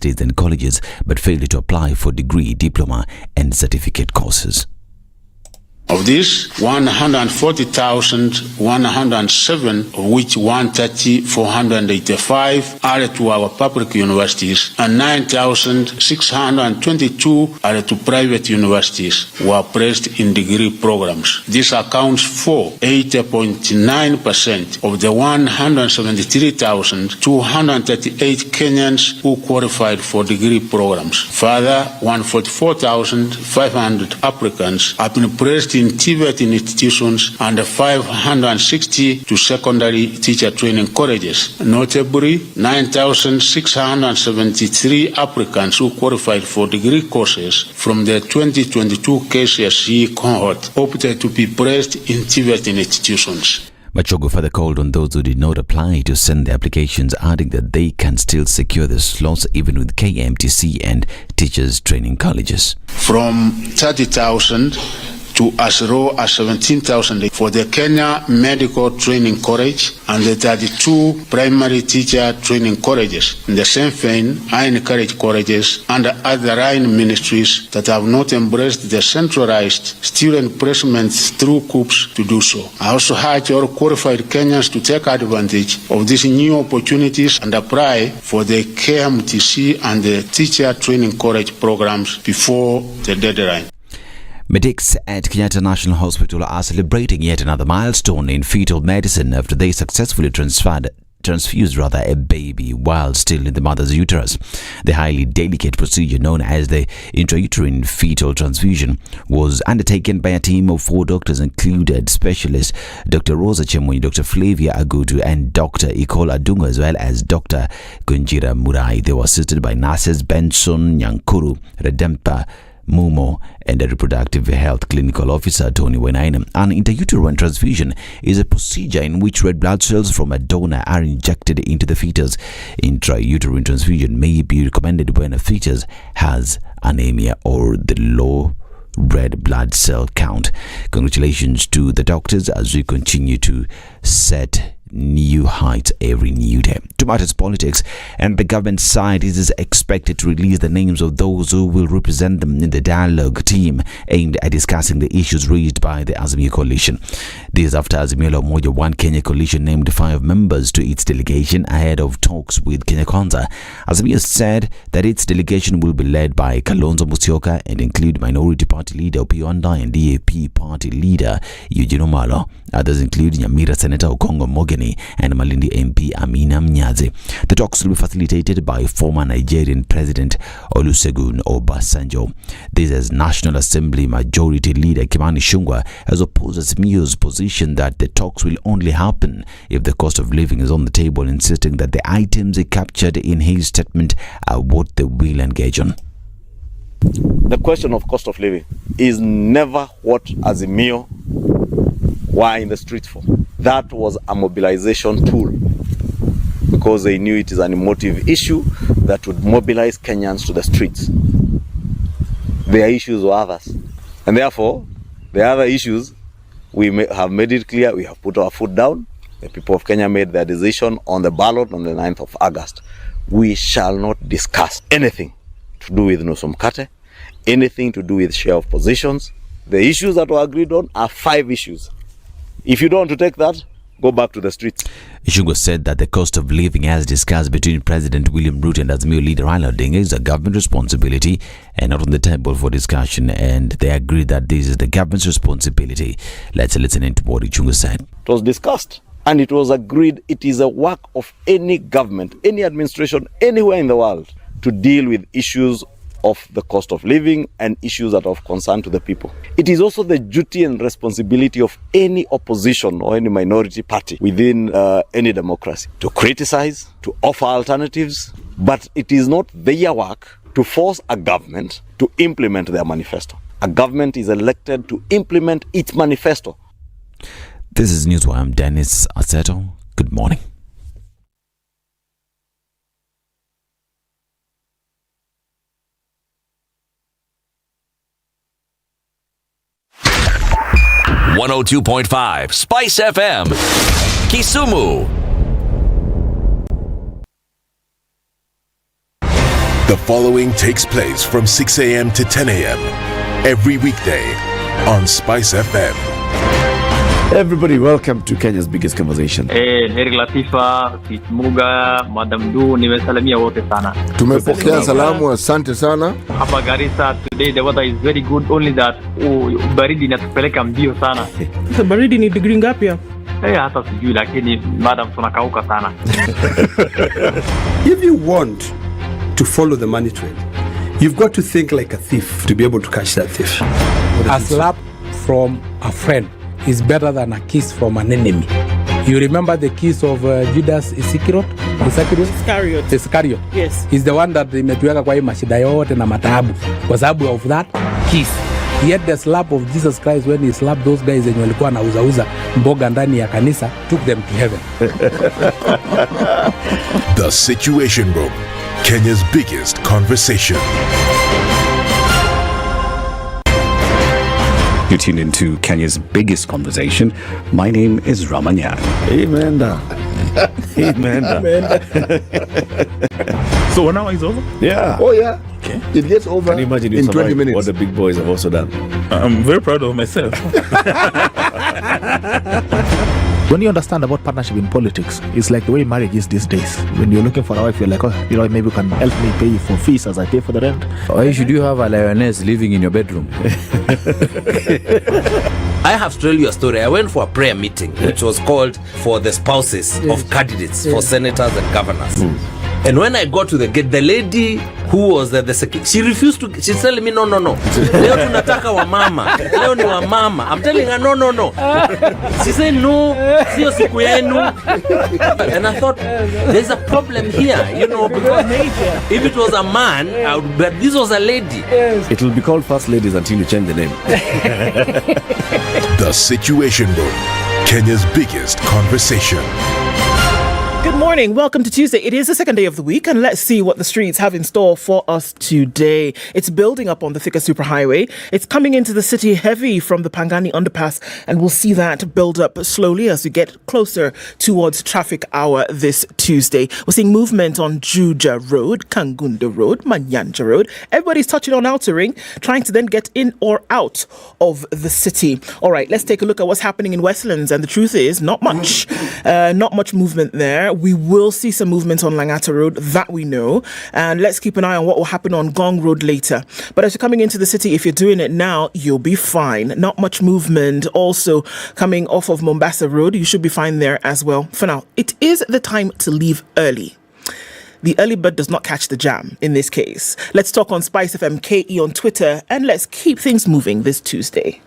universities and colleges but failed to apply for degree, diploma and certificate courses. Of this, 140,107, of which 130,485 are to our public universities and 9,622 are to private universities who are placed in degree programs. This accounts for 80.9% of the 173,238 Kenyans who qualified for degree programs. Further, 144,500 applicants have been placed in TVET institutions and 560 to secondary teacher training colleges. Notably, 9,673 applicants who qualified for degree courses from the 2022 KCSE cohort opted to be placed in TVET institutions. Machogo further called on those who did not apply to send their applications, adding that they can still secure the slots even with KMTC and teachers training colleges. From 30,000 to as low as 17,000 for the Kenya Medical Training College and the 32 primary teacher training colleges. In the same vein, I encourage colleges and other line ministries that have not embraced the centralized student placement through COOPs to do so. I also urge all qualified Kenyans to take advantage of these new opportunities and apply for the KMTC and the teacher training college programs before the deadline. Medics at Kenyatta National Hospital are celebrating yet another milestone in fetal medicine after they successfully transfused a baby while still in the mother's uterus. The highly delicate procedure known as the intrauterine fetal transfusion was undertaken by a team of 4 doctors, included specialists Dr. Rosa Chemunyi, Dr. Flavia Agudu and Dr. Ikola Dunga, as well as Dr. Kunjira Murai. They were assisted by nurses Benson Nyankuru, Redempa Mumo and a reproductive health clinical officer Tony Wenaina. An intrauterine transfusion is a procedure in which red blood cells from a donor are injected into the fetus. Intrauterine transfusion may be recommended when a fetus has anemia or the low red blood cell count. Congratulations to the doctors as we continue to set new heights every new day. To matters politics, and the government side is expected to release the names of those who will represent them in the dialogue team aimed at discussing the issues raised by the Azimio coalition. This after Azimio la Umoja One Kenya coalition named 5 members to its delegation ahead of talks with Kenya Kwanza. Azimio said that its delegation will be led by Kalonzo Musyoka and include Minority Party Leader Opiyo Wandayi and DAP Party Leader Eugene Wamalwa. Others include Nyamira Senator Okoh Mogeni and Malindi MP Amina Mnyazi. The talks will be facilitated by former Nigerian President Olusegun Obasanjo. This as National Assembly Majority Leader Kimani Ichung'wah has opposed Azimio's position that the talks will only happen if the cost of living is on the table, insisting that the items captured in his statement are what they will engage on. The question of cost of living is never what Azimio were in the streets for. That was a mobilization tool because they knew it is an emotive issue that would mobilize Kenyans to the streets. Their issues were others. And therefore, the other issues, we have made it clear, we have put our foot down. The people of Kenya made their decision on the ballot on the 9th of August. We shall not discuss anything to do with nusu mkate, anything to do with share of positions. The issues that were agreed on are 5 issues. If you don't want to take that, go back to the streets. Ichung'wah said that the cost of living as discussed between President William Ruto and Azimio leader Raila Odinga is a government responsibility and not on the table for discussion, and they agreed that this is the government's responsibility. Let's listen into what Ichung'wah said. It was discussed and it was agreed it is a work of any government, any administration, anywhere in the world to deal with issues of the cost of living and issues that are of concern to the people. It is also the duty and responsibility of any opposition or any minority party within any democracy to criticize, to offer alternatives, but it is not their work to force a government to implement their manifesto. A government is elected to implement its manifesto. This is Newswire. I'm Dennis Aseto. Good morning. .5 Spice FM, Kisumu. The following takes place from 6 a.m. to 10 a.m. every weekday on Spice FM. Everybody, welcome to Kenya's biggest conversation. Nyeri Latifa, Muga, Madam Du, nimesalamia wote sana. Tumepokea salamu, asante sana. Hapa Garissa today the weather is very good, only that baridi inatupeleka mbio sana. Sasa baridi ni degree ngapi hapa? Hata sijui lakini madam tunakauka sana. If you want to follow the money trail, you've got to think like a thief to be able to catch that thief. A slap from a friend is better than a kiss from an enemy. You remember the kiss of Judas Iscariot? Iscariot. Yes. He's the one that imetuweka kwa hii mashida yote na mataabu kwa sababu of that kiss. Yet the slap of Jesus Christ when he slapped those guys wenye walikuwa wanauza mboga ndani ya kanisa took them to heaven. The Situation Room, Kenya's biggest conversation. You tune into Kenya's biggest conversation. My name is Ramanyan. Amen. Amen. So 1 hour is over? Yeah. Oh yeah. Okay. It gets over. Can you imagine in 20 minutes. What the big boys have also done? I'm very proud of myself. When you understand about partnership in politics, it's like the way marriage is these days. When you're looking for a wife, you're like, oh, you know, maybe you can help me pay for fees as I pay for the rent. Why should you have a lioness living in your bedroom? I have to tell you a story. I went for a prayer meeting, which was called for the spouses of candidates for senators and governors. And when I got to the gate, the lady who was the secretary, she refused to, she's telling me, no. Leo tunataka wa mama. Leo ni wa mama. I'm telling her, no. She said, no, sio siku yenu. And I thought, there's a problem here, you know, because if it was a man, but this was a lady. It will be called First Ladies until you change the name. The Situation Room, Kenya's biggest conversation. Good morning. Welcome to Tuesday. It is the second day of the week, and let's see what the streets have in store for us today. It's building up on the Thika Superhighway. It's coming into the city heavy from the Pangani underpass, and we'll see that build up slowly as we get closer towards traffic hour this Tuesday. We're seeing movement on Juja Road, Kangunda Road, Manyanja Road. Everybody's touching on outer ring, trying to then get in or out of the city. All right, let's take a look at what's happening in Westlands, and the truth is not much movement there. We will see some movement on Langata Road, that we know. And let's keep an eye on what will happen on Gong Road later. But as you're coming into the city, if you're doing it now, you'll be fine. Not much movement. Also, coming off of Mombasa Road, you should be fine there as well. For now, it is the time to leave early. The early bird does not catch the jam in this case. Let's talk on Spice FM KE on Twitter, and let's keep things moving this Tuesday.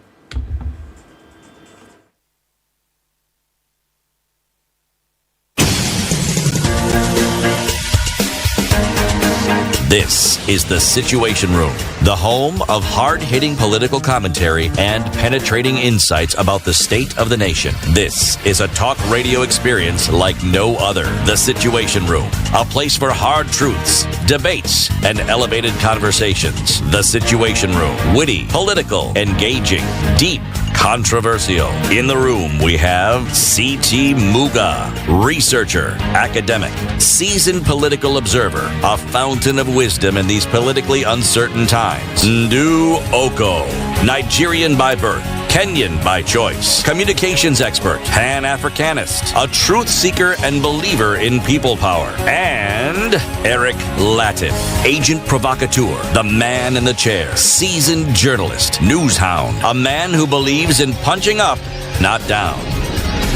This is The Situation Room, the home of hard-hitting political commentary and penetrating insights about the state of the nation. This is a talk radio experience like no other. The Situation Room, a place for hard truths, debates, and elevated conversations. The Situation Room, witty, political, engaging, deep, controversial. In the room, we have C.T. Muga, researcher, academic, seasoned political observer, a fountain of wisdom in these politically uncertain times. Ndu Okoh, Nigerian by birth, Kenyan by choice, communications expert, Pan-Africanist, a truth seeker and believer in people power, and Eric Latiff, agent provocateur, the man in the chair, seasoned journalist, news hound, a man who believes in punching up, not down.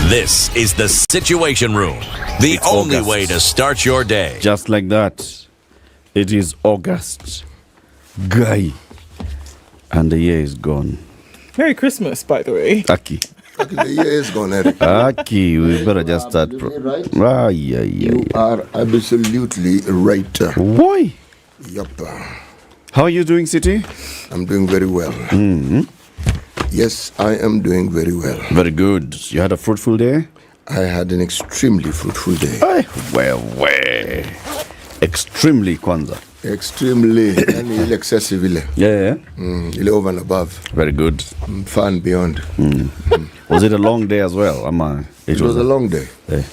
This is The Situation Room, the only August. way to start your day. Just like that, it is August. Guy. And the year is gone. Merry Christmas, by the way. Aki. The year is gone, Eric. Aki, we better just start. Right? You are absolutely right. Why? Yup. How are you doing, City? I'm doing very well. Mm-hmm. Yes, I am doing very well. Very good. You had a fruitful day? I had an extremely fruitful day. Well. Extremely kwanza. Extremely and excessively. Yeah. Over and above. Very good. Far and beyond. Was it a long day as well? It was a long day. Yeah.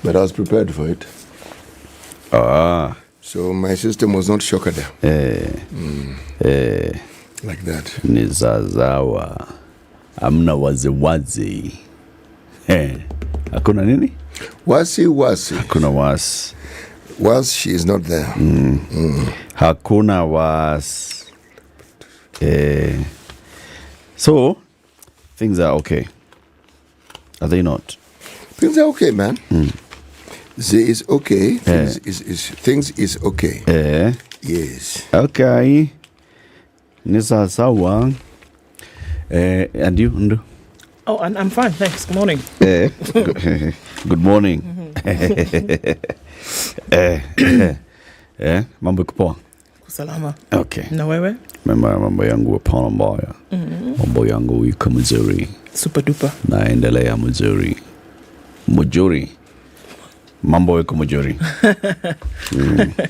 But I was prepared for it. So my system was not Shokada. Like that. Nizazawa. Amna wazi. Hakuna nini? Wasi. Hakuna was. Was she is not there. Hakuna was. So, things are okay. Are they not? Things are okay, man. There is okay. Things is okay. Yes. Okay. Nisa sawa. And you, Ndu? Oh, and I'm fine, thanks. Good morning. Good morning. Mambo iko poa? Salama. Okay. Na wewe? Mambo yangu hapana mbaya. Mambo yangu iko mzuri. Super duper. Naendelea mzuri. Mzuri. Mambo iko mzuri.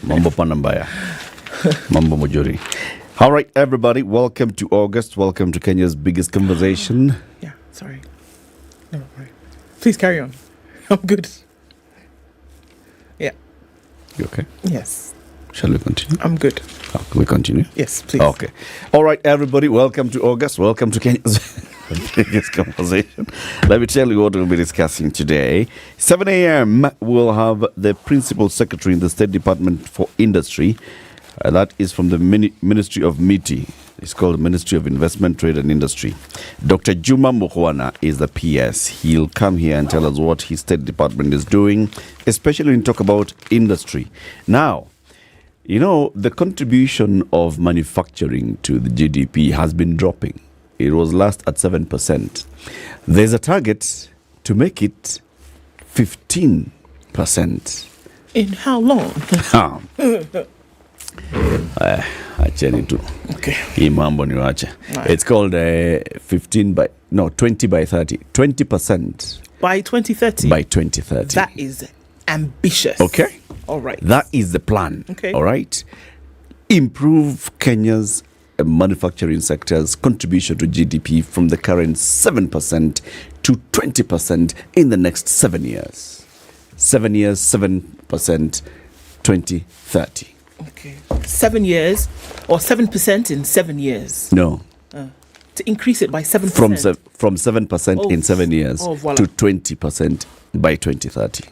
Mambo pana mbaya. Mambo mzuri. All right, everybody, welcome to August. Welcome to Kenya's biggest conversation. Yeah, sorry. No, right. Please carry on. I'm good. Yeah. You okay? Yes. Shall we continue? I'm good. Can we continue? Yes, please. Okay. All right, everybody, welcome to August. Welcome to Kenya's biggest conversation. Let me tell you what we'll be discussing today. 7 a.m., we'll have the Principal Secretary in the State Department for Industry. That is from the Ministry of MITI. It's called Ministry of Investment, Trade and Industry. Dr. Juma Mukhwana is the PS. He'll come here and tell us what his State Department is doing, especially when we talk about industry. Now, you know, the contribution of manufacturing to the GDP has been dropping. It was last at 7%. There's a target to make it 15%. In how long? Acheni tu. Okay. Hii mambo ni wacha. It's called 20 by 30. 20%. By 2030? By 2030. That is ambitious. Okay. All right. That is the plan. Okay. All right. Improve Kenya's manufacturing sector's contribution to GDP from the current 7% to 20% in the next 7 years. 7 years, 7%, 2030. Okay. 7 years or 7% in 7 years? No. To increase it by 7%? From 7% in 7 years voilà. to 20% by 2030.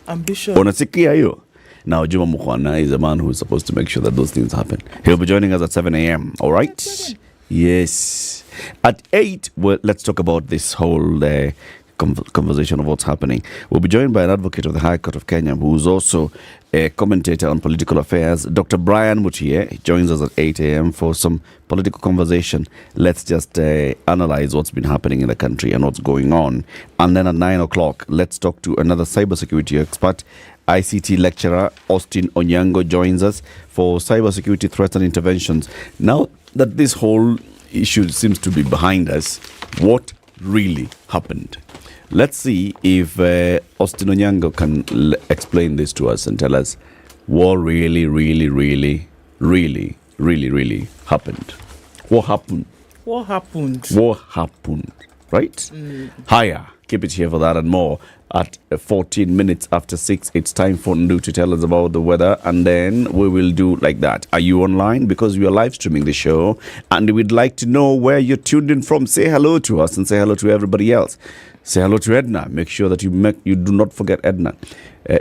Ambitious. Unasikia hiyo? Now, Juma Mukhwana is a man who is supposed to make sure that those things happen. He'll be joining us at 7 a.m. All right? Yes. At 8, well, let's talk about this whole conversation of what's happening. We'll be joined by an advocate of the High Court of Kenya who's also a commentator on political affairs, Dr. Brian Mutie. He joins us at 8 a.m. for some political conversation. Let's just analyze what's been happening in the country and what's going on. And then at 9 o'clock, let's talk to another cybersecurity expert, ICT lecturer Austin Onyango joins us for cybersecurity threats and interventions. Now that this whole issue seems to be behind us, what really happened? Let's see if Austin Onyango can explain this to us and tell us what really happened. What happened? What happened, right? Higher. Keep it here for that and more. At 14 minutes after 6, it's time for Ndu to tell us about the weather, and then we will do like that. Are you online? Because we are live streaming the show, and we'd like to know where you're tuned in from. Say hello to us and say hello to everybody else. Say hello to Ednah. Make sure that you do not forget Ednah.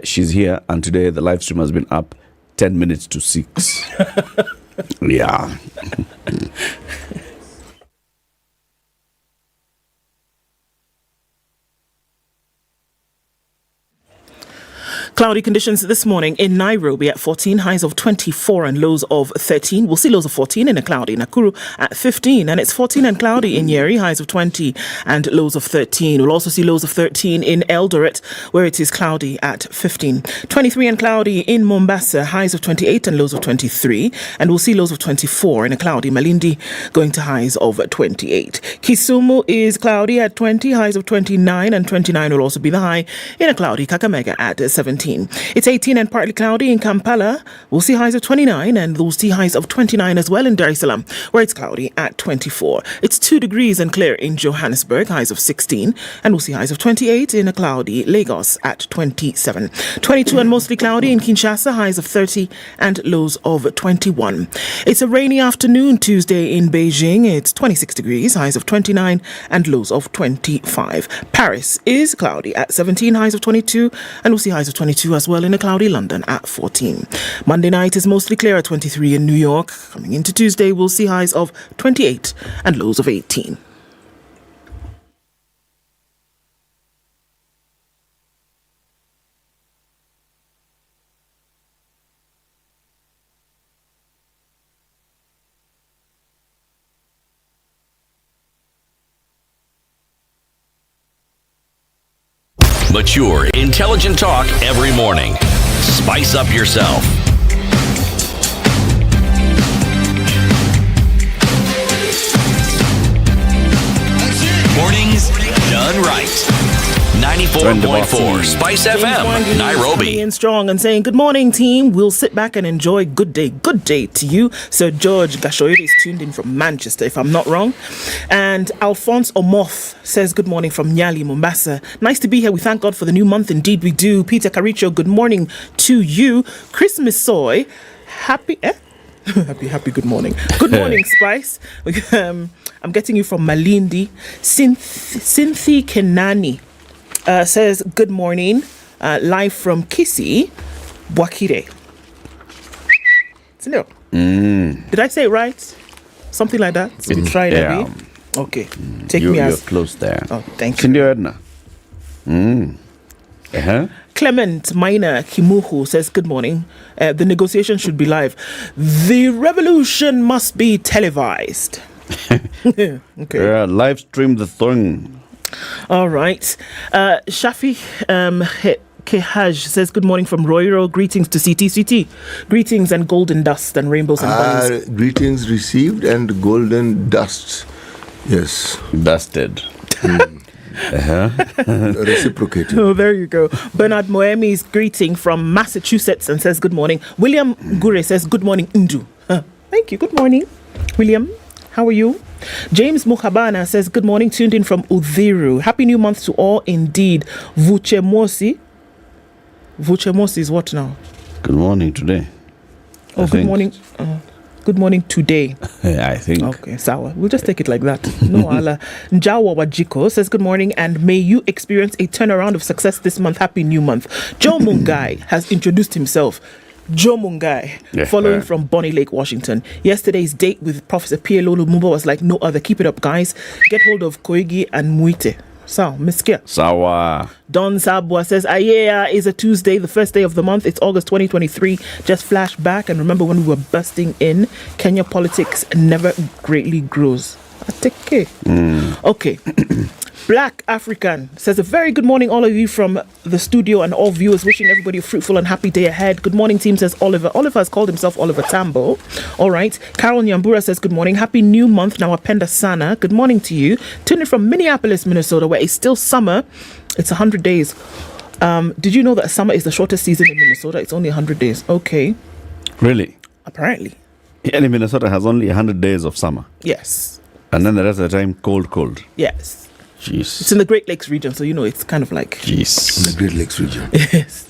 She's here, and today the live stream has been up 10 minutes to 6. Yeah. Cloudy conditions this morning in Nairobi at 14, highs of 24 and lows of 13. We'll see lows of 14 in a cloudy. Nakuru at 15, and it's 14 and cloudy in Nyeri, highs of 20 and lows of 13. We'll also see lows of 13 in Eldoret, where it is cloudy at 15. 23 and cloudy in Mombasa, highs of 28 and lows of 23. And we'll see lows of 24 in a cloudy. Malindi going to highs of 28. Kisumu is cloudy at 20, highs of 29, and 29 will also be the high in a cloudy. Kakamega at 17. 17. It's 18 and partly cloudy in Kampala. We'll see highs of 29 and we'll see highs of 29 as well in Dar es Salaam, where it's cloudy at 24. It's 2 degrees and clear in Johannesburg, highs of 16, and we'll see highs of 28 in a cloudy Lagos at 27. 22 and mostly cloudy in Kinshasa, highs of 30 and lows of 21. It's a rainy afternoon Tuesday in Beijing. It's 26 degrees, highs of 29 and lows of 25. Paris is cloudy at 17, highs of 22, and we'll see highs of 22 as well in a cloudy London at 14. Monday night is mostly clear at 23 in New York. Coming into Tuesday, we'll see highs of 28 and lows of 18. Mature, intelligent talk every morning. Spice up yourself. Mornings done right. 94.4 Spice FM, Nairobi. Coming in strong and saying, good morning, team. We'll sit back and enjoy good day to you. Sir George Gashoyori is tuned in from Manchester, if I'm not wrong. And Alphonse Omoth says, good morning from Nyeri, Mombasa. Nice to be here. We thank God for the new month. Indeed, we do. Peter Caricho, good morning to you. Chris Missoy, happy good morning. Good morning, Spice. I'm getting you from Malindi. Cynthia Kenani says, good morning, live from Kisi, Bwakire. Did I say it right? Something like that? So we tried it. Okay. Take me as... You're close there. Oh, thank you. Ednah. Clement Minor Kimuhu says, good morning. The negotiation should be live. The revolution must be televised. Okay. Live stream the thing. All right. Shafi Kehaj says, good morning from Roiro. Greetings to CTCT. Greetings and golden dust and rainbows and bunnies. Greetings received and golden dust. Yes. Dusted. Reciprocated. Oh, there you go. Bernard Moemi's greeting from Massachusetts and says, good morning. William Gure says, good morning, Ndu. Thank you. Good morning, William. How are you? James Mukhabana says, good morning, tuned in from Udhiru. Happy new month to all indeed. Vuchemosi. Vuchemosi is what now? Good morning today. Oh, good morning. Good morning today. I think. Okay, sawa. We'll just take it like that. No ala. Njawa Wajiko says, good morning and may you experience a turnaround of success this month. Happy new month. Joe Mungai has introduced himself. Joe Mungai, following from Bonnie Lake, Washington. Yesterday's date with Professor P.L. Lumumba was like no other. Keep it up, guys. Get hold of Koigi and Muite. Sawa, Miskia. Sawa. Don Sabwa says, Ayea is a Tuesday, the first day of the month. It's August 2023. Just flash back and remember when we were busting in. Kenya politics never greatly grows. Okay. Black African says, a very good morning, all of you from the studio and all viewers. Wishing everybody a fruitful and happy day ahead. Good morning, team, says Oliver. Oliver has called himself Oliver Tambo. All right. Carol Nyambura says, good morning. Happy new month. Now, Apenda Sana. Good morning to you. Tuning from Minneapolis, Minnesota, where it's still summer. It's 100 days. Did you know that summer is the shortest season in Minnesota? It's only 100 days. Okay. Really? Apparently. And Minnesota has only 100 days of summer. Yes. And then the rest of the time, cold. Yes. Jeez. It's in the Great Lakes region, so it's kind of like... Jeez. In the Great Lakes region. Yes.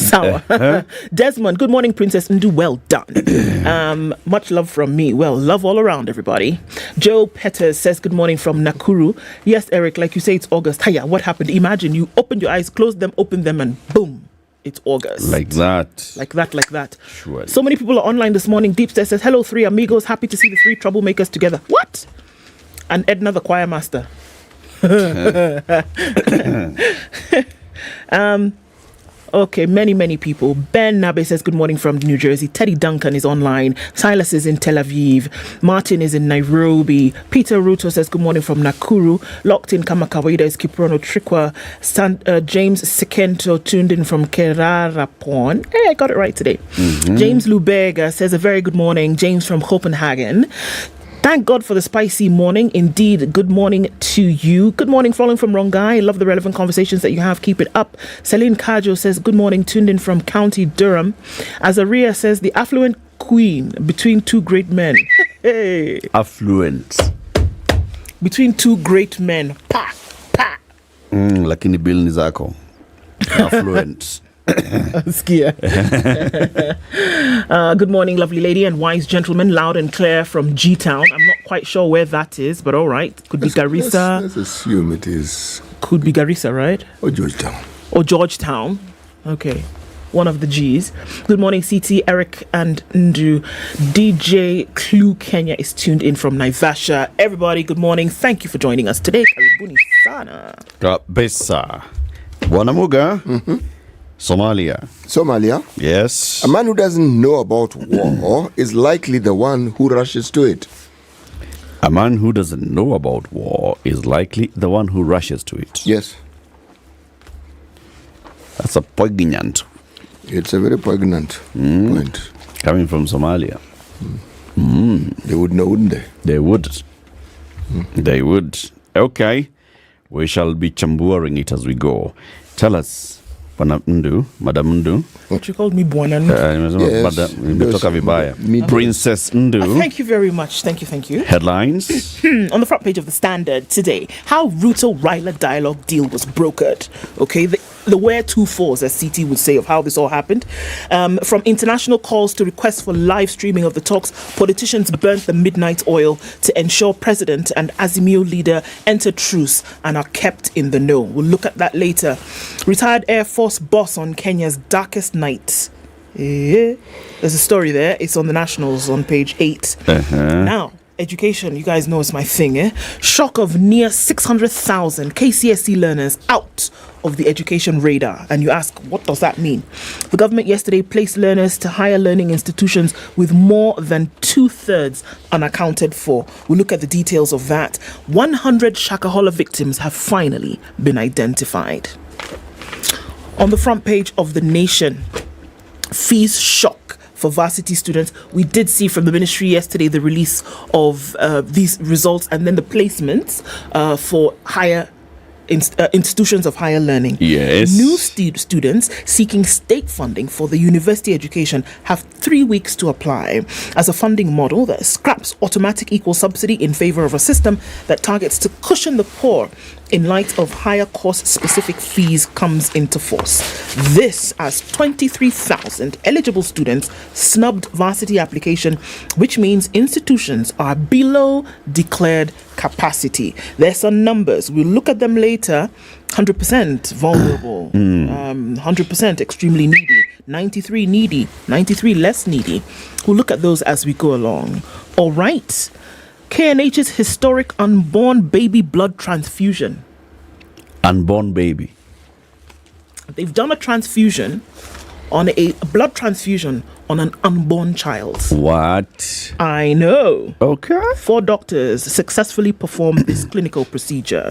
Sour. Desmond, good morning, Princess Ndu. Well done. Much love from me. Well, love all around, everybody. Joe Peters says, good morning from Nakuru. Yes, Eric, like you say, it's August. Hiya, what happened? Imagine you opened your eyes, closed them, opened them, and boom. It's August. Like that. Like that. Surely. So many people are online this morning. Deep Stairs says, hello, three amigos. Happy to see the three troublemakers together. What? And Ednah, the choir master. Okay, many people. Ben Nabe says, good morning from New Jersey. Teddy Duncan is online. Silas is in Tel Aviv. Martin is in Nairobi. Peter Ruto says, good morning from Nakuru. Locked in Kamakawida is Kiprono Trikwa. James Sekento tuned in from Kerarapon. Hey, I got it right today. James Lubega says, a very good morning. James from Copenhagen. Thank God for the spicy morning. Indeed, good morning to you. Good morning, following from Rongai. Love the relevant conversations that you have. Keep it up. Celine Kajo says, good morning, tuned in from County Durham. Azaria says, the affluent queen between two great men. Hey. Affluent. Between two great men. Pa, pa. Lakini bill ni zako. Affluent. Skia. Good morning, lovely lady and wise gentleman, loud and clear from G-Town. I'm not quite sure where that is, but all right. Could be Garissa. Let's assume it is. Could be Garissa, right? Or Georgetown. Or Georgetown. Okay. One of the G's. Good morning, CT, Eric and Ndu. DJ Clue Kenya is tuned in from Naivasha. Everybody, good morning. Thank you for joining us today. Karibuni sana. Kabisa. Bwana Muga. Somalia. Yes. A man who doesn't know about war is likely the one who rushes to it. A man who doesn't know about war is likely the one who rushes to it. Yes. That's a poignant. It's a very poignant point. Coming from Somalia. They would know, wouldn't they? They would. They would. Okay. We shall be chamburing it as we go. Tell us, Madam Ndu. What you called me, Bwana Ndu? Princess Ndu. Thank you very much. Thank you. Headlines. On the front page of the Standard today, how Ruto-Raila dialogue deal was brokered. Okay, the where two fours, as CT would say, of how this all happened. From international calls to requests for live streaming of the talks, politicians burnt the midnight oil to ensure President and Azimio leader enter truce and are kept in the know. We'll look at that later. Retired Air Force boss on Kenya's darkest night. There's a story there. It's on the Nationals on page 8. Now, education, you guys know it's my thing, eh? Shock of near 600,000 KCSE learners out of the education radar. And you ask, what does that mean? The government yesterday placed learners to higher learning institutions with more than 2/3 unaccounted for. We'll look at the details of that. 100 Shakahola victims have finally been identified. On the front page of The Nation, fees shock for varsity students. We did see from the ministry yesterday the release of these results and then the placements for higher institutions of higher learning. Yes. New students seeking state funding for the university education have 3 weeks to apply as a funding model that scraps automatic equal subsidy in favor of a system that targets to cushion the poor in light of higher course-specific fees comes into force. This as 23,000 eligible students snubbed varsity application, which means institutions are below declared capacity. There's some numbers. We'll look at them later. 100% vulnerable, 100% extremely needy, 93 needy, 93 less needy. We'll look at those as we go along. All right. KNH's historic unborn baby blood transfusion. Unborn baby. They've done a transfusion on a blood transfusion on an unborn child. What? I know. Okay. 4 doctors successfully performed this clinical procedure.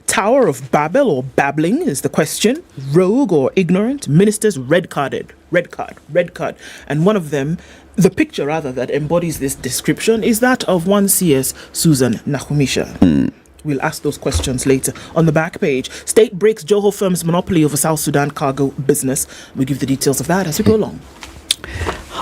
Tower of Babel or babbling is the question. Rogue or ignorant. Ministers red card. And one of them, the picture rather that embodies this description is that of one CS Susan Nakhumisha. We'll ask those questions later. On the back page, state breaks Joho firm's monopoly over South Sudan cargo business. We'll give the details of that as we go along.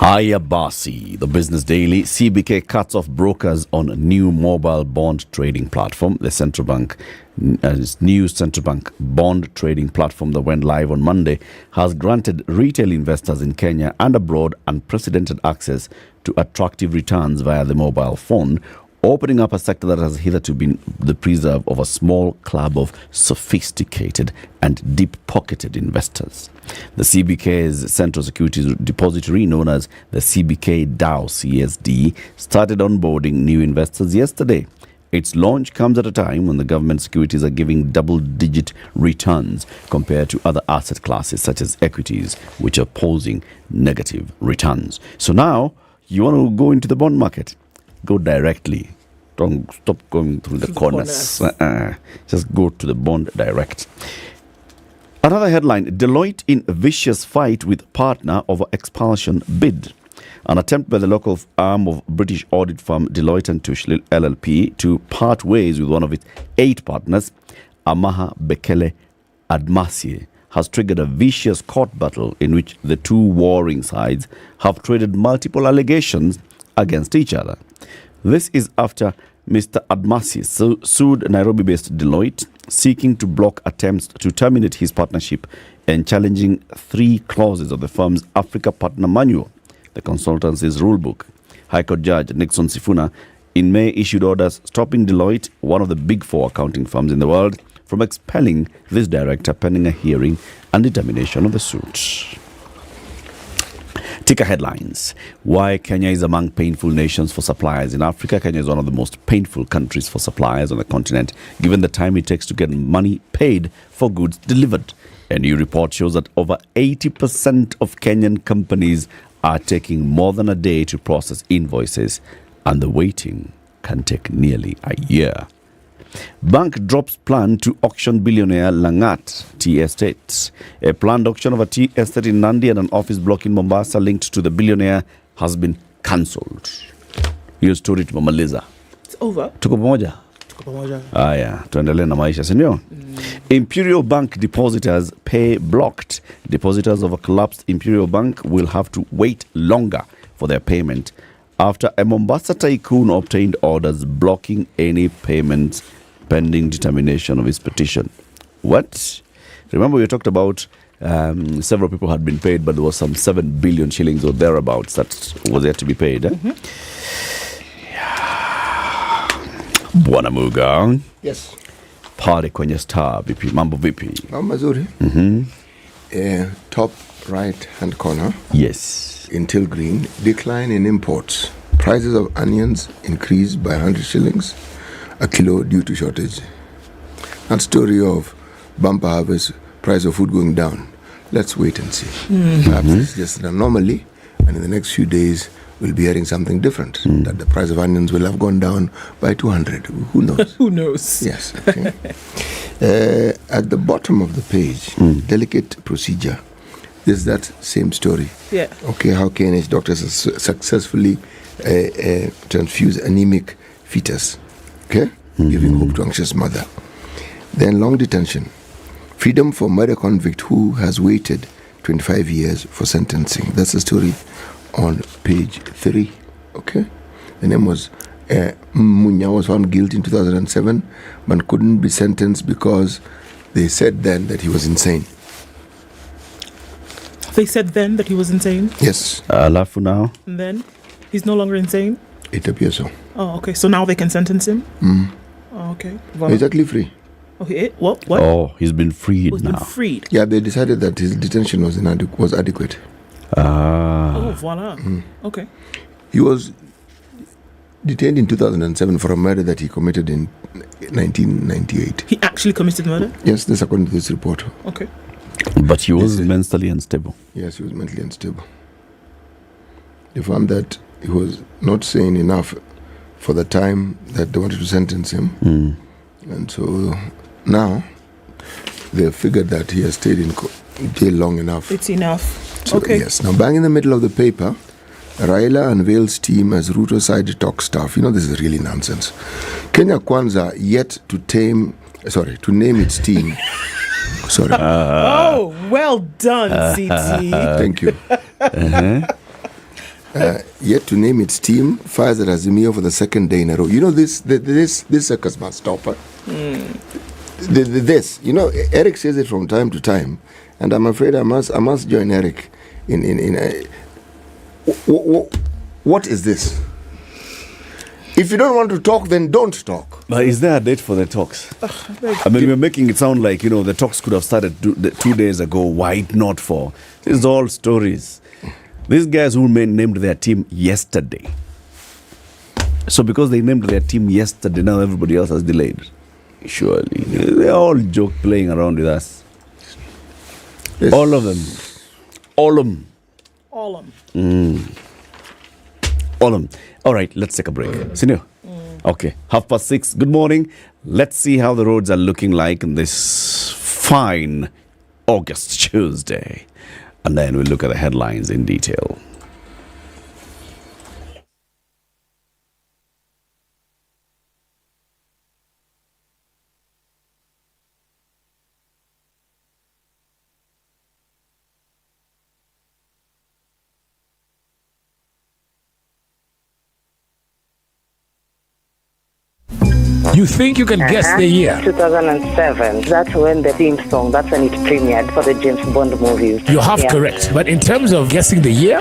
Hiya Basi, the Business Daily. CBK cuts off brokers on a new mobile bond trading platform. The central bank, new central bank bond trading platform that went live on Monday has granted retail investors in Kenya and abroad unprecedented access to attractive returns via the mobile phone, opening up a sector that has hitherto been the preserve of a small club of sophisticated and deep-pocketed investors. The CBK's Central Securities Depository, known as the CBK DAO CSD, started onboarding new investors yesterday. Its launch comes at a time when the government securities are giving double-digit returns compared to other asset classes such as equities, which are posing negative returns. So now, you want to go into the bond market? Go directly. Don't stop going through the corners. Just go to the bond direct. Another headline, Deloitte in vicious fight with partner over expulsion bid. An attempt by the local arm of British audit firm Deloitte and Touche LLP to part ways with one of its 8 partners, Amaha Bekele Admasie, has triggered a vicious court battle in which the two warring sides have traded multiple allegations against each other. This is after Mr. Admasie sued Nairobi-based Deloitte, seeking to block attempts to terminate his partnership and challenging 3 clauses of the firm's Africa Partner Manual, the consultancy's rulebook. High Court Judge Nixon Sifuna in May issued orders stopping Deloitte, one of the big 4 accounting firms in the world, from expelling this director pending a hearing and determination of the suit. Ticker headlines. Why Kenya is among painful nations for suppliers in Africa. Kenya is one of the most painful countries for suppliers on the continent, given the time it takes to get money paid for goods delivered. A new report shows that over 80% of Kenyan companies are taking more than a day to process invoices, and the waiting can take nearly a year. Bank drops plan to auction billionaire Langat tea estate. A planned auction of a tea estate in Nandi and an office block in Mombasa linked to the billionaire has been cancelled. Hiyo story tumemaliza. It's over. Tuko pamoja? Tuko pamoja. Aya, tuendelee na maisha, si ndio? Imperial Bank depositors pay blocked. Depositors of a collapsed Imperial Bank will have to wait longer for their payment after a Mombasa tycoon obtained orders blocking any payments pending determination of his petition. What? Remember we talked about several people had been paid, but there was some 7 billion shillings or thereabouts that was yet to be paid. Bwana Muga. Yes. Pale kwenye star vipi? Mambo vipi? Mambo mazuri. Top right hand corner. Yes. Until green, decline in imports. Prices of onions increased by 100 shillings a kilo due to shortage. That story of bumper harvest, price of food going down. Let's wait and see. Perhaps it's just an anomaly, and in the next few days, we'll be hearing something different. That the price of onions will have gone down by 200. Who knows? Who knows? Yes. Okay. At the bottom of the page, delicate procedure. There's that same story. Yeah. Okay, how KNH doctors successfully transfuse anemic fetus. Okay? Giving hope to anxious mother. Then long detention. Freedom for murder convict who has waited 25 years for sentencing. That's the story on page 3. Okay? The name was Munya was found guilty in 2007 but couldn't be sentenced because they said then that he was insane. They said then that he was insane? Yes. Alafu now? And then? He's no longer insane? It appears so. Oh, okay. So now they can sentence him? Oh, okay. Well, He's actually free. Okay. What? Oh, he's been freed He's now. been freed? Yeah, they decided that his detention was adequate. Oh, voila. Okay. He was detained in 2007 for a murder that he committed in 1998. He actually committed murder? Yes, that's according to this report. Okay. But he was mentally unstable. Yes, he was mentally unstable. They found that he was not sane enough for the time that they wanted to sentence him. And so now they figured that he has stayed in jail long enough. It's enough. So, okay. Yes. Now, bang in the middle of the paper, Raila unveils team as Ruto side talk staff. You know, this is really nonsense. Kenya Kwanza yet to name its team. Sorry. Oh, well done, CT. Thank you. Yet to name its team, fires at Azimio for the second day in a row. You know, this circus must stop. This, you know, Eric says it from time to time, and I'm afraid I must join Eric what is this? If you don't want to talk, then don't talk. But is there a date for the talks? I mean, we're making it sound like, you know, the talks could have started 2 days ago. Why not for? This is all stories. These guys who named their team yesterday. So because they named their team yesterday, now everybody else has delayed. Surely. They're all joke playing around with us. Yes. All of them. All of them. All of them. All of them. All right, let's take a break. Senior. Okay, 6:30. Good morning. Let's see how the roads are looking like in this fine August Tuesday. And then we'll look at the headlines in detail. You think you can guess the year? 2007. That's when the theme song, that's when it premiered for the James Bond movies. You're half correct. But in terms of guessing the year?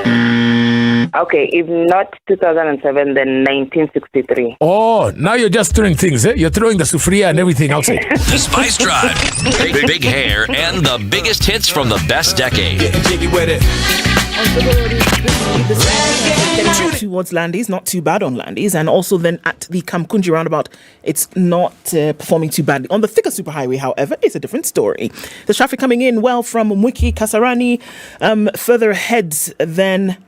Okay, if not 2007, then 1963. Oh, now you're just throwing things, eh? You're throwing the sufria and everything outside. The Spice Drive. Big hair and the biggest hits from the best decade. Towards Landys, not too bad on Landys, and also then at the Kamkunji roundabout, it's not performing too badly. On the thicker superhighway, however, it's a different story. The traffic coming in well from Mwiki, Kasarani, further ahead than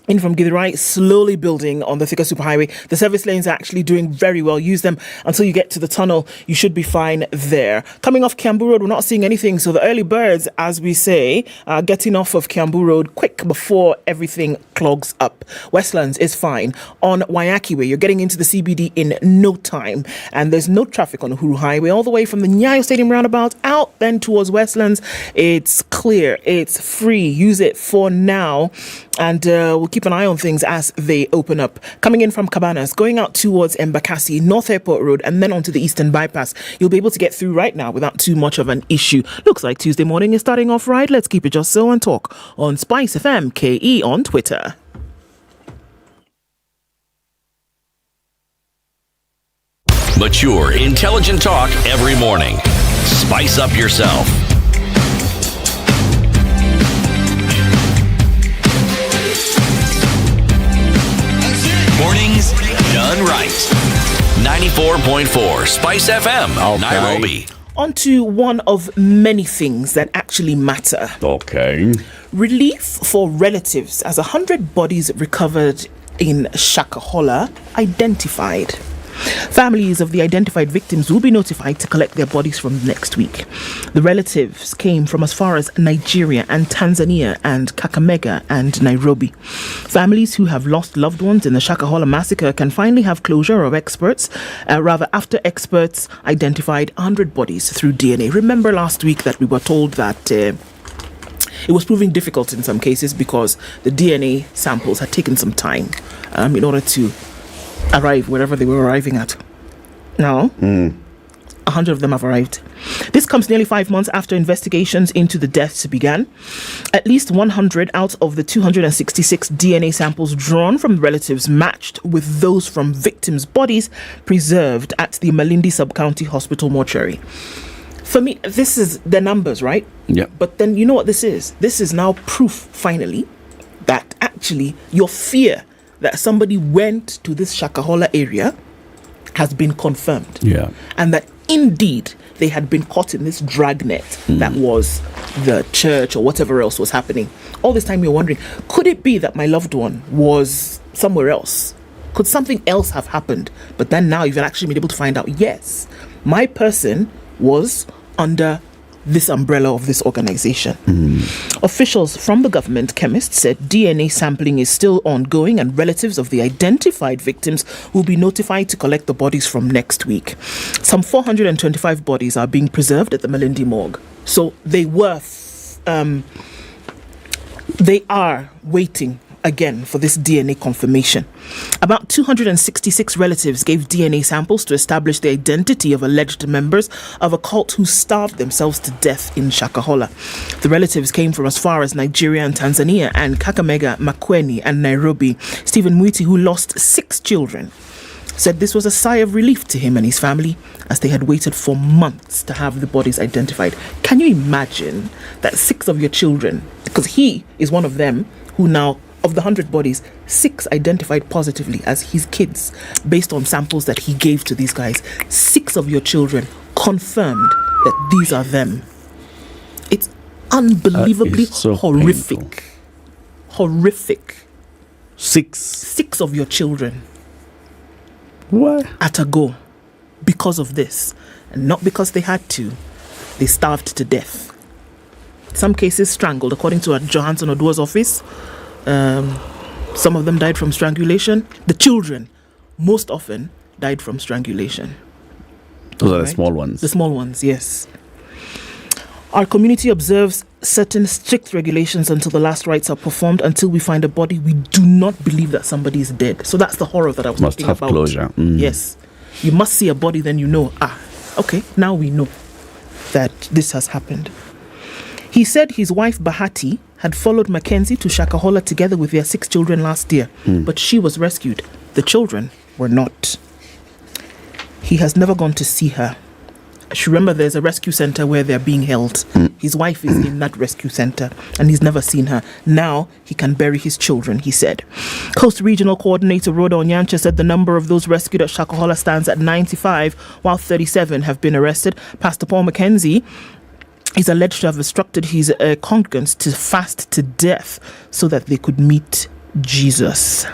in from Githurai, slowly building on the thicker superhighway. The service lanes are actually doing very well. Use them until you get to the tunnel. You should be fine there. Coming off Kiambu Road, we're not seeing anything. So the early birds, as we say, are getting off of Kiambu Road quick before everything clogs up. Westlands is fine. On Wayaki Way, you're getting into the CBD in no time. And there's no traffic on Uhuru Highway. All the way from the Nyayo Stadium roundabout out then towards Westlands, it's clear. It's free. Use it for now. And we'll keep an eye on things as they open up. Coming in from Cabanas, going out towards Embakasi, North Airport Road, and then onto the Eastern Bypass. You'll be able to get through right now without too much of an issue. Looks like Tuesday morning is starting off right. Let's keep it just so and talk on Spice FM KE on Twitter. Mature, intelligent talk every morning. Spice up yourself. Mornings done right. 94.4 Spice FM, Nairobi. On to one of many things that actually matter. Okay. Relief for relatives as 100 bodies recovered in Shakahola identified. Families of the identified victims will be notified to collect their bodies from next week. The relatives came from as far as Nigeria and Tanzania and Kakamega and Nairobi. Families who have lost loved ones in the Shakahola massacre can finally have closure of after experts identified 100 bodies through DNA. Remember last week that we were told that it was proving difficult in some cases because the DNA samples had taken some time in order to arrive wherever they were arriving at. Now, 100 of them have arrived. This comes nearly 5 months after investigations into the deaths began. At least 100 out of the 266 DNA samples drawn from relatives matched with those from victims' bodies preserved at the Malindi Sub-County Hospital mortuary. For me, this is the numbers, right? Yeah. But then you know what this is? This is now proof, finally, that actually your fear that somebody went to this Shakahola area has been confirmed. Yeah. And that indeed they had been caught in this dragnet that was the church or whatever else was happening. All this time you're wondering, could it be that my loved one was somewhere else? Could something else have happened? But then now you've actually been able to find out, yes, my person was under this umbrella of this organization. Officials from the government chemists said DNA sampling is still ongoing and relatives of the identified victims will be notified to collect the bodies from next week. Some 425 bodies are being preserved at the Malindi morgue. So they are waiting again for this DNA confirmation. About 266 relatives gave DNA samples to establish the identity of alleged members of a cult who starved themselves to death in Shakahola. The relatives came from as far as Nigeria and Tanzania and Kakamega, Makueni and Nairobi. Stephen Mwiti, who lost 6 children, said this was a sigh of relief to him and his family as they had waited for months to have the bodies identified. Can you imagine that 6 of your children, because he is one of them who now, of the 100 bodies, 6 identified positively as his kids based on samples that he gave to these guys. 6 of your children confirmed that these are them. It's unbelievably so horrific. Painful. Horrific. 6 of your children. What? At a go. Because of this. And not because they had to. They starved to death. Some cases strangled, according to Johansson Oduor's office. Some of them died from strangulation. The children, most often, died from strangulation. Those are the small ones. The small ones, yes. Our community observes certain strict regulations until the last rites are performed. Until we find a body, we do not believe that somebody is dead. So that's the horror that I was Must talking have about. closure. Yes. You must see a body, then you know, okay, now we know that this has happened. He said his wife Bahati had followed Mackenzie to Shakahola together with their 6 children last year, but she was rescued. The children were not. He has never gone to see her. Remember, there's a rescue center where they're being held. His wife is in that rescue center and he's never seen her. Now he can bury his children, he said. Coast Regional Coordinator Rhoda Onyancha said the number of those rescued at Shakahola stands at 95, while 37 have been arrested. Pastor Paul Mackenzie is alleged to have instructed his congregants to fast to death so that they could meet Jesus.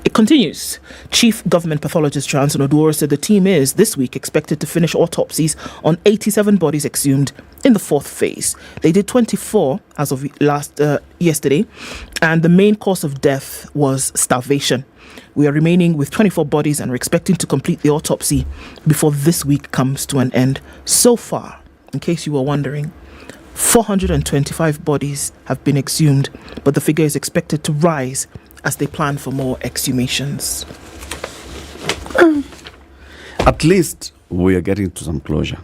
It continues. Chief Government Pathologist Johnson Oduor said the team is, this week, expected to finish autopsies on 87 bodies exhumed in the 4th phase. They did 24 as of yesterday, and the main cause of death was starvation. We are remaining with 24 bodies and we're expecting to complete the autopsy before this week comes to an end. So far, in case you were wondering, 425 bodies have been exhumed, but the figure is expected to rise as they plan for more exhumations. At least we are getting to some closure.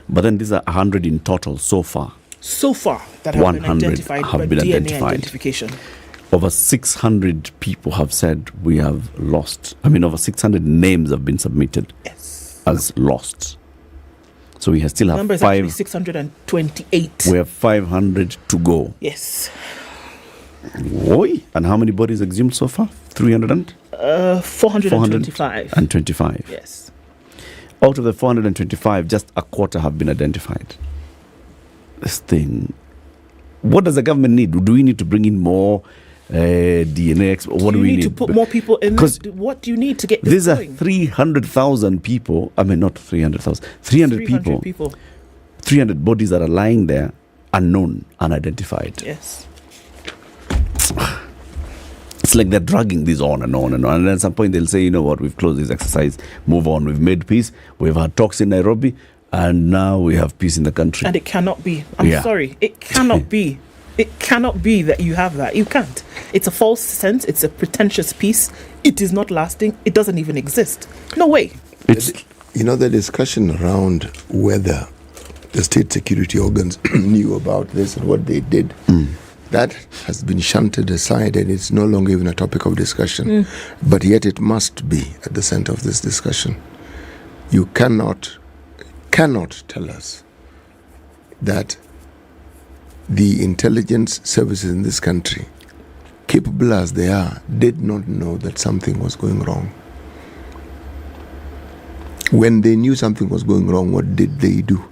But then these are 100 in total so far. So far that have been identified by DNA identification. Over 600 people have said we have lost. Over 600 names have been submitted as lost. So we still have number is actually 628. We have 500 to go. Yes. Oi. And how many bodies exhumed so far? 300 and? 425. 425. Yes. Out of the 425, just a quarter have been identified. This thing. What does the government need? Do we need to bring in more DNA? What do we need? To put more people in? What do you need to get this going? These are 300,000 people. Not 300,000. 300 people. 300 bodies that are lying there, unknown, unidentified. Yes. It's like they're dragging this on and on and on. And at some point they'll say, you know what, we've closed this exercise, move on, we've made peace, we've had talks in Nairobi, and now we have peace in the country. And it cannot be. I'm sorry. It cannot be. It cannot be that you have that. You can't. It's a false sense. It's a pretentious peace. It is not lasting. It doesn't even exist. No way. The discussion around whether the state security organs knew about this and what they did, that has been shunted aside and it's no longer even a topic of discussion. But yet it must be at the center of this discussion. You cannot tell us that the intelligence services in this country, capable as they are, did not know that something was going wrong. When they knew something was going wrong, what did they do?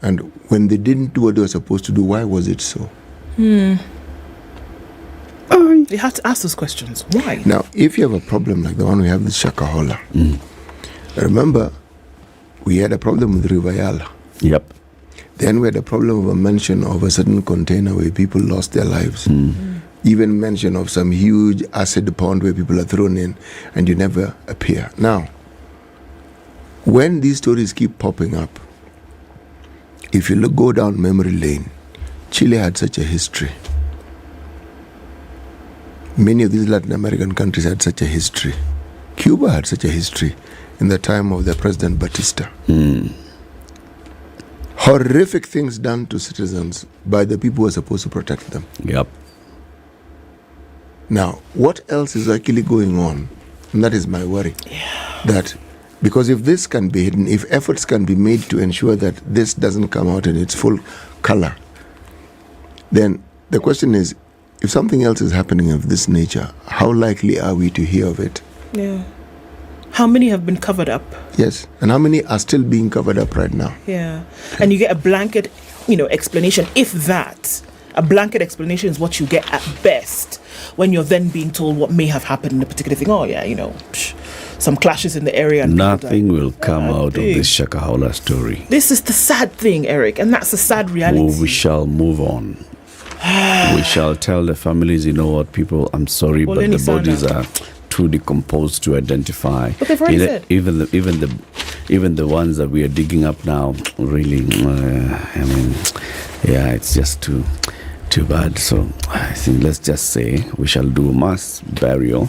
And when they didn't do what they were supposed to do, why was it so? You have to ask those questions. Why? Now, if you have a problem like the one we have with Shakahola, remember, we had a problem with River Yala. Yep. Then we had a problem of a mention of a certain container where people lost their lives. Even mention of some huge acid pond where people are thrown in and you never appear. Now, when these stories keep popping up, if you go down memory lane, Chile had such a history. Many of these Latin American countries had such a history. Cuba had such a history in the time of their President Batista. Horrific things done to citizens by the people who are supposed to protect them. Yep. Now, what else is actually going on? And that is my worry. That because if this can be hidden, if efforts can be made to ensure that this doesn't come out in its full color, then the question is, if something else is happening of this nature, how likely are we to hear of it? Yeah. How many have been covered up? Yes. And how many are still being covered up right now? Yeah. And you get a blanket, explanation. If that, a blanket explanation is what you get at best when you're then being told what may have happened in a particular thing. Oh, yeah, some clashes in the area. And nothing will come out of this Shakahola story. This is the sad thing, Eric, and that's the sad reality. We shall move on. We shall tell the families, you know what, people, I'm sorry, but the bodies are too decomposed to identify. But they've already said. Even the ones that we are digging up now, really, it's just too bad. So I think let's just say we shall do mass burial.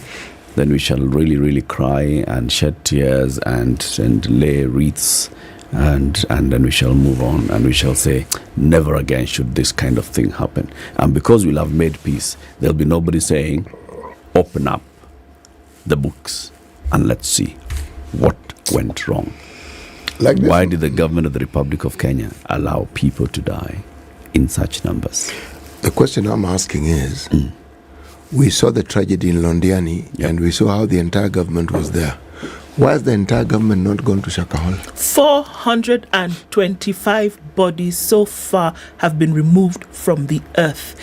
then we shall really, really cry and shed tears and lay wreaths, and then we shall move on, and we shall say, never again should this kind of thing happen. And because we'll have made peace, there'll be nobody saying, open up the books and let's see what went wrong. Why did the government of the Republic of Kenya allow people to die in such numbers? The question I'm asking is, we saw the tragedy in Londiani, and we saw how the entire government was there. Why has the entire government not gone to Shakahola? 425 bodies so far have been removed from the earth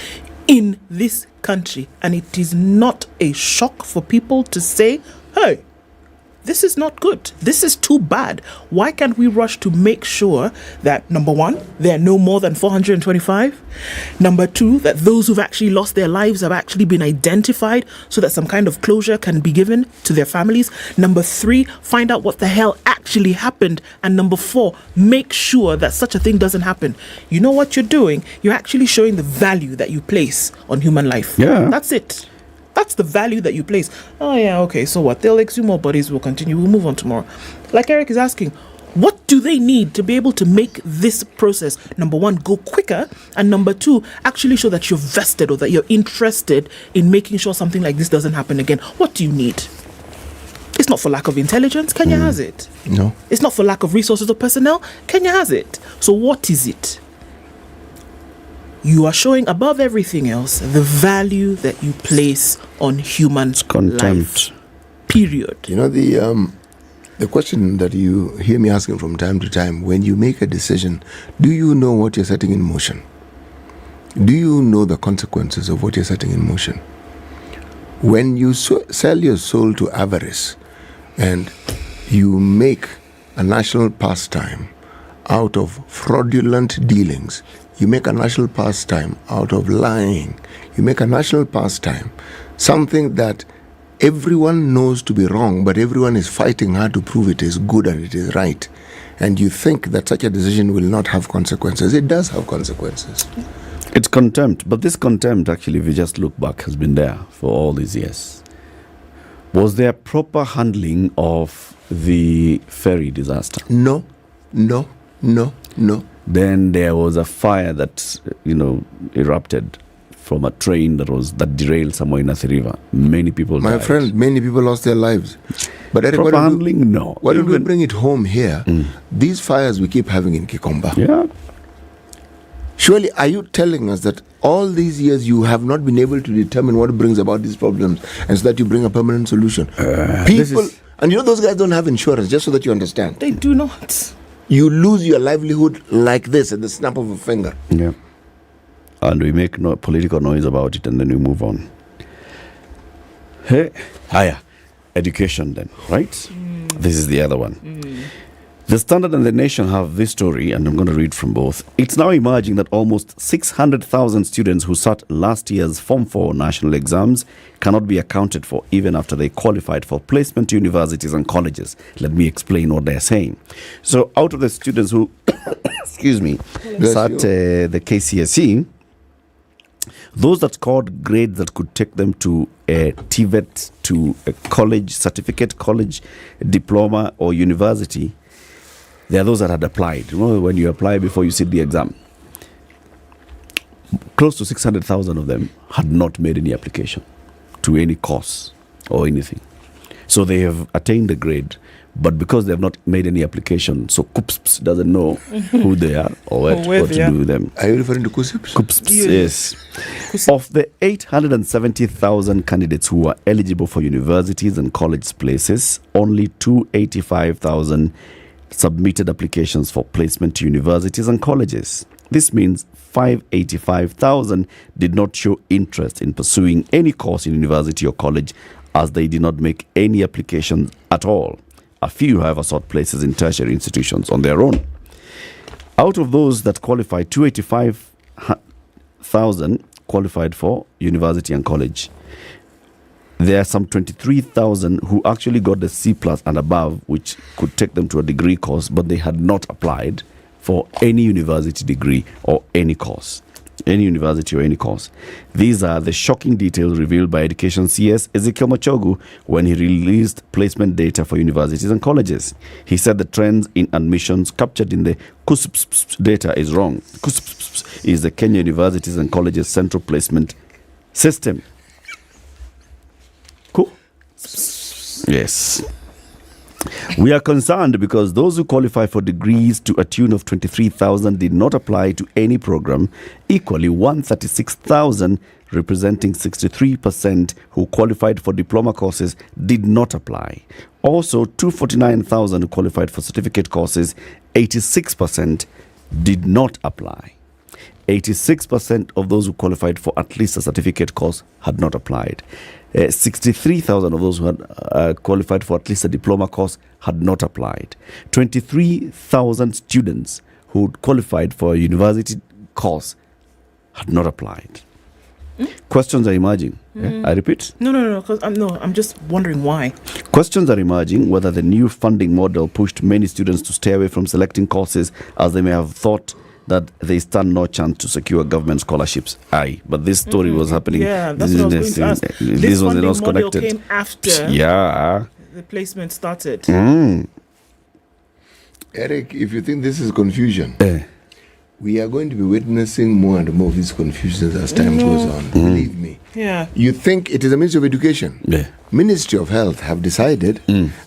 in this country. And it is not a shock for people to say, hey, this is not good. This is too bad. Why can't we rush to make sure that, number one, there are no more than 425? Number two, that those who've actually lost their lives have actually been identified so that some kind of closure can be given to their families. Number three, find out what the hell actually happened. And number four, make sure that such a thing doesn't happen. You know what you're doing? You're actually showing the value that you place on human life. Yeah. That's it. That's the value that you place. Oh, yeah, okay, so what? They'll exhume more bodies, we'll continue, we'll move on tomorrow. Like Eric is asking, what do they need to be able to make this process, number one, go quicker, and number two, actually show that you're vested or that you're interested in making sure something like this doesn't happen again? What do you need? It's not for lack of intelligence. Kenya has it. No. It's not for lack of resources or personnel. Kenya has it. So what is it? You are showing above everything else the value that you place on human contempt. Life. Period. You know, the question that you hear me asking from time to time, when you make a decision, do you know what you're setting in motion? Do you know the consequences of what you're setting in motion? When you sell your soul to avarice and you make a national pastime out of fraudulent dealings, you make a national pastime out of lying, you make a national pastime something that everyone knows to be wrong, but everyone is fighting hard to prove it is good and it is right, and you think that such a decision will not have consequences. It does have consequences. It's contempt, but this contempt, actually, if you just look back, has been there for all these years. Was there proper handling of the ferry disaster? No. Then there was a fire that, erupted from a train that derailed somewhere in Athi River. Many people died. My friend, many people lost their lives. But Eric, proper handling, no. Why don't we bring it home here? These fires we keep having in Kikomba. Yeah. Surely, are you telling us that all these years you have not been able to determine what brings about these problems, and so that you bring a permanent solution? People, and those guys don't have insurance, just so that you understand. They do not. You lose your livelihood like this at the snap of a finger. Yeah. And we make political noise about it, and then we move on. Hey, higher education then, right? This is the other one. The Standard and the Nation have this story, and I'm going to read from both. It's now emerging that almost 600,000 students who sat last year's Form 4 national exams cannot be accounted for even after they qualified for placement to universities and colleges. Let me explain what they're saying. So out of the students who, sat the KCSE, those that scored grades that could take them to a TVET, to a college, certificate, college, diploma or university, there are those that had applied. When you apply before you sit the exam, close to 600,000 of them had not made any application to any course or anything. So they have attained the grade, but because they have not made any application, so KUPSPS doesn't know who they are or what to do with them. Are you referring to KUPSPS? KUPSPS, yes. Of the 870,000 candidates who are eligible for universities and college places, only 285,000 submitted applications for placement to universities and colleges. This means 585,000 did not show interest in pursuing any course in university or college, as they did not make any applications at all. A few, however, sought places in tertiary institutions on their own. Out of those that qualified, 285,000 qualified for university and college. There are some 23,000 who actually got the C+ and above, which could take them to a degree course, but they had not applied for any university degree or any course. any university or any course. These are the shocking details revealed by Education CS Ezekiel Machogu when he released placement data for universities and colleges. He said the trends in admissions captured in the KUSPS data is wrong. KUSPS is the Kenya Universities and Colleges Central Placement System. Cool? Yes. We are concerned because those who qualify for degrees to a tune of 23,000 did not apply to any program. Equally, 136,000, representing 63% who qualified for diploma courses, did not apply. Also, 249,000 who qualified for certificate courses, 86% did not apply. 86% of those who qualified for at least a certificate course had not applied. 63,000 of those who had qualified for at least a diploma course had not applied. 23,000 students who qualified for a university course had not applied. Questions are emerging. I repeat. No. Because I'm just wondering why. Questions are emerging whether the new funding model pushed many students to stay away from selecting courses as they may have thought that they stand no chance to secure government scholarships. Aye, but this story was happening. Yeah, that's what I was going to ask. This was funding not model connected. came after the placement started. Eric, if you think this is confusion, we are going to be witnessing more and more of these confusions as time goes on. Believe me. Yeah. You think it is the Ministry of Education? Ministry of Health have decided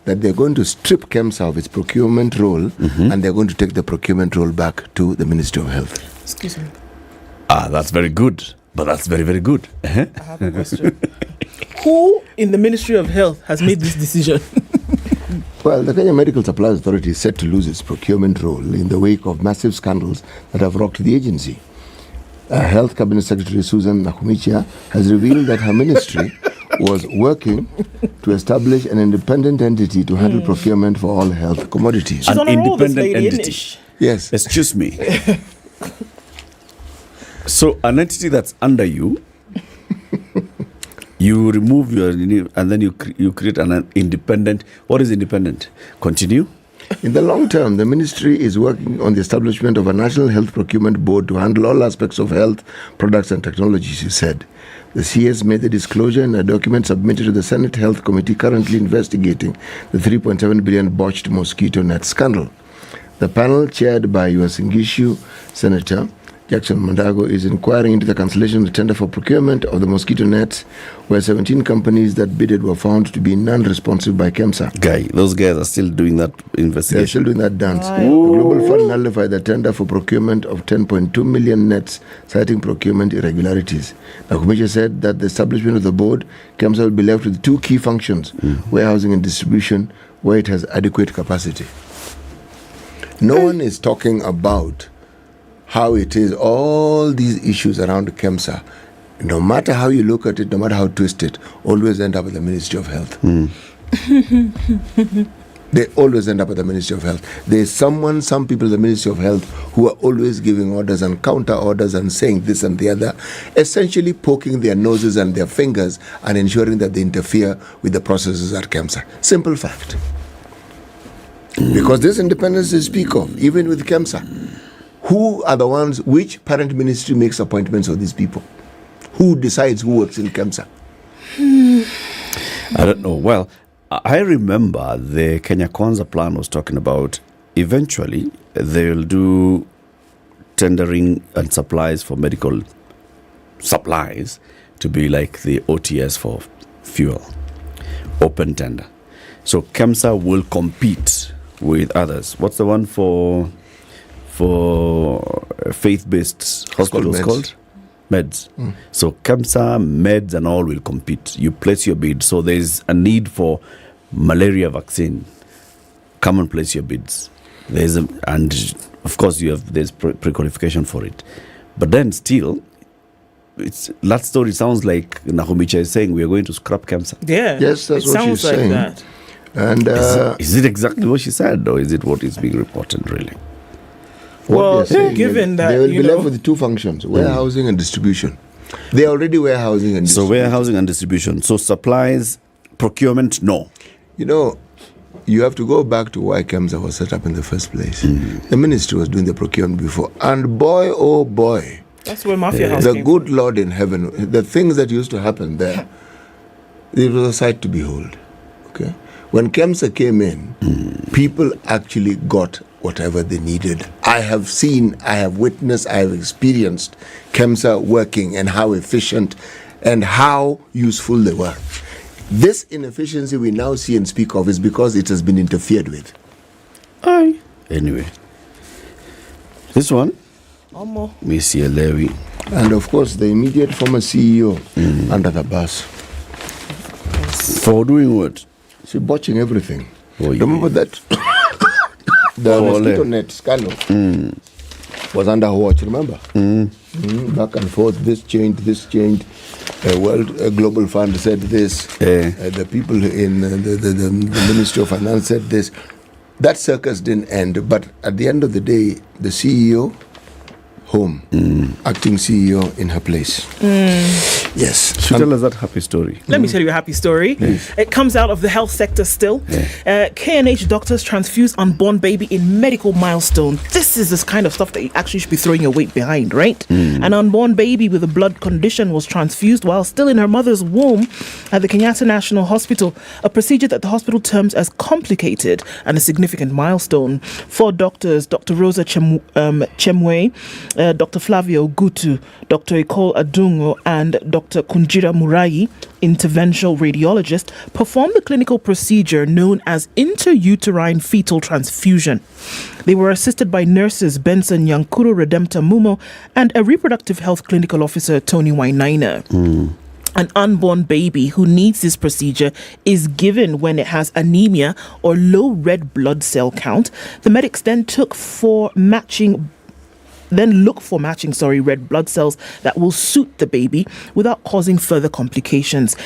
that they're going to strip KEMSA of its procurement role and they're going to take the procurement role back to the Ministry of Health. Excuse me. That's very good. But that's very, very good. I have a question. Who in the Ministry of Health has made this decision? Well, the Kenya Medical Supplies Authority is set to lose its procurement role in the wake of massive scandals that have rocked the agency. Health Cabinet Secretary Susan Nakhumicha has revealed that her ministry was working to establish an independent entity to handle procurement for all health commodities. She's An independent entity. Yes. Excuse me. So an entity that's under you, you remove your, and then you create an independent. What is independent? Continue. In the long term, the ministry is working on the establishment of a National Health Procurement Board to handle all aspects of health products and technologies, she said. The CS made the disclosure in a document submitted to the Senate Health Committee currently investigating the 3.7 billion botched mosquito net scandal. The panel, chaired by U.S. Ngishu Senator Jackson Mandago, is inquiring into the cancellation of the tender for procurement of the mosquito nets, where 17 companies that bidded were found to be non-responsive by KEMSA. Those guys are still doing that investigation. They're still doing that dance. The Global Fund nullified the tender for procurement of 10.2 million nets, citing procurement irregularities. Nakhumicha said that the establishment of the board, KEMSA will be left with two key functions, warehousing and distribution, where it has adequate capacity. No one is talking about how it is, all these issues around KEMSA, no matter how you look at it, no matter how twisted, always end up at the Ministry of Health. They always end up at the Ministry of Health. There's some people in the Ministry of Health who are always giving orders and counter orders and saying this and the other, essentially poking their noses and their fingers and ensuring that they interfere with the processes at KEMSA. Simple fact. Because this independence they speak of, even with KEMSA, who are the ones, which parent ministry makes appointments of these people? Who decides who works in KEMSA? I don't know. Well, I remember the Kenya Kwanza plan was talking about eventually they'll do tendering and supplies for medical supplies to be like the OTS for fuel, open tender. So KEMSA will compete with others. What's the one for faith-based hospitals called? Meds. So KEMSA, Meds and all will compete. You place your bid. So there's a need for malaria vaccine. Come and place your bids. And of course there's pre-qualification for it. But then still, that story sounds like Nakhumicha is saying we are going to scrap KEMSA. Yeah. Yes, that's what she's saying. That. And is it exactly what she said, or is it what is being reported really? Well, given that they will be left with two functions: warehousing and distribution. They are already warehousing and distribution. So warehousing and distribution. So supplies, procurement, no. You have to go back to why KEMSA was set up in the first place. The ministry was doing the procurement before, and boy, oh boy, That's where Mafia House The came good Lord in heaven, the things that used to happen there, it was a sight to behold. Okay, when KEMSA came in, people actually got whatever they needed. I have seen, I have witnessed, I have experienced KEMSA working and how efficient and how useful they were. This inefficiency we now see and speak of is because it has been interfered with. Aye. Anyway, this one, Omo. Levi. And of course, the immediate former CEO under the bus. For doing what? She botching everything. Oh, yeah. Remember that the mosquito net scandal was under her watch, remember? Back and forth, this changed. World Global Fund said this. The people in the Ministry of Finance said this. That circus didn't end, but at the end of the day, the CEO home, acting CEO in her place. Yes. Tell us that happy story. Let me tell you a happy story. It comes out of the health sector still. K&H doctors transfuse unborn baby in medical milestone. This is this kind of stuff that you actually should be throwing your weight behind, right? An unborn baby with a blood condition was transfused while still in her mother's womb at the Kenyatta National Hospital, a procedure that the hospital terms as complicated and a significant milestone. Four doctors, Dr. Rosa Chemwe, Dr. Flavio Gutu, Dr. Okoh Adungo, and Dr. Kunjira Murai, interventional radiologist, performed the clinical procedure known as intrauterine fetal transfusion. They were assisted by nurses Benson Nyankuru Redempta Mumo and a reproductive health clinical officer Tony Wainaina. An unborn baby who needs this procedure is given when it has anemia or low red blood cell count. The medics then look for matching red blood cells that will suit the baby without causing further complications.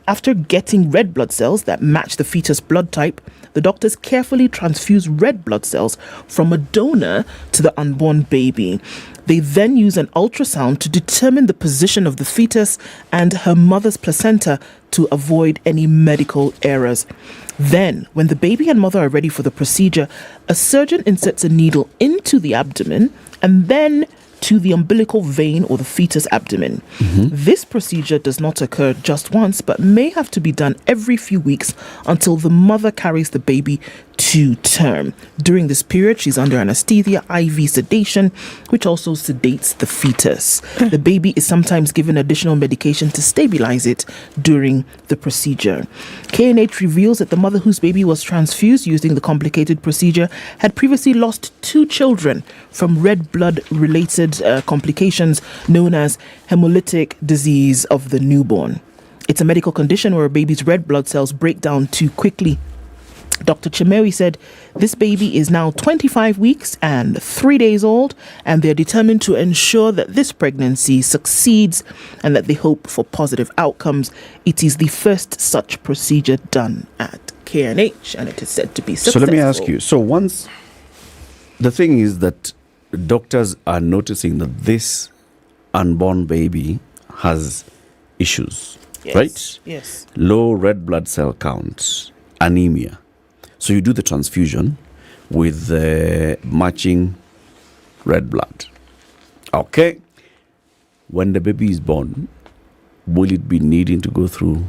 After getting red blood cells that match the fetus blood type, the doctors carefully transfuse red blood cells from a donor to the unborn baby. They then use an ultrasound to determine the position of the fetus and her mother's placenta to avoid any medical errors. Then, when the baby and mother are ready for the procedure, a surgeon inserts a needle into the abdomen and then to the umbilical vein or the fetus abdomen. This procedure does not occur just once, but may have to be done every few weeks until the mother carries the baby to term. During this period, she's under anesthesia, IV sedation, which also sedates the fetus. The baby is sometimes given additional medication to stabilize it during the procedure. K&H reveals that the mother whose baby was transfused using the complicated procedure had previously lost 2 children from red blood related complications known as hemolytic disease of the newborn. It's a medical condition where a baby's red blood cells break down too quickly. Dr. Chimewi said this baby is now 25 weeks and 3 days old, and they're determined to ensure that this pregnancy succeeds and that they hope for positive outcomes. It is the first such procedure done at K&H, and it is said to be successful. So let me ask you, once the thing is that doctors are noticing that this unborn baby has issues, right? Yes. Low red blood cell counts, anemia. So you do the transfusion with matching red blood. Okay. When the baby is born, will it be needing to go through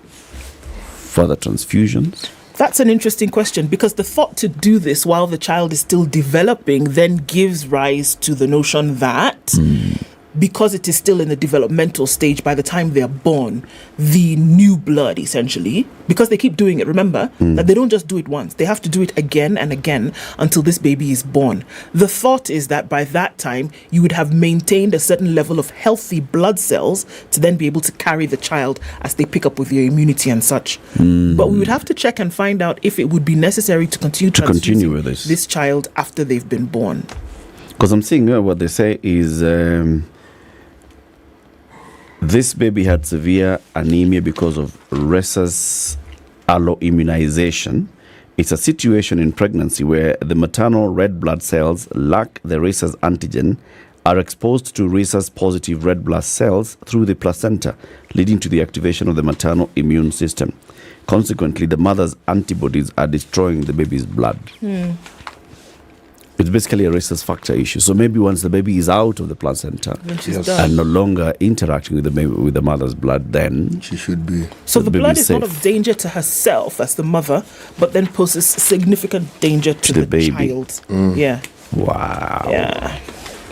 further transfusions? That's an interesting question, because the thought to do this while the child is still developing then gives rise to the notion that because it is still in the developmental stage, by the time they're born, the new blood, essentially, because they keep doing it, remember, that they don't just do it once. They have to do it again and again until this baby is born. The thought is that by that time, you would have maintained a certain level of healthy blood cells to then be able to carry the child as they pick up with your immunity and such. But we would have to check and find out if it would be necessary to continue with this child after they've been born. Because I'm seeing what they say is this baby had severe anemia because of rhesus alloimmunization. It's a situation in pregnancy where the maternal red blood cells lack the rhesus antigen, are exposed to rhesus positive red blood cells through the placenta, leading to the activation of the maternal immune system. Consequently, the mother's antibodies are destroying the baby's blood. It's basically a rhesus factor issue. So maybe once the baby is out of the placenta Then she's done. and no longer interacting with the baby, with the mother's blood, then she should be. So the blood is safe. not of danger to herself as the mother, but then poses significant danger to the baby. child. Yeah. Wow. Yeah.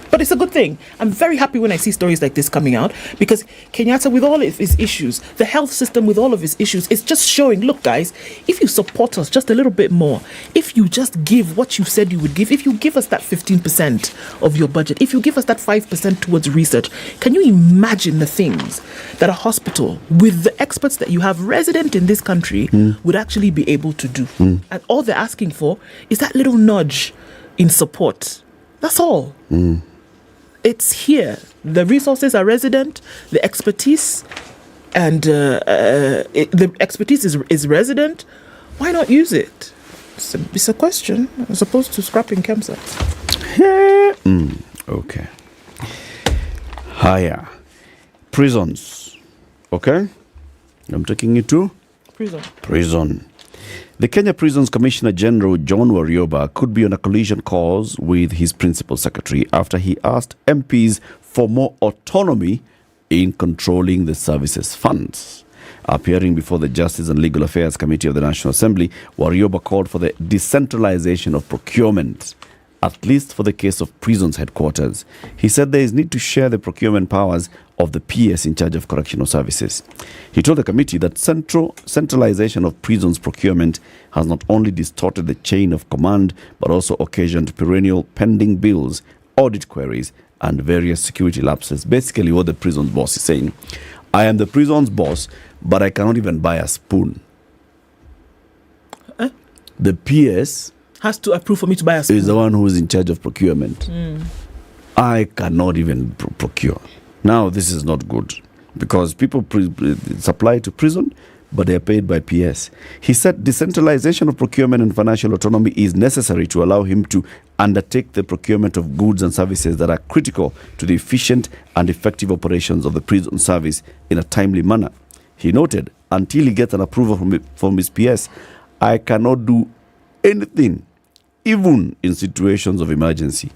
But it's a good thing. I'm very happy when I see stories like this coming out, because Kenyatta, with all of his issues, the health system with all of his issues, it's just showing, look, guys, if you support us just a little bit more, if you just give what you said you would give, if you give us that 15% of your budget, if you give us that 5% towards research, can you imagine the things that a hospital with the experts that you have resident in this country would actually be able to do? And all they're asking for is that little nudge in support. That's all. It's here. The resources are resident, the expertise, and the expertise is resident. Why not use it? It's a question as opposed to scrapping KEMSA. Okay. Higher. Prisons. Okay? I'm taking you to prison. The Kenya Prisons Commissioner General John Warioba could be on a collision course with his principal secretary after he asked MPs for more autonomy in controlling the services funds. Appearing before the Justice and Legal Affairs Committee of the National Assembly, Warioba called for the decentralization of procurement, at least for the case of prisons headquarters. He said there is need to share the procurement powers of the PS in charge of correctional services. He told the committee that centralization of prisons procurement has not only distorted the chain of command, but also occasioned perennial pending bills, audit queries, and various security lapses. Basically, what the prison's boss is saying, I am the prison's boss, but I cannot even buy a spoon. The PS has to approve for me to buy a spoon. Is the one who is in charge of procurement. I cannot even procure. Now, this is not good because people supply to prison, but they are paid by PS. He said decentralization of procurement and financial autonomy is necessary to allow him to undertake the procurement of goods and services that are critical to the efficient and effective operations of the prison service in a timely manner. He noted, until he gets an approval from his PS, I cannot do anything, even in situations of emergency.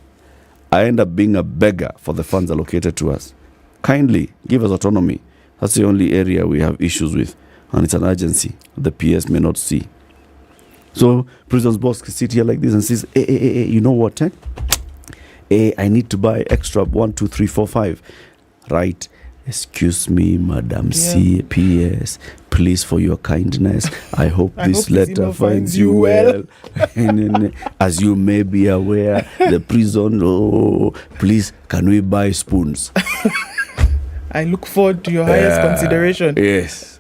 I end up being a beggar for the funds allocated to us. Kindly give us autonomy. That's the only area we have issues with, and it's an urgency the PS may not see. So prison's boss can sit here like this and says, hey, you know what? I need to buy extra 1, 2, 3, 4, 5. Right? Excuse me, Madam PS, please, for your kindness, I hope this letter finds you well. As you may be aware, the prison, please, can we buy spoons? I look forward to your highest consideration. Yes.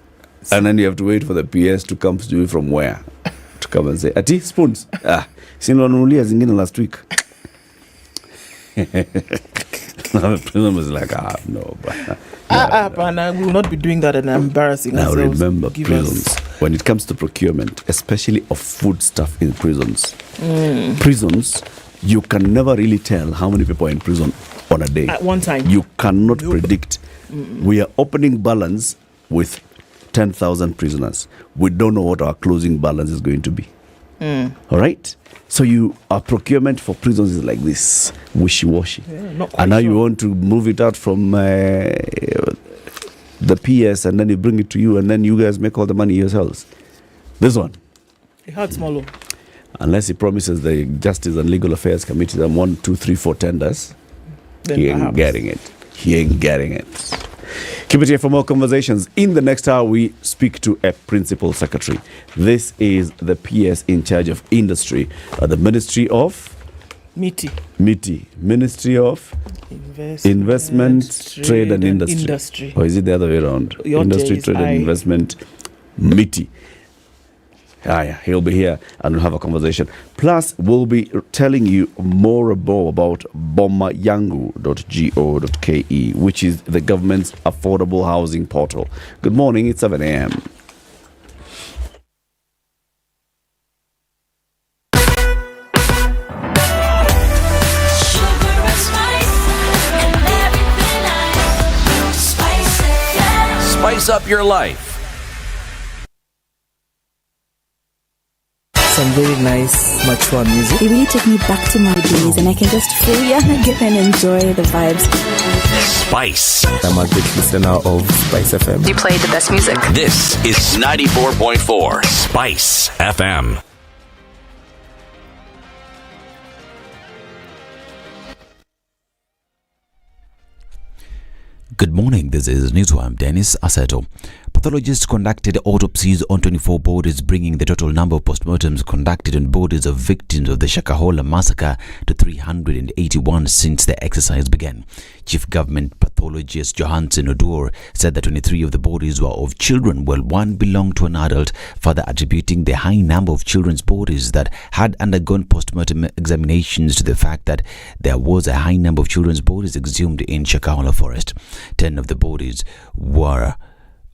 And then you have to wait for the PS to come to you from where? To come and say, Ati, spoons. Sinanunulia zingine last week. The prison was like, no. We will not be doing that and embarrassing now ourselves. Remember, prisons, when it comes to procurement, especially of food stuff in prisons, you can never really tell how many people are in prison on a day. At one time. You cannot predict. We are opening balance with 10,000 prisoners. We don't know what our closing balance is going to be. All right? So our procurement for prisons is like this, wishy-washy. And now you want to move it out from the PS, and then you bring it to you, and then you guys make all the money yourselves. This one. It hurts, Molo. Unless he promises the Justice and Legal Affairs Committee them 1, 2, 3, 4 tenders, then he ain't getting it. He ain't getting it. Keep it here for more conversations. In the next hour, we speak to a principal secretary. This is the PS in charge of industry, the Ministry of MITI, Ministry of Investment, Trade and Industry. Or is it the other way around? Industry, Trade and Investment, MITI. He'll be here and we'll have a conversation. Plus, we'll be telling you more about bomayangu.go.ke, which is the government's affordable housing portal. Good morning, it's 7 a.m. Spice up your life. some very nice, mature music. It really took me back to my days, and I can just fully get and enjoy the vibes. Spice. I'm a big listener of Spice FM. You play the best music. This is 94.4 Spice FM. Good morning, this is Newswire. I'm Dennis Aseto. Pathologists conducted autopsies on 24 bodies, bringing the total number of postmortems conducted on bodies of victims of the Shakahola massacre to 381 since the exercise began. Chief Government Pathologist Johansen Odur said that 23 of the bodies were of children, while one belonged to an adult, further attributing the high number of children's bodies that had undergone postmortem examinations to the fact that there was a high number of children's bodies exhumed in Shakahola forest. 10 of the bodies were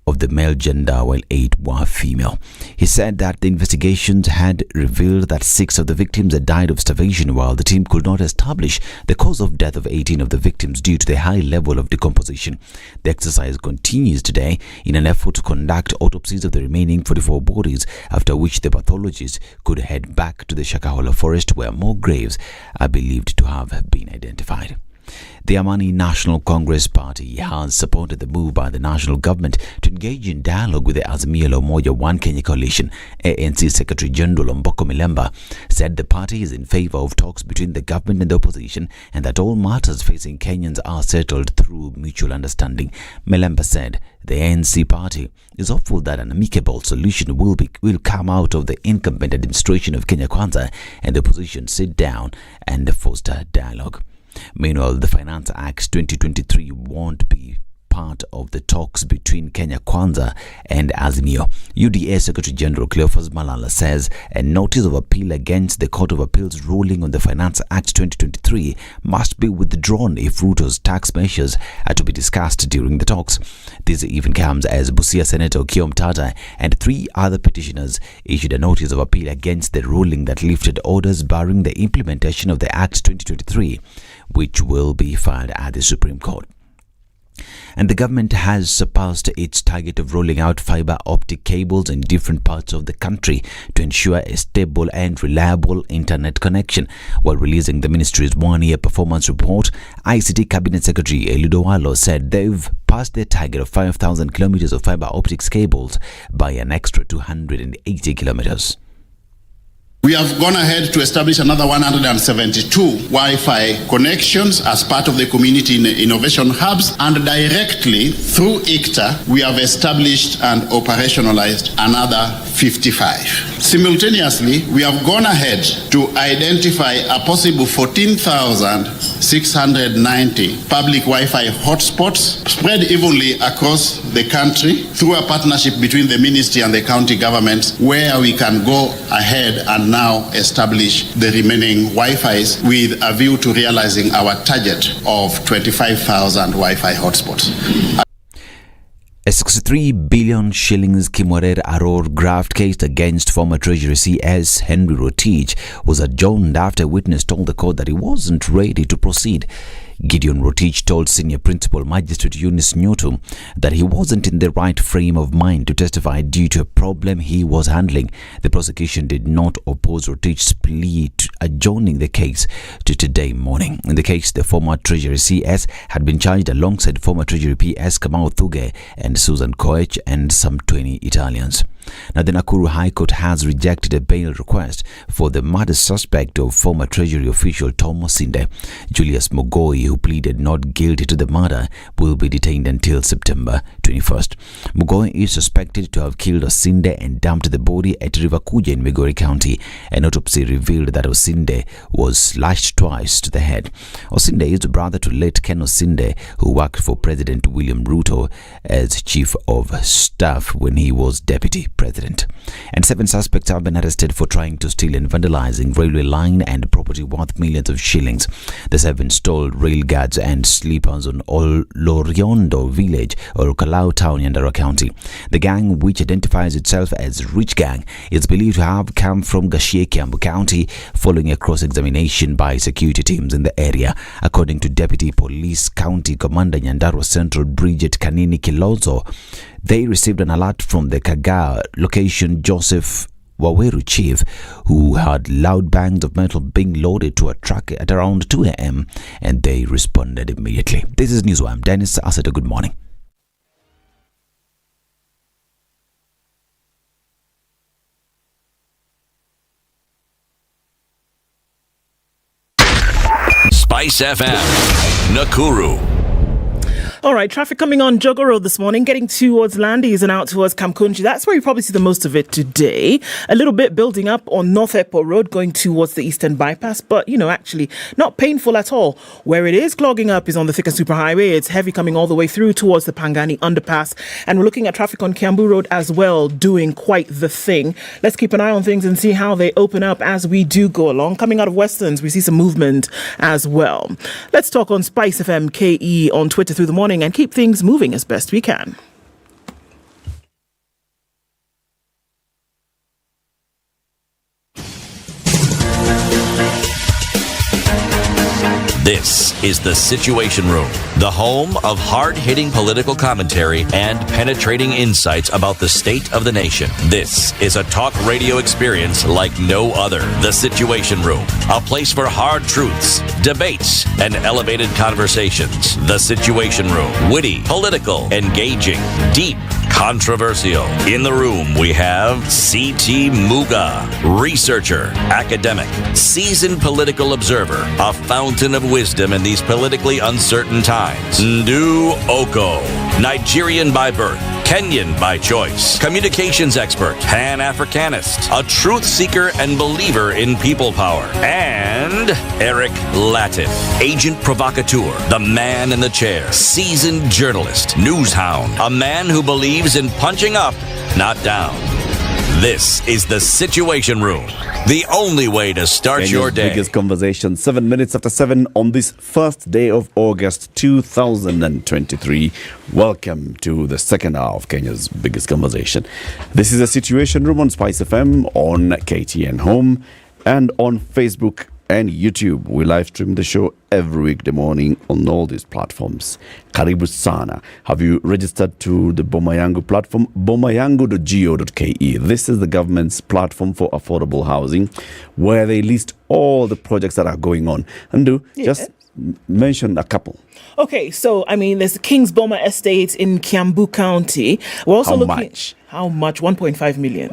of the male gender, while 8 were female. He said that the investigations had revealed that 6 of the victims had died of starvation, while the team could not establish the cause of death of 18 of the victims due to the high level of decomposition. The exercise continues today in an effort to conduct autopsies of the remaining 44 bodies, after which the pathologists could head back to the Shakahola forest, where more graves are believed to have been identified. The Amani National Congress Party has supported the move by the national government to engage in dialogue with the Azimio la Umoja One Kenya coalition. ANC Secretary General Okoh Milemba said the party is in favor of talks between the government and the opposition, and that all matters facing Kenyans are settled through mutual understanding. Milemba said the ANC party is hopeful that an amicable solution will come out of the incumbent administration of Kenya Kwanza, and the opposition sit down and foster dialogue. Meanwhile, the Finance Act 2023 won't be part of the talks between Kenya Kwanza and Azimio. UDA Secretary General Cleophas Malala says a notice of appeal against the Court of Appeal's ruling on the Finance Act 2023 must be withdrawn if Ruto's tax measures are to be discussed during the talks. This even comes as Busia Senator Okiya Omtatah and 3 other petitioners issued a notice of appeal against the ruling that lifted orders barring the implementation of the Act 2023, which will be filed at the Supreme Court. And the government has surpassed its target of rolling out fiber optic cables in different parts of the country to ensure a stable and reliable internet connection. While releasing the ministry's one-year performance report, ICT Cabinet Secretary Eliud Owalo said they've passed their target of 5,000 kilometers of fiber optics cables by an extra 280 kilometers. We have gone ahead to establish another 172 Wi-Fi connections as part of the community innovation hubs, and directly through ICTA, we have established and operationalized another 55. Simultaneously, we have gone ahead to identify a possible 14,690 public Wi-Fi hotspots spread evenly across the country through a partnership between the ministry and the county governments, where we can go ahead and now establish the remaining Wi-Fis with a view to realizing our target of 25,000 Wi-Fi hotspots. A 63 billion shillings Kimwarer Aror graft case against former Treasury CS Henry Rotich was adjourned after a witness told the court that he wasn't ready to proceed. Gideon Rotich told Senior Principal Magistrate Eunice Nyoto that he wasn't in the right frame of mind to testify due to a problem he was handling. The prosecution did not oppose Rotich's plea to adjourning the case to today morning. In the case, the former Treasury CS had been charged alongside former Treasury PS Kamau Thuge and Susan Koech and some 20 Italians. Now, the Nakuru High Court has rejected a bail request for the murder suspect of former Treasury official Tom Osinde. Julius Mogoi, who pleaded not guilty to the murder, will be detained until September 21st. Mogoi is suspected to have killed Osinde and dumped the body at River Kuja in Migori County. An autopsy revealed that Osinde was slashed twice to the head. Osinde is brother to late Ken Osinde, who worked for President William Ruto as chief of staff when he was deputy president. And 7 suspects have been arrested for trying to steal and vandalizing railway line and property worth millions of shillings. The 7 stole rail guards and sleepers on Loriondo village or Kalau town in Nyandarua County. The gang, which identifies itself as Rich Gang, is believed to have come from Gashie, Kiambu County, following a cross-examination by security teams in the area. According to Deputy Police County Commander Nyandarua Central Bridget Kanini Kilozo, they received an alert from the Kaga location Joseph Waweru chief, who had loud bangs of metal being loaded to a truck at around 2 a.m. and they responded immediately. This is News. I'm Dennis Asada. Good morning. Spice FM, Nakuru. All right, traffic coming on Jogo Road this morning, getting towards Landis and out towards Kamkunji. That's where you probably see the most of it today. A little bit building up on North Airport Road going towards the Eastern Bypass, but, actually not painful at all. Where it is clogging up is on the Thika Superhighway. It's heavy coming all the way through towards the Pangani Underpass. And we're looking at traffic on Kiambu Road as well, doing quite the thing. Let's keep an eye on things and see how they open up as we do go along. Coming out of Westerns, we see some movement as well. Let's talk on Spice FM KE on Twitter through the morning and keep things moving as best we can. This is the Situation Room, the home of hard-hitting political commentary and penetrating insights about the state of the nation. This is a talk radio experience like no other. The Situation Room, a place for hard truths, debates, and elevated conversations. The Situation Room, witty, political, engaging, deep, controversial. In the room, we have C.T. Muga, researcher, academic, seasoned political observer, a fountain of wisdom in these politically uncertain times. Ndu Okoh, Nigerian by birth, Kenyan by choice, communications expert, Pan-Africanist, a truth seeker and believer in people power, and Eric Latiff, agent provocateur, the man in the chair, seasoned journalist, news hound, a man who believes in punching up, not down. This is the Situation Room, the only way to start your day. Biggest conversation, 7 minutes after 7 on this first day of August 2023. Welcome to the second hour of Kenya's biggest conversation. This is the Situation Room on Spice FM, on KTN Home, and on Facebook and YouTube. We live stream the show every weekday morning on all these platforms. Karibu sana. Have you registered to the Boma Yangu platform? bomayangu.go.ke. This is the government's platform for affordable housing, where they list all the projects that are going on. And just mention a couple. Okay, so there's the King's Boma Estate in Kiambu County. We're also How much? 1.5 million.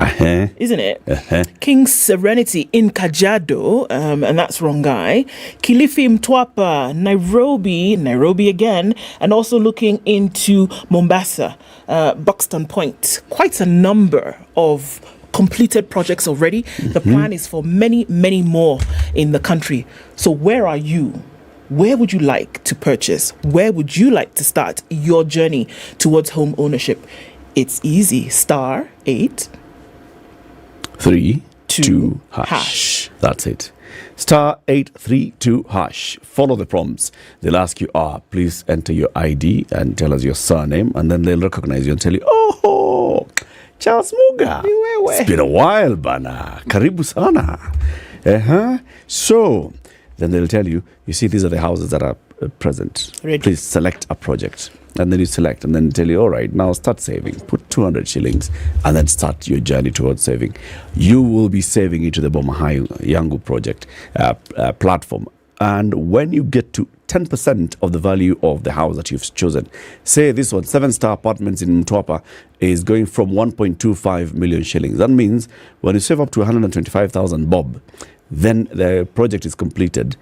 Isn't it? King's Serenity in Kajiado, and that's Rongai. Kilifi Mtwapa, Nairobi again, and also looking into Mombasa, Buxton Point. Quite a number of completed projects already. The plan is for many, many more in the country. So where are you? Where would you like to purchase? Where would you like to start your journey towards home ownership? It's easy. Star 8 3 2 hash. That's it. Star 832 hash. Follow the prompts. They'll ask you, please enter your ID and tell us your surname, and then they'll recognize you and tell you, oh, Charles Muga. It's been a while, bana. Karibu sana. So then they'll tell you, see, these are the houses that are present. Ready. Please select a project. And then you select and then tell you, all right, now start saving. Put 200 shillings and then start your journey towards saving. You will be saving into the Boma Yangu project platform. And when you get to 10% of the value of the house that you've chosen, say this one, 7-star apartments in Mtwapa is going from 1.25 million shillings. That means when you save up to 125,000 bob, then the project is completed.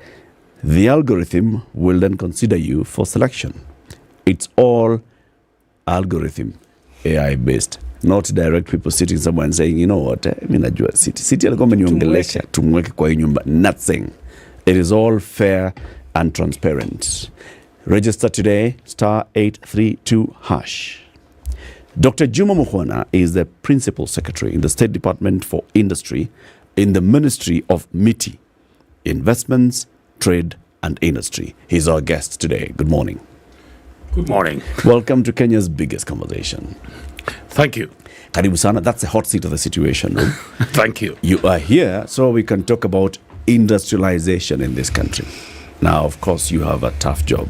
The algorithm will then consider you for selection. It's all algorithm, AI based, not direct people sitting somewhere and saying, you know what, najua city alikuwa ameniongelesha tumweke kwa hii nyumba. Nothing. It is all fair and transparent. Register today, star 832 hash. Dr. Juma Mukhwana is the Principal Secretary in the State Department for Industry in the Ministry of MITI, Investments, Trade and Industry. He's our guest today. Good morning. Good morning. Welcome to Kenya's biggest conversation. Thank you. Karibu sana. That's the hot seat of the Situation Room. Thank you. You are here so we can talk about industrialization in this country. Now, of course, you have a tough job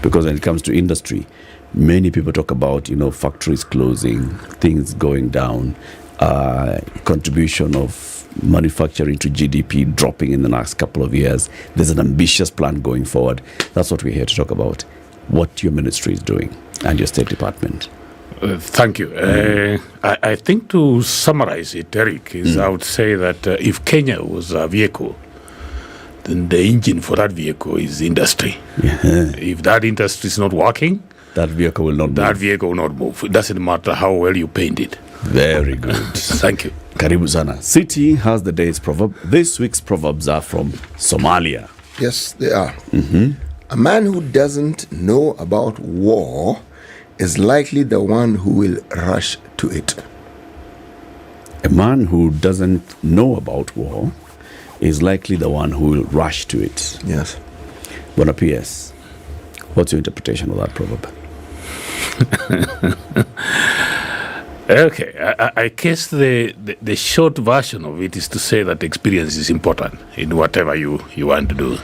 because when it comes to industry, many people talk about, factories closing, things going down. contribution of manufacturing to GDP dropping in the next couple of years. There's an ambitious plan going forward. That's what we're here to talk about. What your ministry is doing and your State Department. Thank you. I think to summarize it, Eric, is I would say that if Kenya was a vehicle, then the engine for that vehicle is industry. If that industry is not working, that vehicle will not move. It doesn't matter how well you paint it. Very good. Thank you. Karibu sana. City has the day's proverb. This week's proverbs are from Somalia. Yes, they are. A man who doesn't know about war is likely the one who will rush to it. A man who doesn't know about war is likely the one who will rush to it. Yes. Bona PS, what's your interpretation of that proverb? Okay, I guess the short version of it is to say that experience is important in whatever you want to do.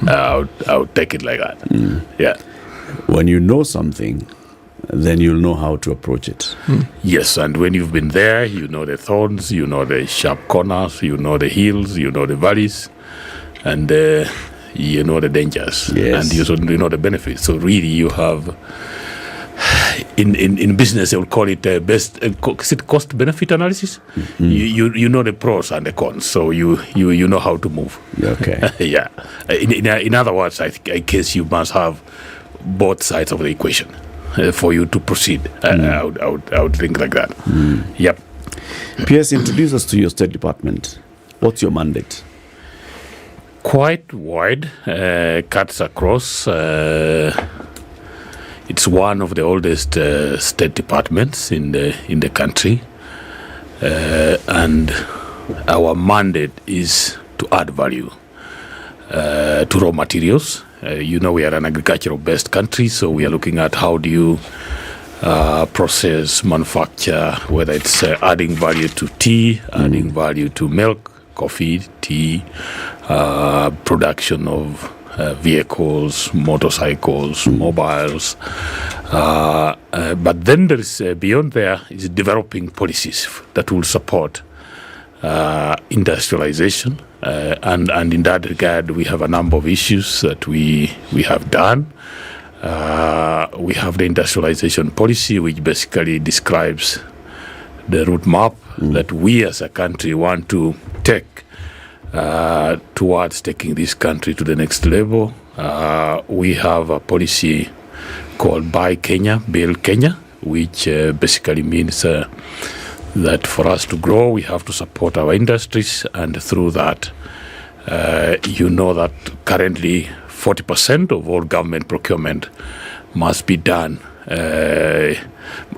I would take it like that. Yeah. When you know something, then you'll know how to approach it. Yes, and when you've been there, you know the thorns, you know the sharp corners, you know the hills, you know the valleys, and you know the dangers. Yes. And you know the benefits. So really you have... In business, they will call it cost benefit analysis. You know the pros and the cons, so you know how to move. Okay. Yeah. In other words, I guess you must have both sides of the equation for you to proceed. I would think like that. Yep. PS, introduce us to your State Department. What's your mandate? Quite wide, cuts across. It's one of the oldest state departments in the country, and our mandate is to add value to raw materials. We are an agricultural-based country, so we are looking at how do you process, manufacture, whether it's adding value to tea, adding value to milk, coffee, tea, production of vehicles, motorcycles, mobiles. But then there is, beyond there, is developing policies that will support industrialization. And in that regard, we have a number of issues that we have done. We have the industrialization policy, which basically describes the route map that we as a country want to take towards taking this country to the next level. We have a policy called Buy Kenya, Build Kenya, which basically means that for us to grow, we have to support our industries, and through that, that currently 40% of all government procurement must be done.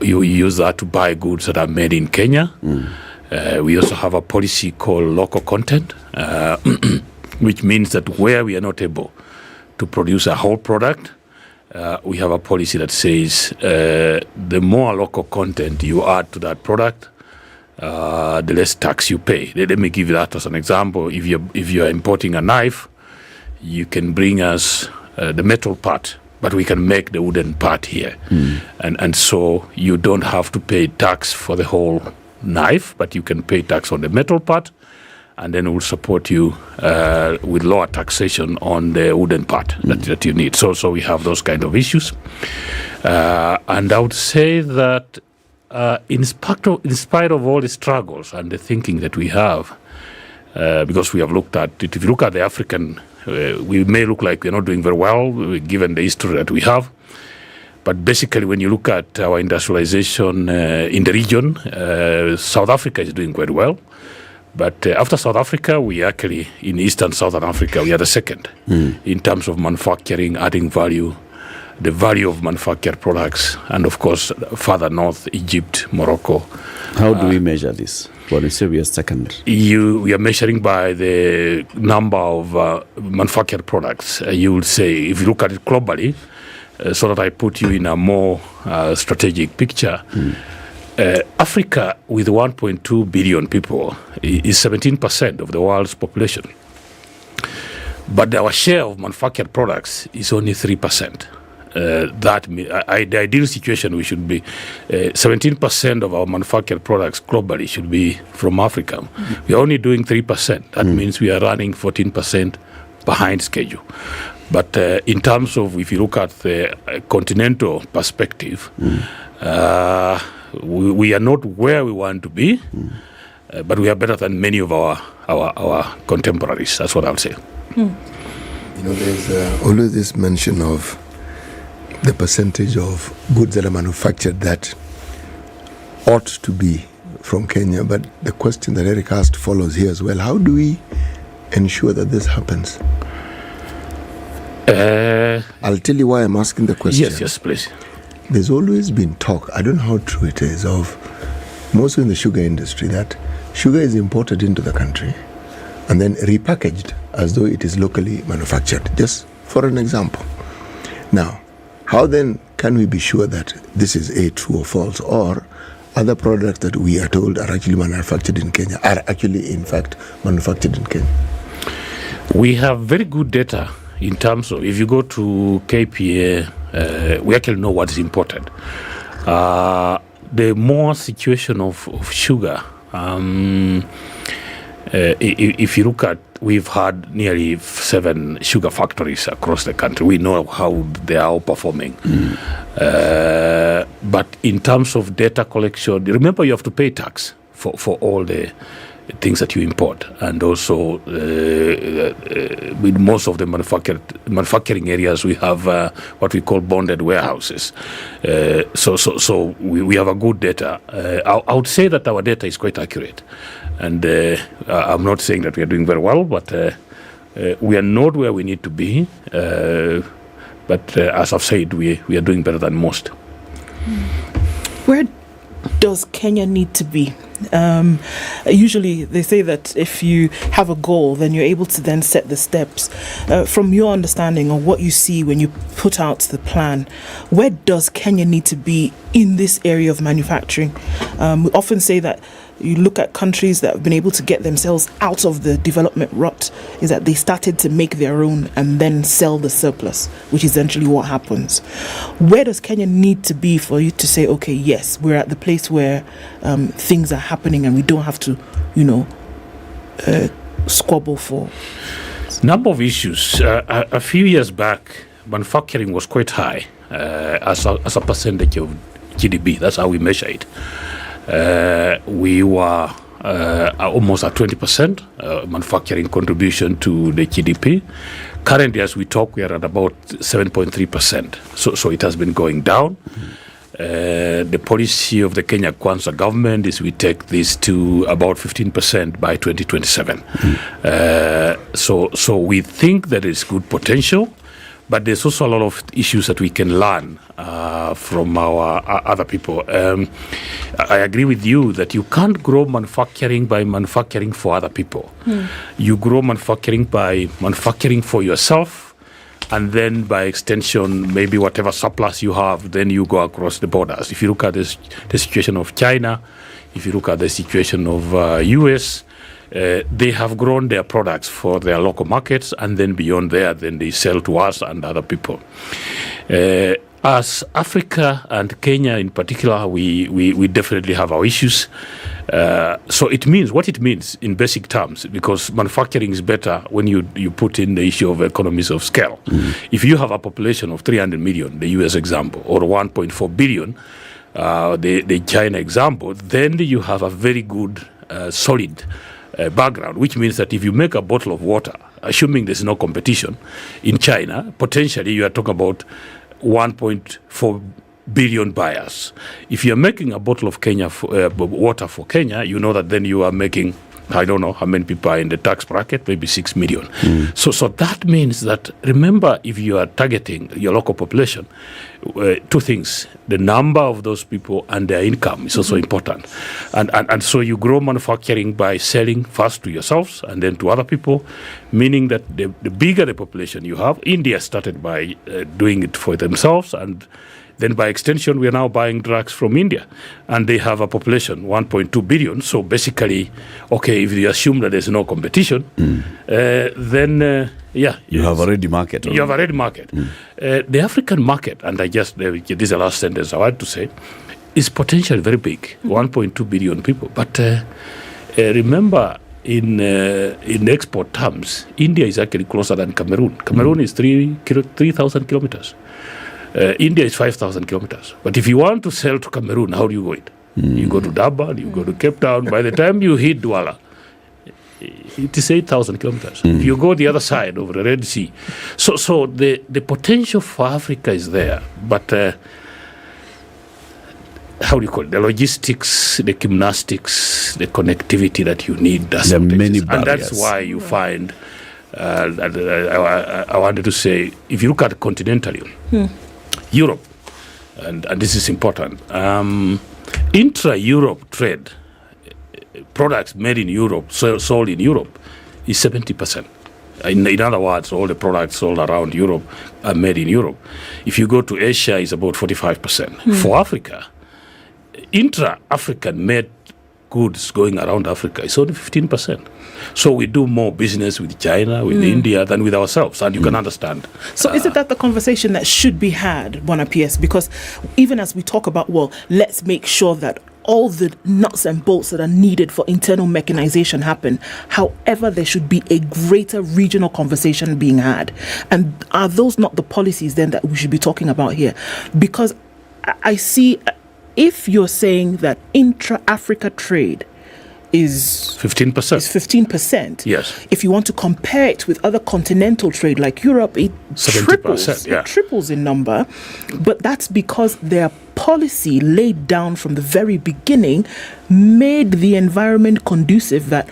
You use that to buy goods that are made in Kenya. We also have a policy called local content, which means that where we are not able to produce a whole product, we have a policy that says the more local content you add to that product, the less tax you pay. Let me give you that as an example. If you're importing a knife, you can bring us the metal part, but we can make the wooden part here. And so you don't have to pay tax for the whole knife, but you can pay tax on the metal part, and then we'll support you with lower taxation on the wooden part that you need. So we have those kind of issues. And I would say that in spite of all the struggles and the thinking that we have, because we have looked at it, if you look at the African, we may look like we're not doing very well, given the history that we have. But basically, when you look at our industrialization in the region, South Africa is doing quite well. But after South Africa, we actually, in Eastern Southern Africa, we are the second in terms of manufacturing, adding value, the value of manufactured products, and of course, further north, Egypt, Morocco. How do we measure this? When you say we are second? We are measuring by the number of manufactured products. You will say, if you look at it globally, so that I put you in a more strategic picture, Africa, with 1.2 billion people, is 17% of the world's population. But our share of manufactured products is only 3%. the ideal situation, we should be 17% of our manufactured products globally should be from Africa. We're only doing 3%. That means we are running 14% behind schedule. But in terms of, if you look at the continental perspective, we are not where we want to be, but we are better than many of our contemporaries. That's what I would say. There's always this mention of the percentage of goods that are manufactured that ought to be from Kenya. But the question that Eric asked follows here as well. How do we ensure that this happens? I'll tell you why I'm asking the question. Yes, please. There's always been talk, I don't know how true it is, of mostly in the sugar industry, that sugar is imported into the country and then repackaged as though it is locally manufactured, just for an example. Now, how then can we be sure that this is A, true or false, or other products that we are told are actually manufactured in Kenya are actually, in fact, manufactured in Kenya? We have very good data in terms of, if you go to KPA, we actually know what is imported. The more situation of sugar, if you look at, we've had nearly 7 sugar factories across the country. We know how they are all performing. But in terms of data collection, remember you have to pay tax for all the things that you import, and also with most of the manufacturing areas we have what we call bonded warehouses. So we have a good data. I would say that our data is quite accurate, and I'm not saying that we are doing very well, but we are not where we need to be. But as I've said, we are doing better than most. Where does Kenya need to be? Usually they say that if you have a goal, then you're able to then set the steps. From your understanding or what you see when you put out the plan, where does Kenya need to be in this area of manufacturing? We often say that you look at countries that have been able to get themselves out of the development rut, is that they started to make their own and then sell the surplus, which is essentially what happens. Where does Kenya need to be for you to say, okay, yes, we're at the place where things are happening and we don't have to, squabble for? Number of issues. A few years back, manufacturing was quite high as a percentage of GDP. That's how we measure it. We were almost at 20% manufacturing contribution to the GDP. Currently, as we talk, we are at about 7.3%. So it has been going down. The policy of the Kenya Kwanza government is we take this to about 15% by 2027. So we think that it's good potential, but there's also a lot of issues that we can learn from our other people. I agree with you that you can't grow manufacturing by manufacturing for other people. You grow manufacturing by manufacturing for yourself, and then by extension, maybe whatever surplus you have, then you go across the borders. If you look at the situation of China, if you look at the situation of US, they have grown their products for their local markets, and then beyond there, then they sell to us and other people. As Africa and Kenya in particular, we definitely have our issues. So it means what it means in basic terms, because manufacturing is better when you put in the issue of economies of scale. If you have a population of 300 million, the US example, or 1.4 billion, the China example, then you have a very good, solid background, which means that if you make a bottle of water, assuming there's no competition in China, potentially you are talking about 1.4 billion buyers. If you're making a bottle of water for Kenya, you know that then you are making, I don't know how many people are in the tax bracket, maybe 6 million. So that means that, remember, if you are targeting your local population, 2 things: the number of those people and their income is also important. And so you grow manufacturing by selling first to yourselves and then to other people, meaning that the bigger the population you have. India started by doing it for themselves, and then by extension, we are now buying drugs from India, and they have a population 1.2 billion. So basically, okay, if you assume that there's no competition, then Yeah. You have a ready market. You have a ready market. The African market, and this is the last sentence I want to say, is potentially very big, 1.2 billion people. But remember, in export terms, India is actually closer than Cameroon. Cameroon is 3,000 kilometers. India is 5,000 kilometers. But if you want to sell to Cameroon, how do you go it? You go to Durban, you go to Cape Town. By the time you hit Douala, it is 8,000 kilometers. If you go the other side over the Red Sea. So the potential for Africa is there. But how do you call it? The logistics, the gymnastics, the connectivity that you need. There are many barriers. And that's why you find, I wanted to say, if you look at continentally, Europe, and this is important, intra-Europe trade, products made in Europe, sold in Europe, is 70%. In other words, all the products sold around Europe are made in Europe. If you go to Asia, it's about 45%. For Africa, intra-African made goods going around Africa is only 15%. So we do more business with China, with India, than with ourselves, and you can understand. So isn't that the conversation that should be had, Bwana PS? Because even as we talk about, well, let's make sure that all the nuts and bolts that are needed for internal mechanization happen. However, there should be a greater regional conversation being had. And are those not the policies then that we should be talking about here? Because I see, if you're saying that intra-Africa trade is 15%. Yes. If you want to compare it with other continental trade like Europe, it 70%, it triples in number. But that's because their policy laid down from the very beginning made the environment conducive that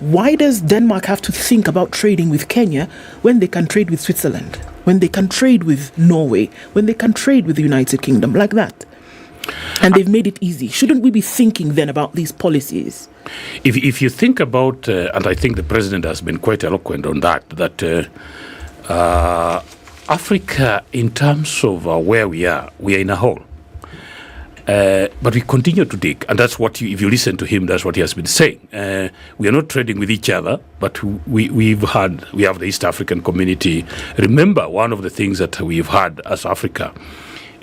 why does Denmark have to think about trading with Kenya when they can trade with Switzerland, when they can trade with Norway, when they can trade with the United Kingdom, like that? And they've made it easy. Shouldn't we be thinking then about these policies? If you think about, and I think the president has been quite eloquent on that Africa, in terms of where we are in a hole. But we continue to dig, and that's what if you listen to him, that's what he has been saying. We are not trading with each other, but we have the East African community. Remember, one of the things that we've had as Africa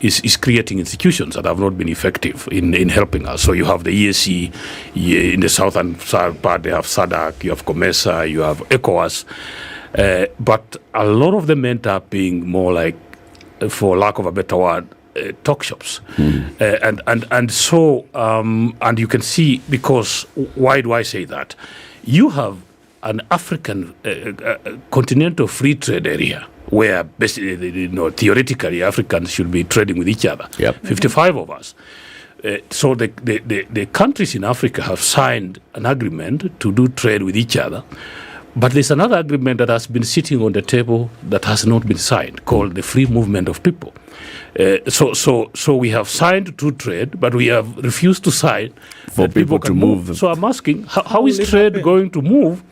is creating institutions that have not been effective in helping us. So you have the EAC in the southern part, they have SADC, you have COMESA, you have ECOWAS, but a lot of them end up being more like, for lack of a better word, talk shops. And so you can see, because why do I say that? You have an African continental free trade area where basically, theoretically Africans should be trading with each other. 55 of us. So the countries in Africa have signed an agreement to do trade with each other. But there's another agreement that has been sitting on the table that has not been signed, called the free movement of people. So we have signed to trade, but we have refused to sign for people to move. So I'm asking, how is trade going to move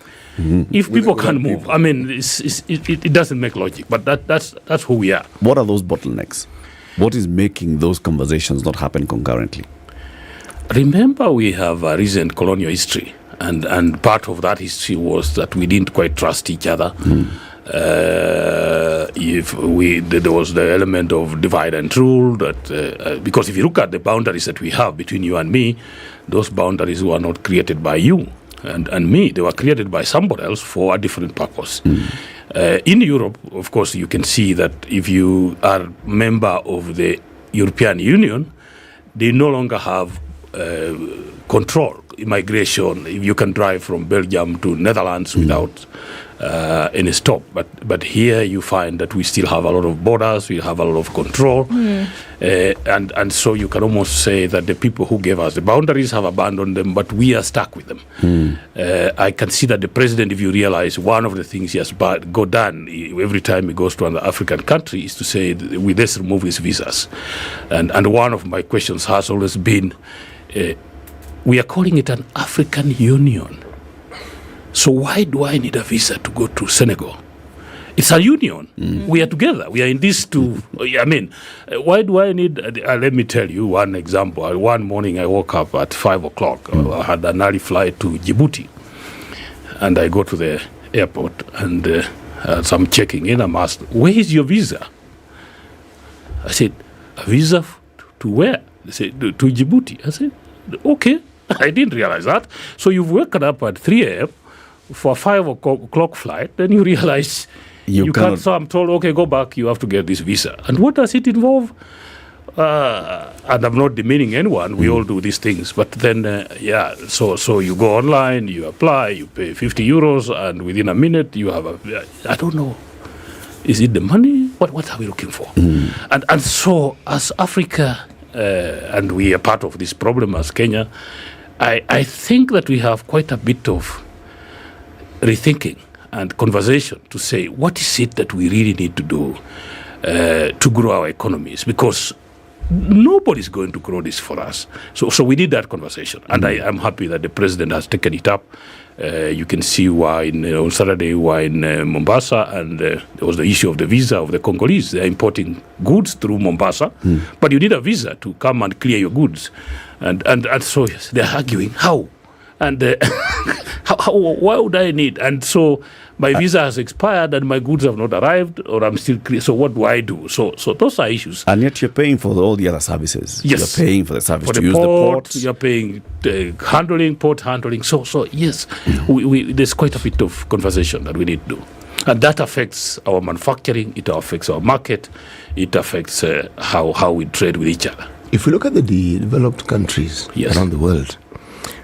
if people can't move? I mean, it doesn't make logic, but that's who we are. What are those bottlenecks? What is making those conversations not happen concurrently? Remember, we have a recent colonial history. And part of that history was that we didn't quite trust each other. There was the element of divide and rule, that because if you look at the boundaries that we have between you and me, those boundaries were not created by you and me. They were created by somebody else for a different purpose. In Europe, of course, you can see that if you are a member of the European Union, they no longer have control. Immigration, you can drive from Belgium to Netherlands without any stop. But here you find that we still have a lot of borders, we have a lot of control. And so you can almost say that the people who gave us the boundaries have abandoned them, but we are stuck with them. I can see that the president, if you realize, one of the things he has done every time he goes to an African country is to say, let's remove his visas. And one of my questions has always been, we are calling it an African Union. So why do I need a visa to go to Senegal? It's a union. We are together. We are in this too. I mean, why do I need... let me tell you one example. One morning I woke up at 5 o'clock. I had an early flight to Djibouti. And I go to the airport and So I'm checking in. I'm asked, where is your visa? I said, a visa to where? They said, to Djibouti. I said, okay. I didn't realize that. So you've woken up at 3 a.m. for a 5 o'clock flight, then you realize you can't. So I'm told, okay, go back, you have to get this visa. And what does it involve? And I'm not demeaning anyone, we all do these things. But then, so you go online, you apply, you pay 50 euros, and within a minute you have I don't know. Is it the money? What are we looking for? And so as Africa, and we are part of this problem as Kenya, I think that we have quite a bit of rethinking and conversation to say, what is it that we really need to do to grow our economies? Because nobody's going to grow this for us. So we need that conversation. And I'm happy that the president has taken it up. You can see why on Saturday we're in Mombasa, and there was the issue of the visa of the Congolese. They're importing goods through Mombasa, but you need a visa to come and clear your goods. And so they're arguing, how? And why would I need? And so my visa has expired and my goods have not arrived, or I'm still clear. So what do I do? So those are issues. And yet you're paying for all the other services. Yes. You're paying for the service for to the use port, the ports. You're paying port handling. So yes, we there's quite a bit of conversation that we need to do. And that affects our manufacturing, it affects our market, it affects how we trade with each other. If we look at the developed countries around the world,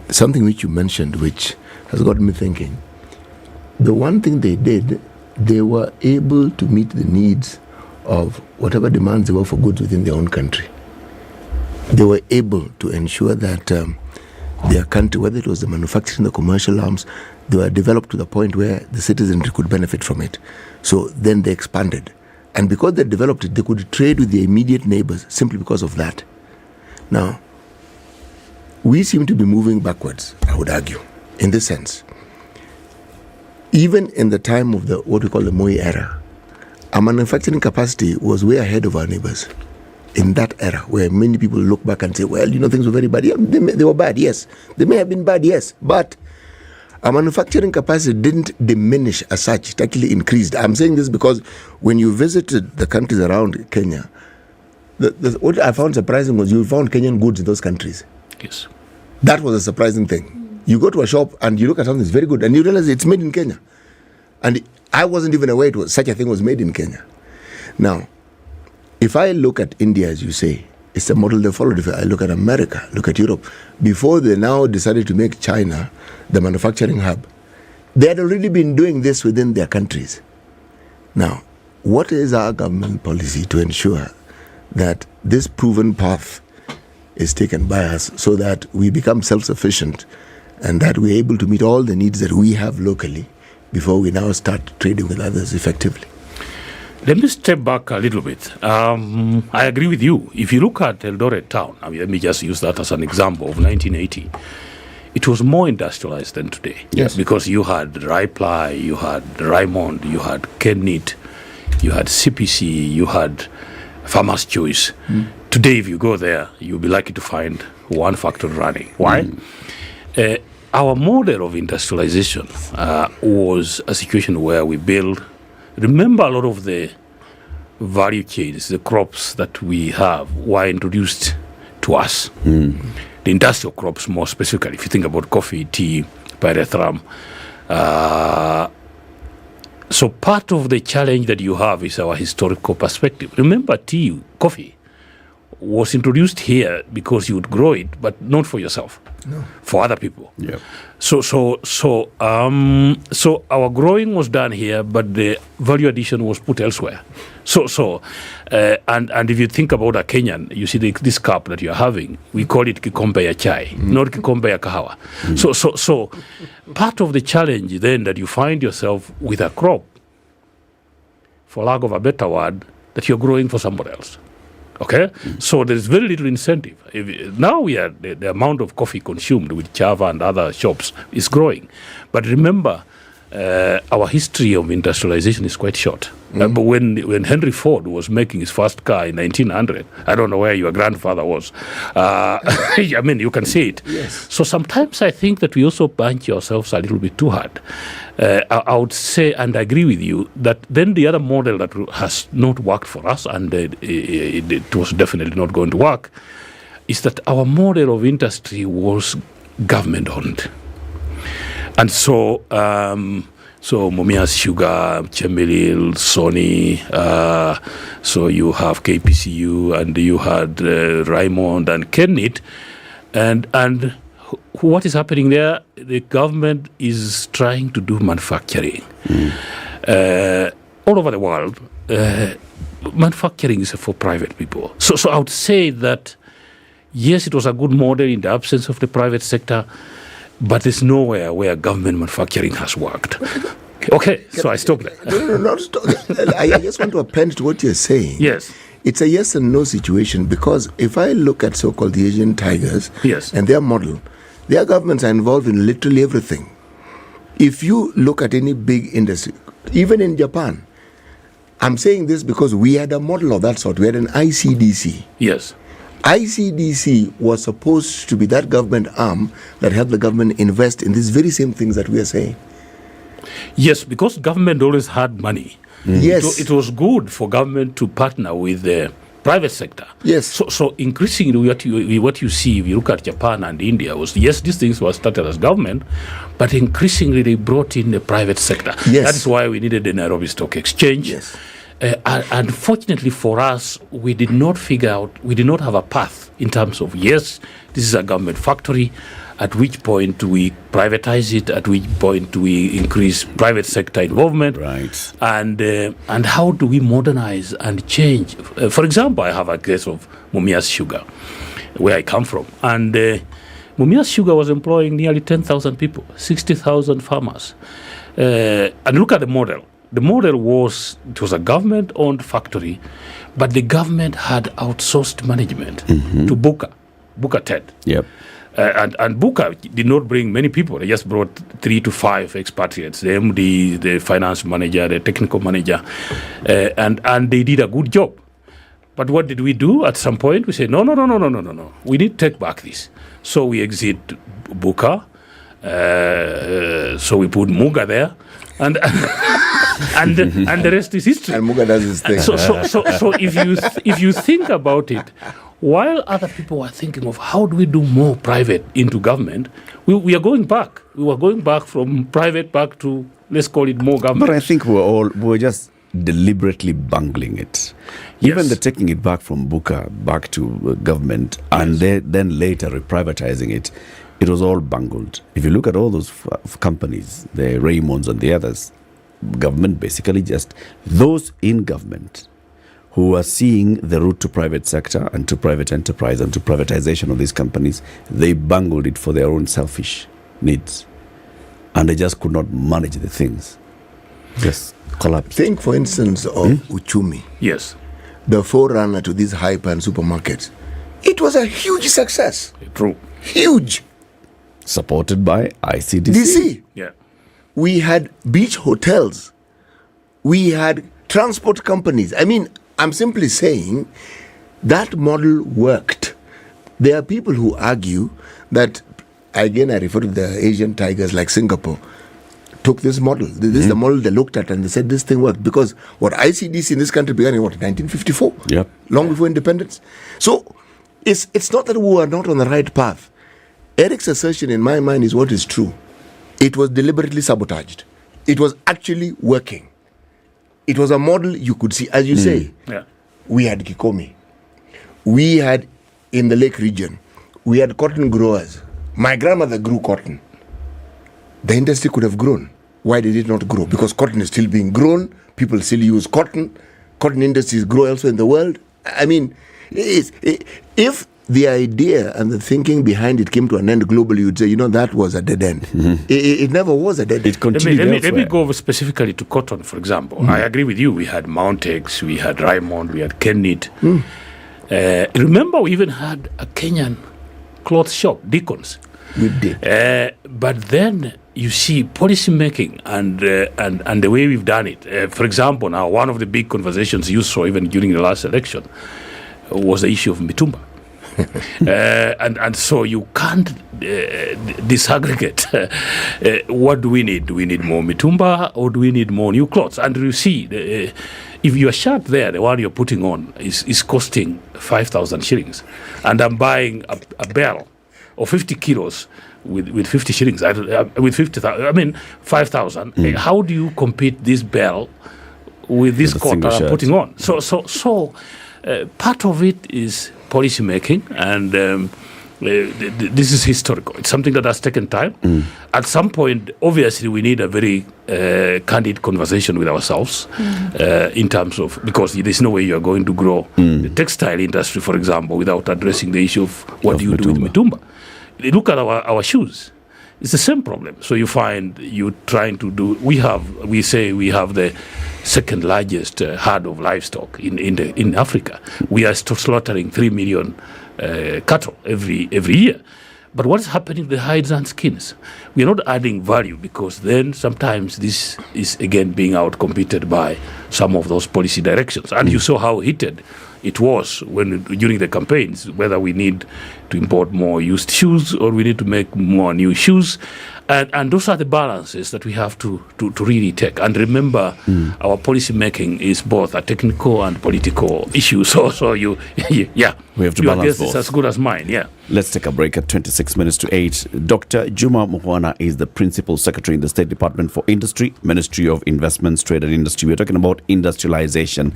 something which you mentioned, which has got me thinking, the one thing they did, they were able to meet the needs of whatever demands there were for goods within their own country. They were able to ensure that their country, whether it was the manufacturing, the commercial arms, they were developed to the point where the citizenry could benefit from it. So then they expanded. And because they developed it, they could trade with their immediate neighbors simply because of that. Now, we seem to be moving backwards, I would argue, in this sense. Even in the time of what we call the Moi era, our manufacturing capacity was way ahead of our neighbors. In that era, where many people look back and say, well, things were very bad. Yeah, they were bad, yes. They may have been bad, yes. But our manufacturing capacity didn't diminish as such. It actually increased. I'm saying this because when you visited the countries around Kenya, what I found surprising was you found Kenyan goods in those countries. Yes. That was a surprising thing. You go to a shop and you look at something that's very good and you realize it's made in Kenya. And I wasn't even aware such a thing was made in Kenya. Now, if I look at India, as you say, it's a model they followed. If I look at America, look at Europe, before they now decided to make China the manufacturing hub, they had already been doing this within their countries. Now, what is our government policy to ensure that this proven path is taken by us so that we become self-sufficient and that we're able to meet all the needs that we have locally before we now start trading with others effectively? Let me step back a little bit. I agree with you. If you look at Eldoret town, let me just use that as an example of 1980. It was more industrialized than today. Yes. Because you had Raiply, you had Raymond, you had Kenit, you had CPC, you had Farmer's Choice. Today, if you go there, you'll be lucky to find one factory running. Why? Our model of industrialization was a situation where we build. Remember, a lot of the value chains, the crops that we have, were introduced to us. The industrial crops, more specifically, if you think about coffee, tea, pyrethrum. So part of the challenge that you have is our historical perspective. Remember, tea, coffee, was introduced here because you would grow it, but not for yourself, for other people. Yeah. So our growing was done here, but the value addition was put elsewhere. And if you think about a Kenyan, you see this cup that you're having, we call it kikombe ya chai, not kikombe ya kahawa. So part of the challenge then that you find yourself with a crop, for lack of a better word, that you're growing for somebody else. Okay, so there's very little incentive. Now the amount of coffee consumed with Chava and other shops is growing. But remember, our history of industrialization is quite short. But when Henry Ford was making his first car in 1900, I don't know where your grandfather was. I mean, you can see it. Yes. So sometimes I think that we also punch ourselves a little bit too hard. I would say, and I agree with you, that then the other model that has not worked for us, and it was definitely not going to work, is that our model of industry was government-owned. And so Mumias Sugar, Chemelil, Sony, so you have KPCU, and you had Raymond and Kenneth, and what is happening there? The government is trying to do manufacturing all over the world. Manufacturing is for private people. So I would say that yes, it was a good model in the absence of the private sector, but there's nowhere where government manufacturing has worked. Okay, so I stop there. No, not stop. I just want to append to what you're saying. Yes. It's a yes and no situation, because if I look at so-called the Asian tigers and their model, their governments are involved in literally everything. If you look at any big industry, even in Japan, I'm saying this because we had a model of that sort. We had an ICDC. Yes. ICDC was supposed to be that government arm that helped the government invest in these very same things that we are saying. Yes, because government always had money. Yes. It was good for government to partner with the private sector. Yes. So increasingly what you see, if you look at Japan and India, was yes, these things were started as government, but increasingly they brought in the private sector. Yes. That is why we needed the Nairobi Stock Exchange. Yes. Unfortunately for us, we did not have a path in terms of, yes, this is a government factory, at which point do we privatize it, at which point do we increase private sector involvement, right? And how do we modernize and change? For example, I have a case of Mumias Sugar, where I come from, and Mumias Sugar was employing nearly 10,000 people, 60,000 farmers. And look at the model. The model was, it was a government-owned factory, but the government had outsourced management to Buka TED. Yep. And Buka did not bring many people. They just brought 3 to 5 expatriates, the MD, the finance manager, the technical manager, and they did a good job. But what did we do? At some point, we said, no. We need to take back this. So we exit Buka. So we put Muga there. And the rest is history. And Muga does his thing. So if you think about it, while other people were thinking of how do we do more private into government, we are going back. We were going back from private back to, let's call it, more government. But I think we were just deliberately bungling it. Yes. Even the taking it back from Buka back to government and then later reprivatizing it, it was all bungled. If you look at all those companies, the Raymonds and the others, government basically just, those in government who are seeing the route to private sector and to private enterprise and to privatization of these companies, they bungled it for their own selfish needs. And they just could not manage the things. Just collapsed. Think, for instance, of Uchumi. Yes. The forerunner to these hyper and supermarkets. It was a huge success. True. Huge. Supported by ICDC. DC. Yeah. We had beach hotels. We had transport companies. I mean, I'm simply saying that model worked. There are people who argue that, again, I refer to the Asian tigers like Singapore, took this model. This is the model they looked at and they said this thing worked. Because what ICDC in this country began in 1954? Yep. Long before independence. So it's not that we were not on the right path. Eric's assertion in my mind is what is true. It was deliberately sabotaged. It was actually working. It was a model you could see, as you say. Yeah. We had Kikomi. We had, in the Lake region, we had cotton growers. My grandmother grew cotton. The industry could have grown. Why did it not grow? Because cotton is still being grown. People still use cotton. Cotton industries grow elsewhere in the world. I mean, if the idea and the thinking behind it came to an end globally, you'd say, that was a dead end. It never was a dead end. It continued. Let me go specifically to cotton, for example. I agree with you. We had Mountex, we had Raymond, we had Kenneth. Mm. Remember, we even had a Kenyan cloth shop, Deacons. Good day. But then you see policy making and the way we've done it. For example, now one of the big conversations you saw even during the last election was the issue of Mitumba. And so you can't disaggregate. What do we need? Do we need more Mitumba or do we need more new clothes? And you see, if your shirt there, the one you're putting on, is costing 5,000 shillings, and I'm buying a bell of 50 kilos with 50 shillings, with 50,000, I mean 5,000. How do you compete this bell with this coat that I'm putting on? So part of it is policy making, and this is historical. It's something that has taken time. At some point, obviously, we need a very candid conversation with ourselves in terms of, because there's no way you're going to grow the textile industry, for example, without addressing the issue of what do you do with Mitumba. Look at our shoes. It's the same problem. So you find you trying to do. We say we have the second largest herd of livestock in Africa. We are slaughtering 3 million cattle every year. But what's happening to the hides and skins? We are not adding value, because then sometimes this is again being outcompeted by some of those policy directions. And you saw how heated it was during the campaigns, whether we need to import more used shoes or we need to make more new shoes. And those are the balances that we have to really take. And remember, our policy making is both a technical and political issue. So you we have to your balance guess both. is as good as mine. Yeah. Let's take a break at 26 minutes to 8. Dr. Juma Muhwana is the Principal Secretary in the State Department for Industry, Ministry of Investments, Trade and Industry. We're talking about industrialization.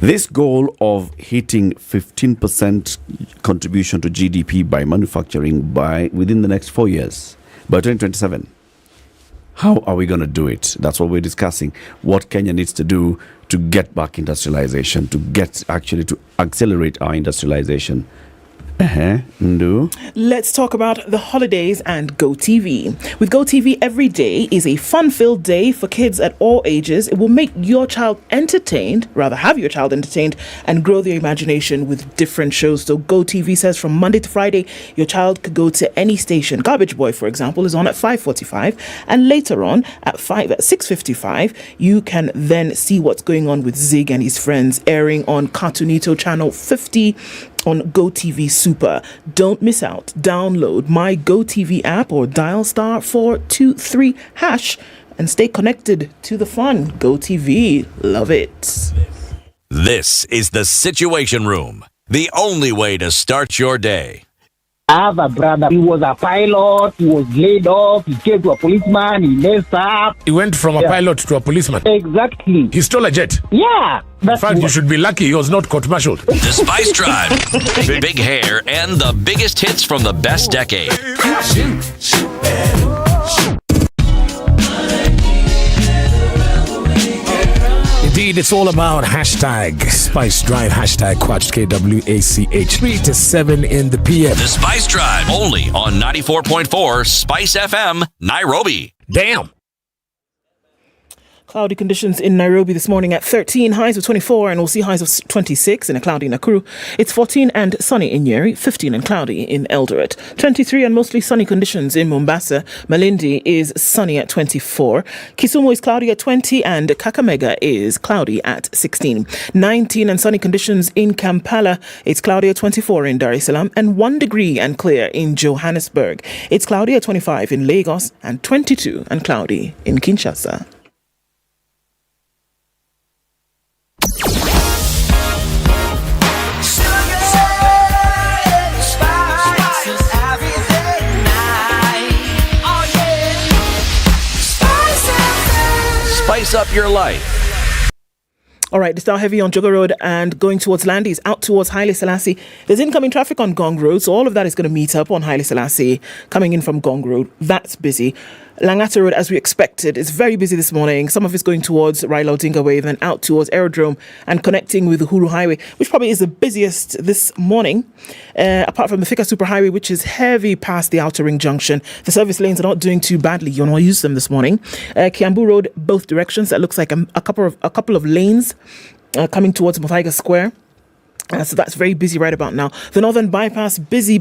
This goal of hitting 15% contribution to GDP by manufacturing within the next 4 years, by 2027. How are we going to do it? That's what we're discussing. What Kenya needs to do to get back industrialization, to accelerate our industrialization. Let's talk about the holidays and GoTV. With GoTV, every day is a fun-filled day for kids at all ages. It will make your child entertained, rather have your child entertained, and grow their imagination with different shows. So GoTV says from Monday to Friday, your child could go to any station. Garbage Boy, for example, is on at 5:45, and later on at 6:55, you can then see what's going on with Zig and his friends, airing on Cartoonito channel 50 on GoTV Super. Don't miss out. Download my GoTV app or dial *423# and stay connected to the fun. GoTV, love it. This is the Situation Room, the only way to start your day. I have a brother. He was a pilot. He was laid off. He came to a policeman. He messed up. He went from a pilot to a policeman. Exactly. He stole a jet. Yeah. In fact, you should be lucky he was not court-martialed. The Spice Drive. Big hair and the biggest hits from the best decade. Indeed, it's all about hashtag Spice Drive, hashtag Quatch, KWACH, 3 to 7 in the PM. The Spice Drive, only on 94.4 Spice FM, Nairobi. Damn. Cloudy conditions in Nairobi this morning at 13, highs of 24, and we'll see highs of 26 in a cloudy Nakuru. It's 14 and sunny in Nyeri, 15 and cloudy in Eldoret. 23 and mostly sunny conditions in Mombasa. Malindi is sunny at 24. Kisumu is cloudy at 20, and Kakamega is cloudy at 16. 19 and sunny conditions in Kampala. It's cloudy at 24 in Dar es Salaam, and 1 degree and clear in Johannesburg. It's cloudy at 25 in Lagos, and 22 and cloudy in Kinshasa. Spice up your life. All right, it's now heavy on Jogo Road and going towards Landis, out towards Haile Selassie. There's incoming traffic on Gong Road, so all of that is going to meet up on Haile Selassie, coming in from Gong Road. That's busy. Langata Road, as we expected, is very busy this morning. Some of it's going towards Raila Odinga Way, then out towards Aerodrome and connecting with the Uhuru Highway, which probably is the busiest this morning, apart from the Thika Superhighway, which is heavy past the Outer Ring Junction. The service lanes are not doing too badly. You want to use them this morning. Kiambu Road, both directions. That looks like a couple of lanes coming towards Muthaiga Square. So that's very busy right about now. The Northern Bypass, busy,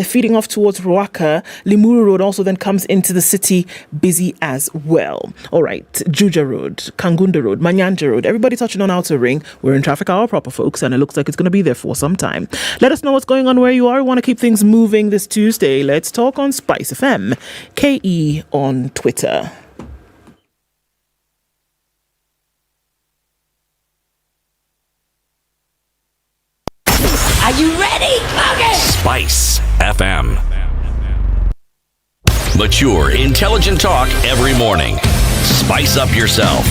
feeding off towards Ruaka. Limuru Road also then comes into the city, busy as well. All right, Juja Road, Kangunda Road, Manyanja Road, everybody touching on Outer Ring. We're in traffic hour proper, folks, and it looks like it's going to be there for some time. Let us know what's going on where you are. We want to keep things moving this Tuesday. Let's talk on Spice FM, KE on Twitter. Are you ready? Okay. Spice FM. Mature, intelligent talk every morning. Spice up yourself.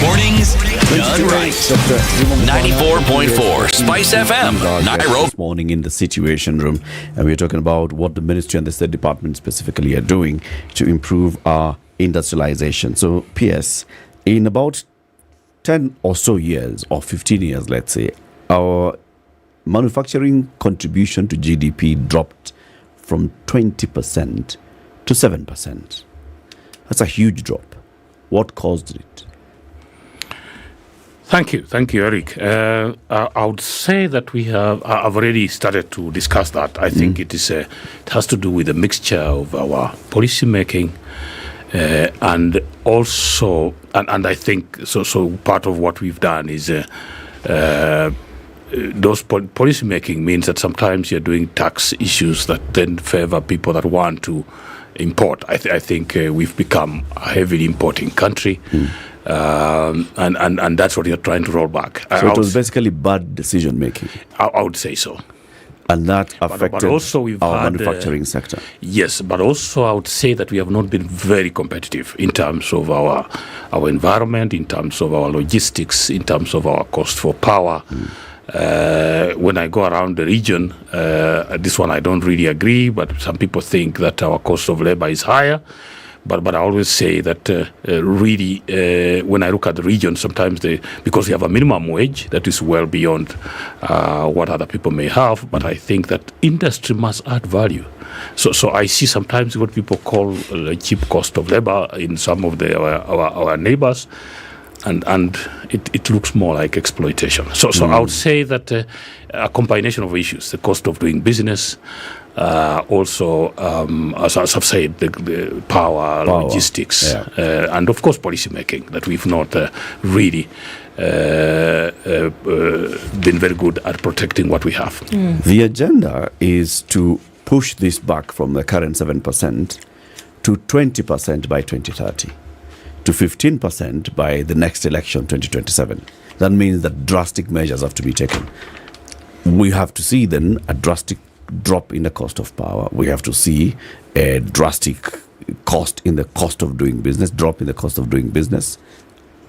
Mornings done right. 94.4 Spice FM, Nairobi. This morning in the Situation Room, and we're talking about what the Ministry and the State Department specifically are doing to improve our industrialization. So, PS, in about 10 or so years, or 15 years, let's say, our manufacturing contribution to GDP dropped from 20% to 7%. That's a huge drop. What caused it? Thank you, Eric. I would say that I've already started to discuss that. I think it has to do with a mixture of our policy making, and also, and I think so part of what we've done is those policy making means that sometimes you're doing tax issues that then favor people that want to import. I think we've become a heavily importing country. And that's what you're trying to roll back. So it was basically bad decision making. I would say so. And that affected but also we've our had, manufacturing sector. Yes, but also I would say that we have not been very competitive in terms of our environment, in terms of our logistics, in terms of our cost for power. When I go around the region, this one I don't really agree, but some people think that our cost of labor is higher. But I always say that really, when I look at the region, sometimes because we have a minimum wage that is well beyond what other people may have, but I think that industry must add value. So I see sometimes what people call a cheap cost of labor in some of our neighbors, and it looks more like exploitation. So I would say that a combination of issues, the cost of doing business, also, as I've said, the power, logistics, and of course policy making, that we've not really been very good at protecting what we have. The agenda is to push this back from the current 7% to 20% by 2030, to 15% by the next election, 2027. That means that drastic measures have to be taken. We have to see then a drastic drop in the cost of power. We have to see a drastic cost in the cost of doing business, drop in the cost of doing business.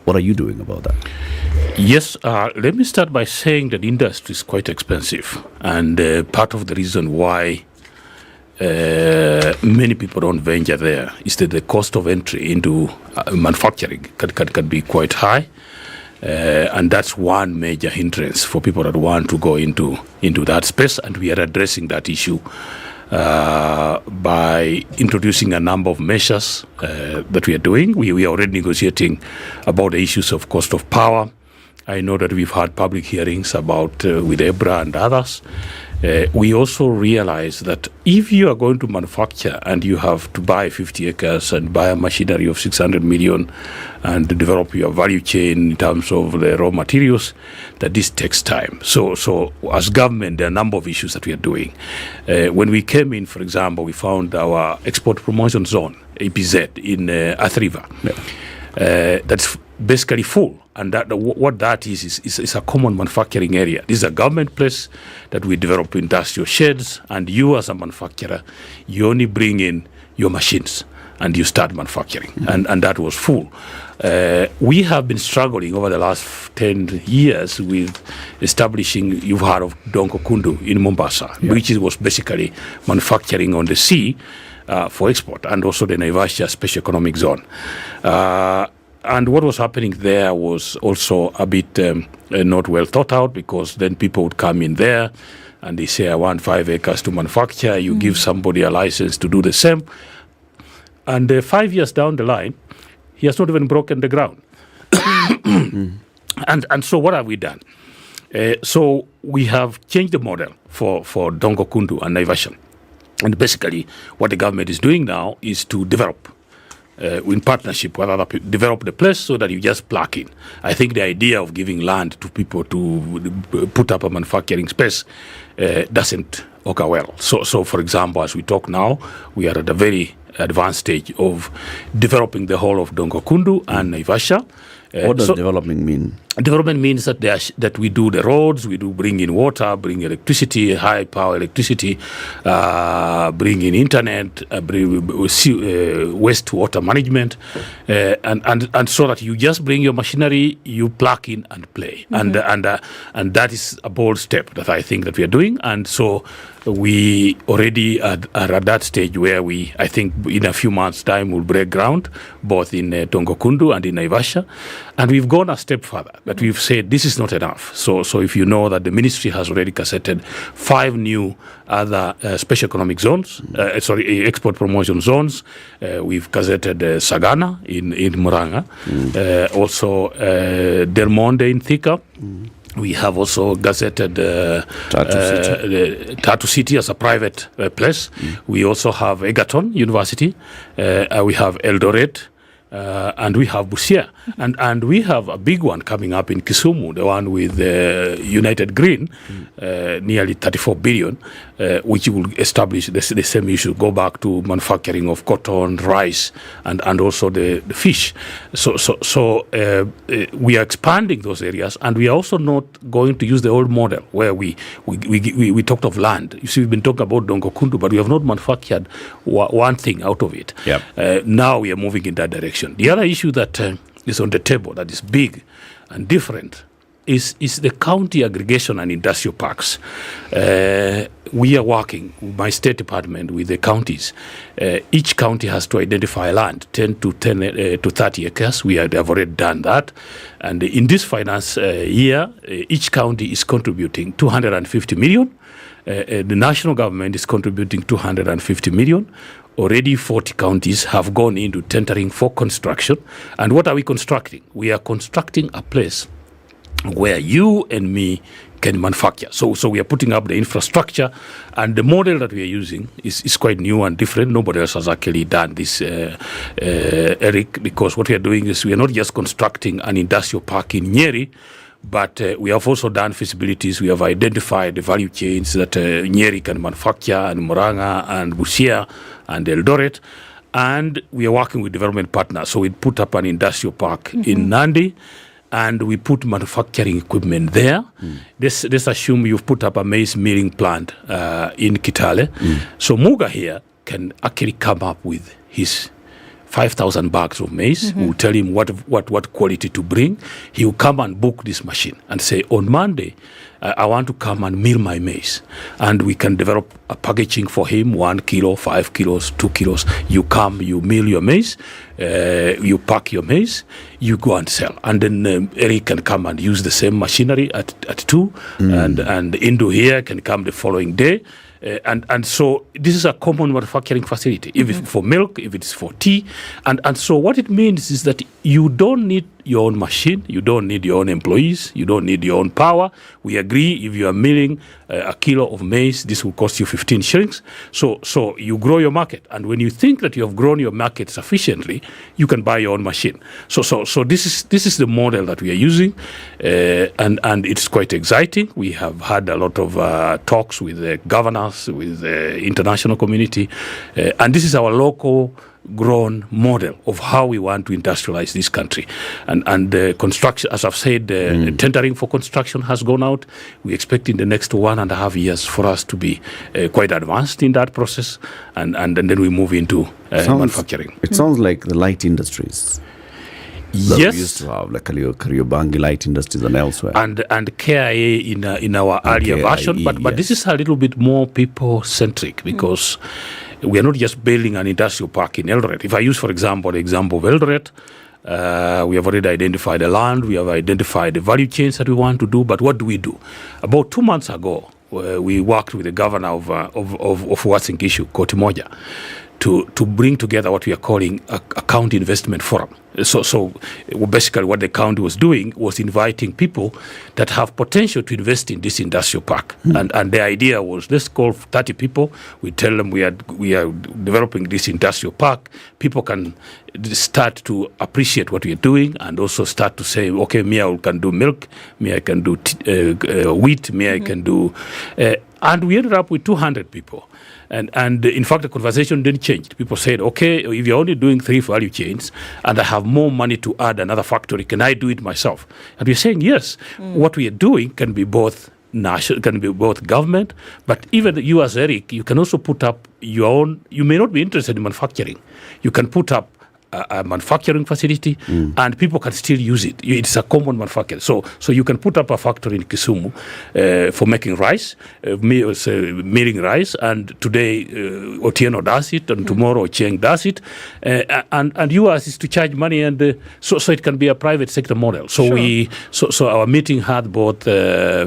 What are you doing about that? Yes, let me start by saying that industry is quite expensive, and part of the reason why many people don't venture there is that the cost of entry into manufacturing can be quite high. And that's one major hindrance for people that want to go into that space, and we are addressing that issue by introducing a number of measures that we are doing. We are already negotiating about the issues of cost of power. I know that we've had public hearings about with Ednah and others. We also realize that if you are going to manufacture and you have to buy 50 acres and buy a machinery of 600 million and develop your value chain in terms of the raw materials, that this takes time. So as government, there are a number of issues that we are doing. When we came in, for example, we found our export promotion zone, APZ, in Athi River. That's basically full. And what that is a common manufacturing area. This is a government place that we develop industrial sheds, and you as a manufacturer, you only bring in your machines and you start manufacturing. And that was full. We have been struggling over the last 10 years with establishing, you've heard of Donko Kundu in Mombasa, which was basically manufacturing on the sea for export, and also the Naivasha Special Economic Zone. And what was happening there was also a bit not well thought out, because then people would come in there and they say, I want 5 acres to manufacture. You give somebody a license to do the same. And 5 years down the line, he has not even broken the ground. And so what have we done? So we have changed the model for Dongo Kundu and Naivasha. And basically, what the government is doing now is to develop, in partnership with other people, develop the place so that you just plug in. I think the idea of giving land to people to put up a manufacturing space doesn't work well. So, for example, as we talk now, we are at a very advanced stage of developing the whole of Dongo Kundu and Naivasha. What does development mean? Development means that we do the roads, we do bring in water, bring electricity, high power electricity, bring in internet, bring wastewater management, and so that you just bring your machinery, you plug in and play, and that is a bold step that I think that we are doing, and so we already are at that stage where I think in a few months' time will break ground both in Dongo Kundu and in Naivasha, and we've gone a step further. That we've said this is not enough. So if you know that the ministry has already gazetted 5 new other special economic zones, export promotion zones. We've gazetted Sagana in Muranga, also Del Monde in Thika. We have also gazetted Tatu City as a private place. We also have Egerton University. We have Eldoret. And we have Busia. And we have a big one coming up in Kisumu, the one with United Green, nearly 34 billion, which will establish the same issue, go back to manufacturing of cotton, rice, and also the fish. So we are expanding those areas, and we are also not going to use the old model where we talked of land. You see, we've been talking about Dongo Kundu, but we have not manufactured one thing out of it. Yep. Now we are moving in that direction. The other issue that is on the table that is big and different is the county aggregation and industrial parks. We are working with my state department with the counties. Each county has to identify land, 10 to 30 acres. We have already done that. And in this finance year, each county is contributing 250 million. The national government is contributing 250 million. Already 40 counties have gone into tendering for construction. And what are we constructing? We are constructing a place where you and me can manufacture. So we are putting up the infrastructure, and the model that we are using is quite new and different. Nobody else has actually done this, Eric, because what we are doing is we are not just constructing an industrial park in Nyeri, but we have also done feasibilities. We have identified the value chains that Nyeri can manufacture, and Muranga and Busia and Eldoret. And we are working with development partners. So we put up an industrial park in Nandi, and we put manufacturing equipment there. Let's assume you've put up a maize milling plant in Kitale. So Muga here can actually come up with his 5,000 bags of maize. We'll tell him what quality to bring. He will come and book this machine and say, on Monday, I want to come and mill my maize. And we can develop a packaging for him, 1 kilo, 5 kilos, 2 kilos. You come, you mill your maize, you pack your maize, you go and sell. And then Eric can come and use the same machinery at 2, and Indu here can come the following day. And so this is a common manufacturing facility, if it's for milk, if it's for tea. And so what it means is that you don't need your own machine, you don't need your own employees, you don't need your own power. We agree if you are milling a kilo of maize, this will cost you 15 shillings. So you grow your market. And when you think that you have grown your market sufficiently, you can buy your own machine. So this is the model that we are using, and it's quite exciting. We have had a lot of talks with the governors, with the international community, and this is our local grown model of how we want to industrialize this country. And the construction, as I've said, tendering for construction has gone out. We expect in the next 1.5 years for us to be quite advanced in that process, and then we move into manufacturing. It sounds like the light industries. Yes, we used to have like Kariobangi light industries and elsewhere, and KIA in our earlier version. But this is a little bit more people centric, because we are not just building an industrial park in Eldoret. If I use, for example, the example of Eldoret, we have already identified the land, we have identified the value chains that we want to do. But what do we do? About 2 months ago, we worked with the governor of Uasin Gishu, Kotimoja, to bring together what we are calling a county investment forum. So basically what the county was doing was inviting people that have potential to invest in this industrial park. And the idea was, let's call 30 people. We tell them we are developing this industrial park. People can start to appreciate what we are doing and also start to say, okay, me, I can do milk, me, I can do wheat, me, I can do... and we ended up with 200 people. And in fact, the conversation didn't change. People said, okay, if you're only doing 3 value chains and I have more money to add another factory, can I do it myself? And we're saying, yes, what we are doing can be both national, can be both government, but even you as Eric, you can also put up your own, you may not be interested in manufacturing. You can put up a manufacturing facility and people can still use it. It's a common manufacturing. So you can put up a factory in Kisumu for making rice, milling rice, and today Otieno does it, and tomorrow Cheng does it, and yours is to charge money, and so it can be a private sector model. So so our meeting had both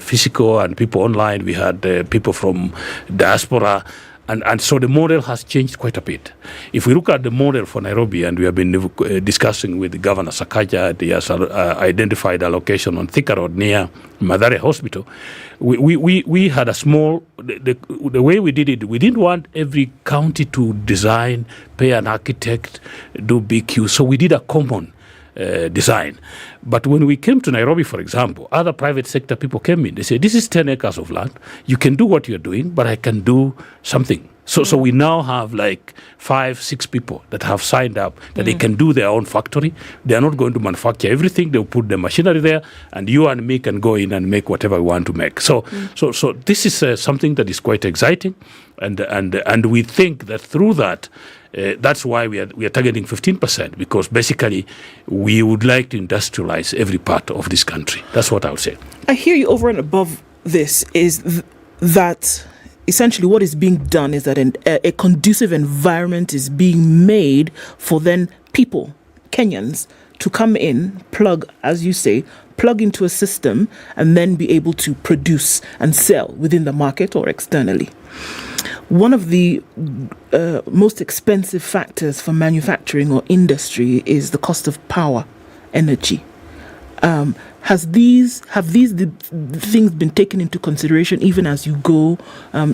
physical and people online. We had people from diaspora. And so the model has changed quite a bit. If we look at the model for Nairobi, and we have been discussing with Governor Sakaja, he has identified a location on Thika Road near Mathare Hospital. We had a small, the way we did it, we didn't want every county to design, pay an architect, do BQ. So we did a common design. But when we came to Nairobi, for example, other private sector people came in. They said, this is 10 acres of land. You can do what you're doing, but I can do something. So we now have like 5-6 people that have signed up that they can do their own factory. They are not going to manufacture everything. They'll put the machinery there, and you and me can go in and make whatever we want to make. So this is something that is quite exciting, and we think that through that, that's why we are targeting 15%, because basically we would like to industrialize every part of this country. That's what I would say. I hear you. Over and above this is that essentially what is being done is that a conducive environment is being made for then people, Kenyans, to come in, plug, as you say, plug into a system and then be able to produce and sell within the market or externally. One of the most expensive factors for manufacturing or industry is the cost of power, energy. Have these things been taken into consideration even as you go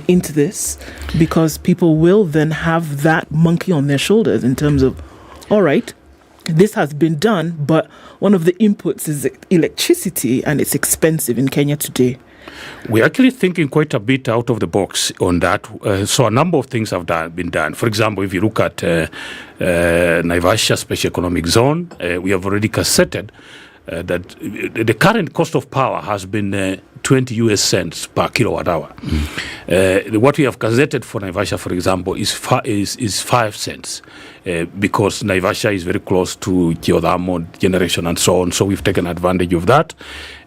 into this? Because people will then have that monkey on their shoulders in terms of, all right, this has been done, but one of the inputs is electricity, and it's expensive in Kenya today. We're actually thinking quite a bit out of the box on that. So a number of things have been done. For example, if you look at Naivasha Special Economic Zone, we have already cassetted that the current cost of power has been 20 US cents per kilowatt hour. What we have gazetted for Naivasha, for example, is 5 cents because Naivasha is very close to geothermal generation and so on. So we've taken advantage of that.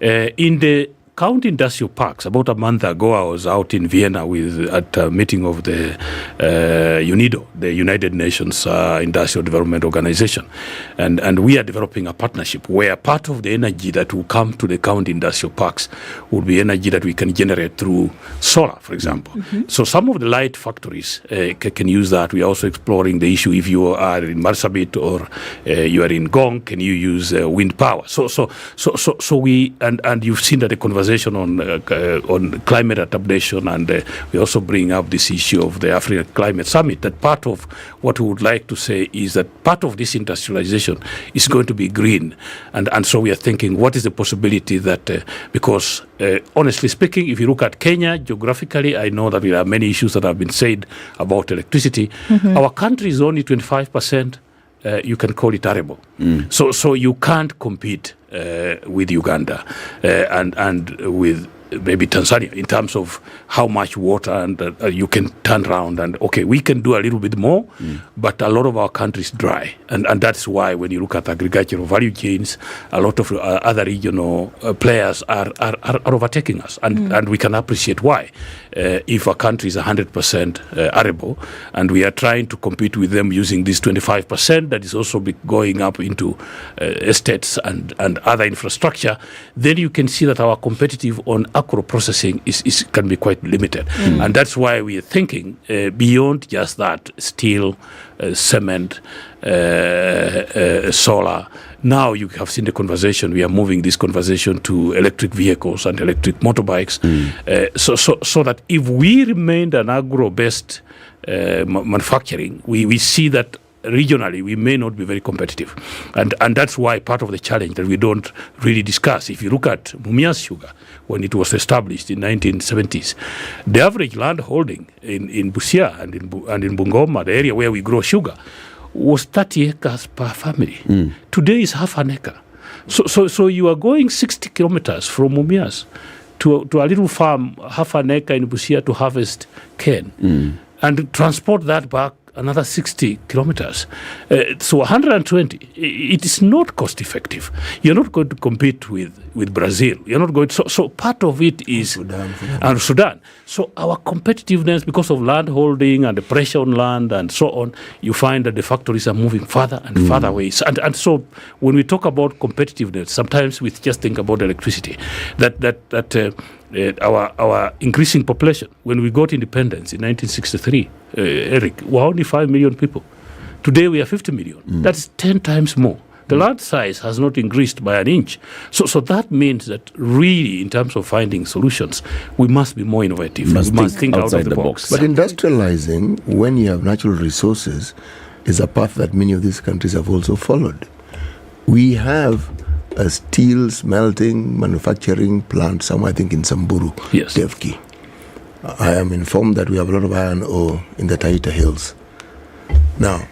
In the county industrial parks, about a month ago, I was out in Vienna at a meeting of the UNIDO, the United Nations Industrial Development Organization. And we are developing a partnership where part of the energy that will come to the county industrial parks will be energy that we can generate through solar, for example. So some of the light factories can use that. We are also exploring the issue if you are in Marsabit or you are in Gong, can you use wind power? So we, and you've seen that the conversation on climate adaptation, and we also bring up this issue of the African Climate Summit, that part of what we would like to say is that part of this industrialization is going to be green. And so we are thinking, what is the possibility that, because honestly speaking, if you look at Kenya geographically, I know that there are many issues that have been said about electricity. Our country is only 25%. You can call it arable. So you can't compete with Uganda and with maybe Tanzania in terms of how much water and you can turn around, and okay, we can do a little bit more, but a lot of our country is dry, and that's why when you look at agricultural value chains, a lot of other regional players are overtaking us, and we can appreciate why. If a country is 100% arable and we are trying to compete with them using this 25% that is also going up into estates and other infrastructure, then you can see that our competitive on agro processing can be quite limited. And that's why we are thinking beyond just that, steel, cement, solar. Now you have seen the conversation. We are moving this conversation to electric vehicles and electric motorbikes. So that if we remained an agro-based manufacturing, we see that regionally we may not be very competitive, and that's why part of the challenge that we don't really discuss. If you look at Mumias Sugar, when it was established in 1970s, the average land holding in Busia and in Bungoma, the area where we grow sugar, was 30 acres per family. Today is half an acre. So you are going 60 kilometers from Mumias to a little farm, half an acre in Busia, to harvest cane and transport that back another 60 kilometers. So 120, it is not cost effective. You're not going to compete with Brazil. You're not going to, so part of it is Sudan. So our competitiveness, because of land holding and the pressure on land and so on, you find that the factories are moving further and further away. And so when we talk about competitiveness, sometimes we just think about electricity. Our increasing population, when we got independence in 1963, Eric, we're only 5 million people. Today we are 50 million. That's 10 times more. The land size has not increased by an inch. So that means that really, in terms of finding solutions, we must be more innovative. We must think outside the box. But industrializing, when you have natural resources, is a path that many of these countries have also followed. We have a steel smelting manufacturing plant somewhere, I think in Samburu, Devki. I am informed that we have a lot of iron ore in the Taita Hills. Now,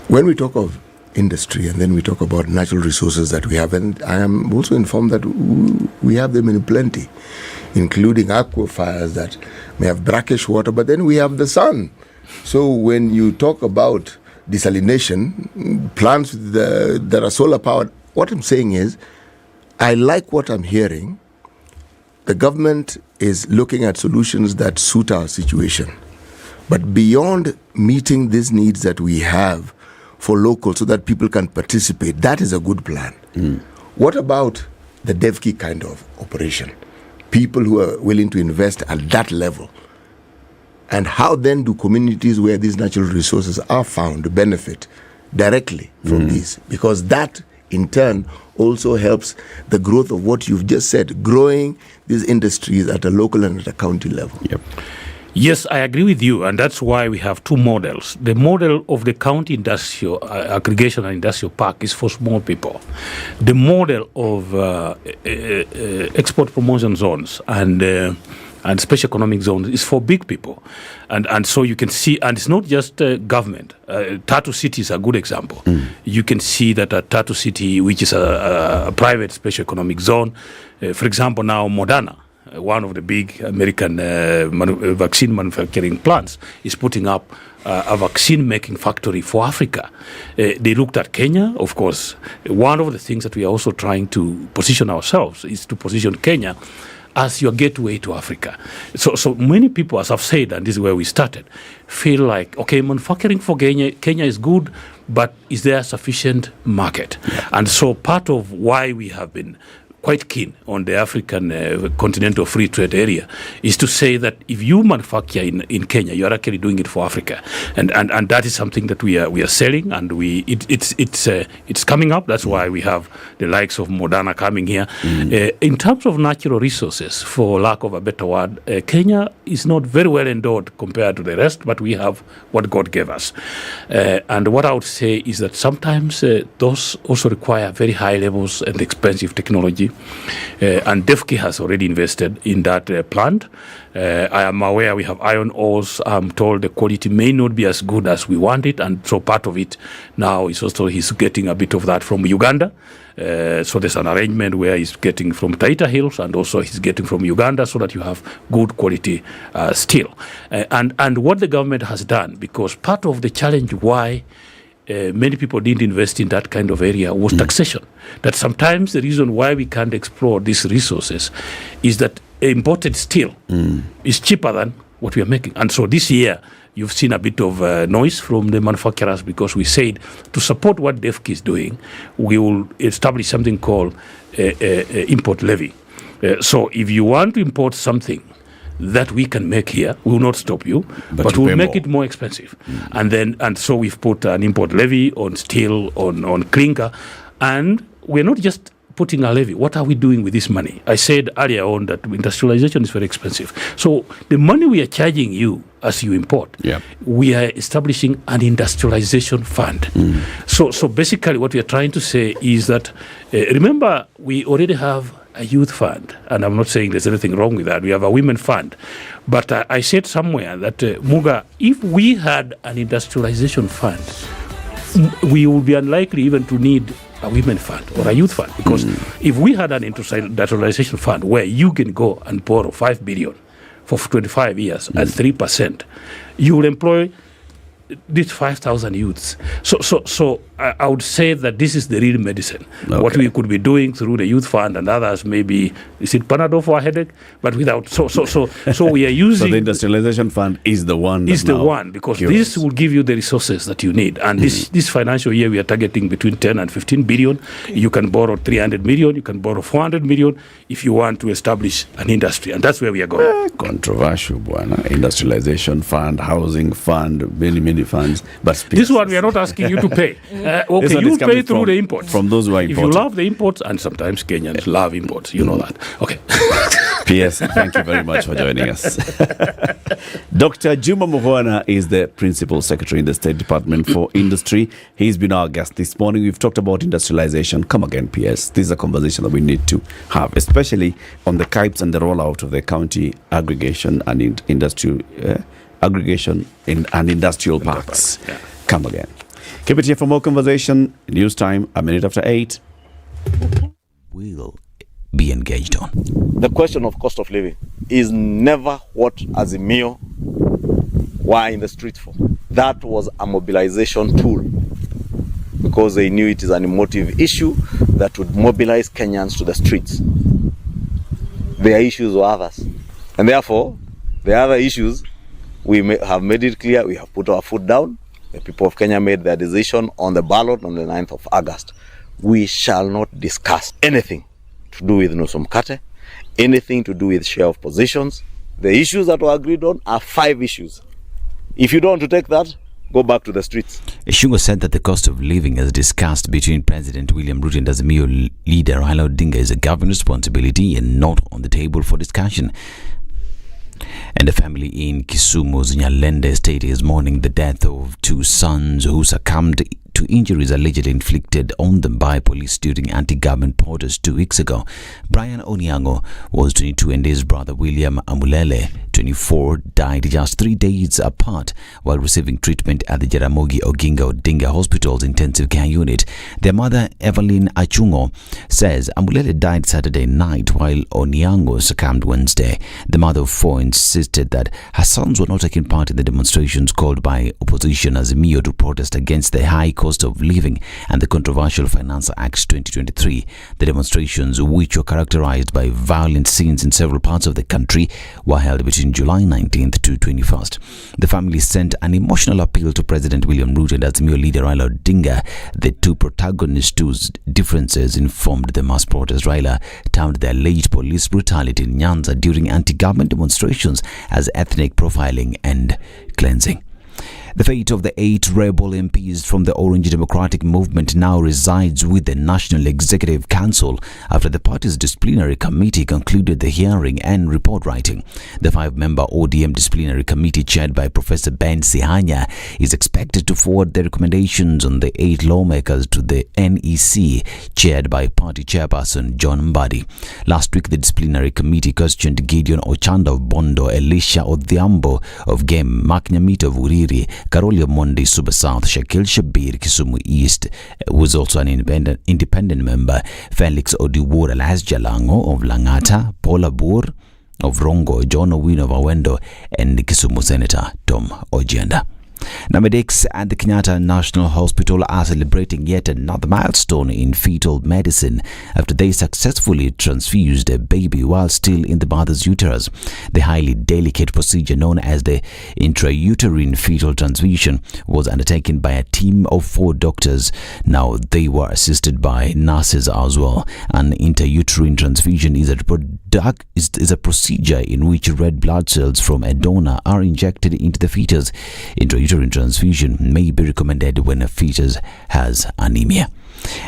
when we talk of industry and then we talk about natural resources that we have, and I am also informed that we have them in plenty, including aquifers that may have brackish water, but then we have the sun. So when you talk about desalination, plants that are solar powered, what I'm saying is, I like what I'm hearing. The government is looking at solutions that suit our situation. But beyond meeting these needs that we have for local so that people can participate, that is a good plan. What about the Devki kind of operation? People who are willing to invest at that level. And how then do communities where these natural resources are found benefit directly from these? Because that, in turn, also helps the growth of what you've just said, growing these industries at a local and at a county level. Yes, I agree with you, and that's why we have two models. The model of the county industrial aggregation and industrial park is for small people. The model of export promotion zones and special economic zones is for big people. And so you can see, and it's not just government. Tatu City is a good example. You can see that at Tatu City, which is a private special economic zone, for example, now Moderna, one of the big American vaccine manufacturing plants, is putting up a vaccine-making factory for Africa. They looked at Kenya, of course. One of the things that we are also trying to position ourselves is to position Kenya as your gateway to Africa. So many people, as I've said, and this is where we started, feel like, okay, manufacturing for Kenya is good, but is there a sufficient market? And so part of why we have been quite keen on the African continental free trade area is to say that if you manufacture in Kenya, you are actually doing it for Africa, and that is something that we are selling, and it's coming up. That's why we have the likes of Moderna coming here. In terms of natural resources, for lack of a better word, Kenya is not very well endowed compared to the rest, but we have what God gave us. And what I would say is that sometimes those also require very high levels and expensive technology. And Devki has already invested in that plant. I am aware we have iron ores. I'm told the quality may not be as good as we want it, and so part of it now is also he's getting a bit of that from Uganda. So there's an arrangement where he's getting from Taita Hills and also he's getting from Uganda, so that you have good quality steel. And what the government has done, because part of the challenge why many people didn't invest in that kind of area was taxation. That sometimes the reason why we can't explore these resources is that imported steel is cheaper than what we are making. And so this year, you've seen a bit of noise from the manufacturers, because we said to support what Devki is doing, we will establish something called import levy. So if you want to import something that we can make here, we will not stop you, but we'll make it more expensive. And so we've put an import levy on steel, on clinker, and we're not just putting a levy. What are we doing with this money? I said earlier on that industrialization is very expensive. So the money we are charging you as you import, we are establishing an industrialization fund. So basically what we are trying to say is that, remember, we already have a youth fund, and I'm not saying there's anything wrong with that. We have a women fund. But I said somewhere that, Muga, if we had an industrialization fund, we would be unlikely even to need a women fund or a youth fund, because if we had an industrialization fund where you can go and borrow 5 billion for 25 years at 3%, you will employ these 5,000 youths. So I would say that this is the real medicine. Okay. What we could be doing through the youth fund and others, maybe, is it Panadol for a headache? But without, so we are using. So the industrialization fund is the one. Is the one, because this will give you the resources that you need. And this financial year, we are targeting between 10 and 15 billion. You can borrow 300 million, you can borrow 400 million if you want to establish an industry. And that's where we are going. Controversial, buana. Industrialization fund, housing fund, many funds. But this one we are not asking you to pay. Okay, you pay through the imports. From those who are importing. If you love the imports, and sometimes Kenyans love imports, you know that. Okay. P.S. Thank you very much for joining us. Dr. Juma Muhwana is the Principal Secretary in the State Department for Industry. He's been our guest this morning. We've talked about industrialization. Come again, P.S. This is a conversation that we need to have, especially on the KIPES and the rollout of the county aggregation and industrial aggregation and industrial parks. Come again. Keep it here for more conversation. News time, 8:01. We'll be engaged on. The question of cost of living is never what Azimio were in the street for. That was a mobilization tool, because they knew it is an emotive issue that would mobilize Kenyans to the streets. Their issues were others. And therefore, the other issues, we have made it clear, we have put our foot down. The people of Kenya made their decision on the ballot on the 9th of August. We shall not discuss anything to do with Nusu Mkate, anything to do with share of positions. The issues that were agreed on are 5 issues. If you don't want to take that, go back to the streets. Shungo said that the cost of living, as discussed between President William Ruto and Azimio leader Raila Odinga, is a government responsibility and not on the table for discussion. And a family in Kisumu's Nyalende estate is mourning the death of 2 sons who succumbed to injuries allegedly inflicted on them by police during anti-government protests 2 weeks ago. Brian Onyango was 22 and his brother William Amulele, 24, died just 3 days apart while receiving treatment at the Jaramogi Oginga Odinga Hospital's intensive care unit. Their mother, Evelyn Achungo, says Amulele died Saturday night while Onyango succumbed Wednesday. The mother of 4 insisted that her sons were not taking part in the demonstrations called by opposition Azimio to protest against the high cost of living and the controversial Finance Act 2023. The demonstrations, which were characterized by violent scenes in several parts of the country, were held between July 19th to 21st. The family sent an emotional appeal to President William Ruto and Azimio leader Raila Odinga. The 2 protagonists whose differences informed the mass protest. Raila termed the alleged police brutality in Nyanza during anti-government demonstrations as ethnic profiling and cleansing. The fate of the 8 rebel MPs from the Orange Democratic Movement now resides with the National Executive Council after the party's disciplinary committee concluded the hearing and report writing. The 5-member ODM disciplinary committee, chaired by Professor Ben Sihanya, is expected to forward their recommendations on the 8 lawmakers to the NEC, chaired by party chairperson John Mbadi. Last week, the disciplinary committee questioned Gideon Ochanda of Bondo, Elisha Odhiambo of Gem, Mark Nyamita of Uriri, Karoli Omondi, Suba South, Shakil Shabir, Kisumu East, was also an independent member, Felix Odiwura Las Jalango of Langata, Paula Bur of Rongo, John Owino of Awendo, and Kisumu Senator Tom Ojienda. Medics at the Kenyatta National Hospital are celebrating yet another milestone in fetal medicine after they successfully transfused a baby while still in the mother's uterus. The highly delicate procedure known as the intrauterine fetal transfusion was undertaken by a team of 4 doctors. Now they were assisted by nurses as well. An intrauterine transfusion is a is a procedure in which red blood cells from a donor are injected into the fetus. Intrauterine transfusion may be recommended when a fetus has anemia.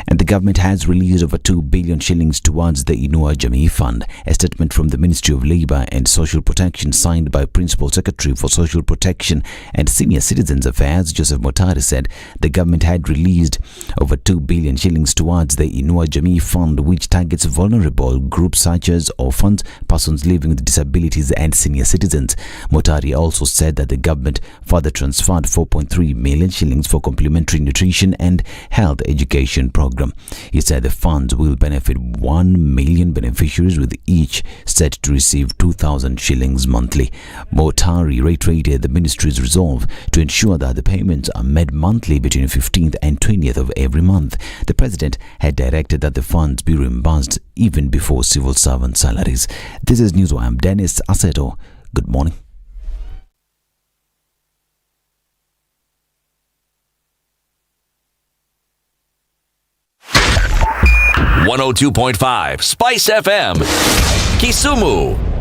And the government has released over 2 billion shillings towards the Inua Jamii Fund. A statement from the Ministry of Labour and Social Protection signed by Principal Secretary for Social Protection and Senior Citizens Affairs, Joseph Motari, said the government had released over 2 billion shillings towards the Inua Jamii Fund, which targets vulnerable groups such as orphans, persons living with disabilities and senior citizens. Motari also said that the government further transferred 4.3 million shillings for complementary nutrition and health education program. He said the funds will benefit 1 million beneficiaries, with each set to receive 2,000 shillings monthly. Motari reiterated the ministry's resolve to ensure that the payments are made monthly between 15th and 20th of every month. The president had directed that the funds be reimbursed even before civil servant salaries. This is News. I'm Dennis Aseto. Good morning. .5 Spice FM, Kisumu.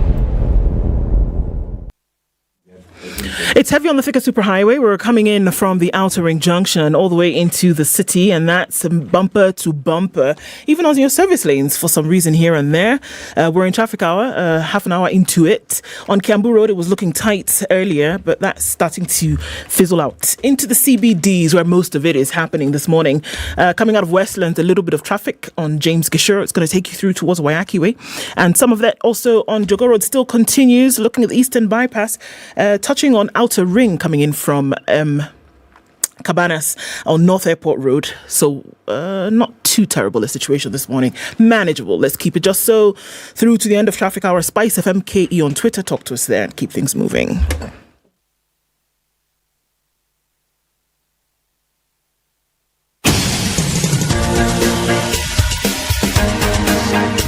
It's heavy on the Thika Superhighway. We're coming in from the Outer Ring Junction all the way into the city, and that's bumper to bumper, even on your service lanes for some reason here and there. We're in traffic hour, half an hour into it. On Kiambu Road, it was looking tight earlier, but that's starting to fizzle out. Into the CBDs, where most of it is happening this morning. Coming out of Westlands, a little bit of traffic on James Gishore. It's going to take you through towards Wayaki Way. And some of that also on Jogo Road still continues, looking at the Eastern Bypass, touching on Outer Ring coming in from Cabanas on North Airport Road. So not too terrible a situation this morning. Manageable. Let's keep it just so through to the end of traffic hour. Spice FM KE on Twitter. Talk to us there and keep things moving.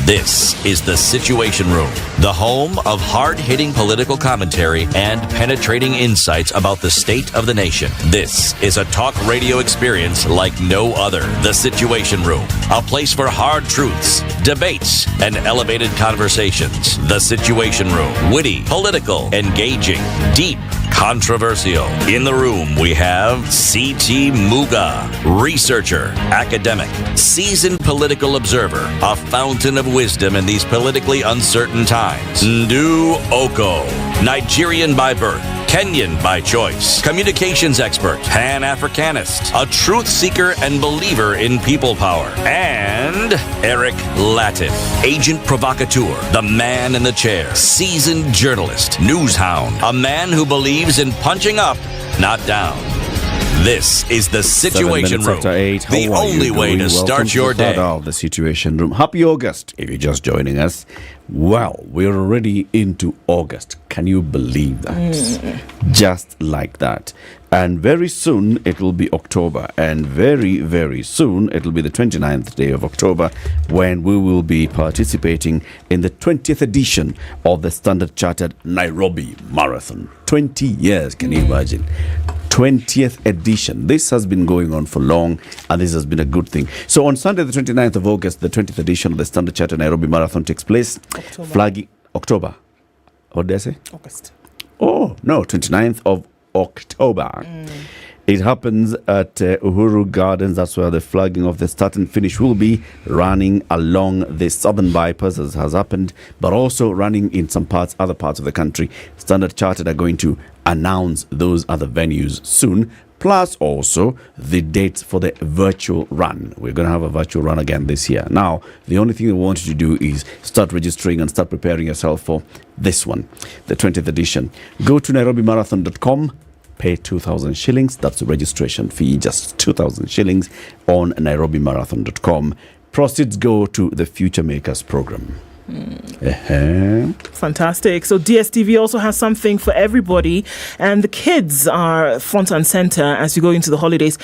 This is The Situation Room, the home of hard-hitting political commentary and penetrating insights about the state of the nation. This is a talk radio experience like no other. The Situation Room, a place for hard truths, debates, and elevated conversations. The Situation Room, witty, political, engaging, deep, controversial. In the room, we have C.T. Muga, researcher, academic, seasoned political observer, a fountain of wisdom in these politically uncertain times. Ndu Okoh, Nigerian by birth, Kenyan by choice, communications expert, Pan-Africanist, a truth seeker and believer in people power, and Eric Latiff, agent provocateur, the man in the chair, seasoned journalist, news hound, a man who believes in punching up, not down. This is The Situation Room, the only way to start your day. The Situation Room. Happy August, if you're just joining us. Well, we're already into August. Can you believe that? Just like that. And very soon it will be October. And very, very soon it will be the 29th day of October when we will be participating in the 20th edition of the Standard Chartered Nairobi Marathon. 20 years, can you imagine? 20th edition. This has been going on for long, and this has been a good thing. So on Sunday, the 29th of August, the 20th edition of the Standard Chartered Nairobi Marathon takes place. Flagging October. What did I say? August. Oh, no, 29th of October. It happens at Uhuru Gardens. That's where the flagging of the start and finish will be, running along the southern bypass, as has happened, but also running in some parts, other parts of the country. Standard Chartered are going to announce those other venues soon, plus also the dates for the virtual run. We're going to have a virtual run again this year. Now, the only thing we want you to do is start registering and start preparing yourself for this one, the 20th edition. Go to nairobimarathon.com. Pay 2,000 shillings. That's the registration fee, just 2,000 shillings on nairobimarathon.com. Proceeds go to the Future Makers program. Fantastic. So DSTV also has something for everybody, and the kids are front and center as you go into the holidays.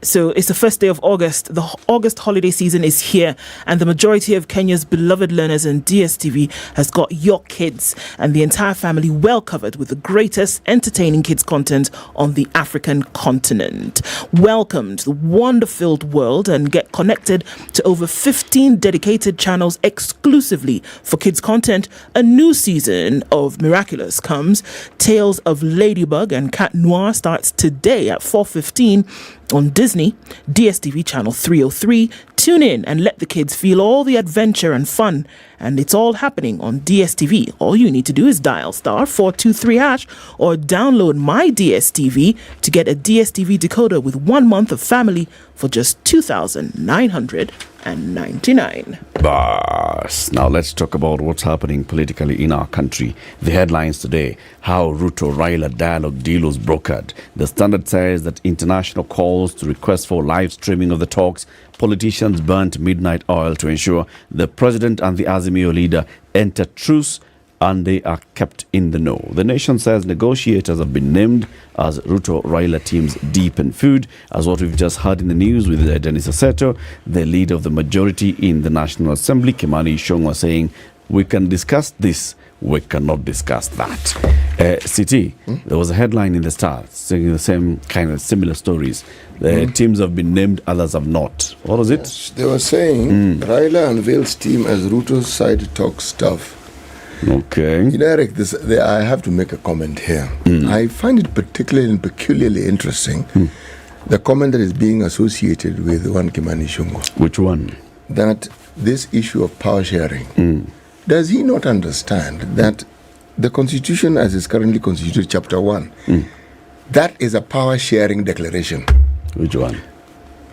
So it's the first day of August. The August holiday season is here, and the majority of Kenya's beloved learners in DSTV has got your kids and the entire family well covered with the greatest entertaining kids content on the African continent. Welcome to the wonder-filled world and get connected to over 15 dedicated channels exclusively for kids content. A new season of Miraculous comes. Tales of Ladybug and Cat Noir starts today at 4:15 on Disney, DSTV channel 303. Tune in and let the kids feel all the adventure and fun. And it's all happening on DSTV. All you need to do is dial *423# or download My DSTV to get a DSTV decoder with 1 month of family for just 2,999. Bas. Now let's talk about what's happening politically in our country. The headlines today: how Ruto-Raila dialogue deal was brokered. The Standard says that international calls to request for live streaming of the talks. Politicians burnt midnight oil to ensure the president and the Azimio leader enter truce, and they are kept in the know. The Nation says negotiators have been named as Ruto-Raila teams deep in food, as what we've just heard in the news with Dennis Aseto, the leader of the majority in the National Assembly, Kimani Ichung'wah, saying, we can discuss this, we cannot discuss that. CT, there was a headline in the Star saying the same kind of similar stories. The teams have been named, others have not. What was it? They were saying Raila unveils team as Ruto's side talk stuff. Okay. You know, Eric, I have to make a comment here. I find it particularly and peculiarly interesting, the comment that is being associated with one Kimani Ichung'wah. Which one? That this issue of power sharing. Does he not understand that the Constitution as is currently constituted, Chapter 1, that is a power sharing declaration? Which one?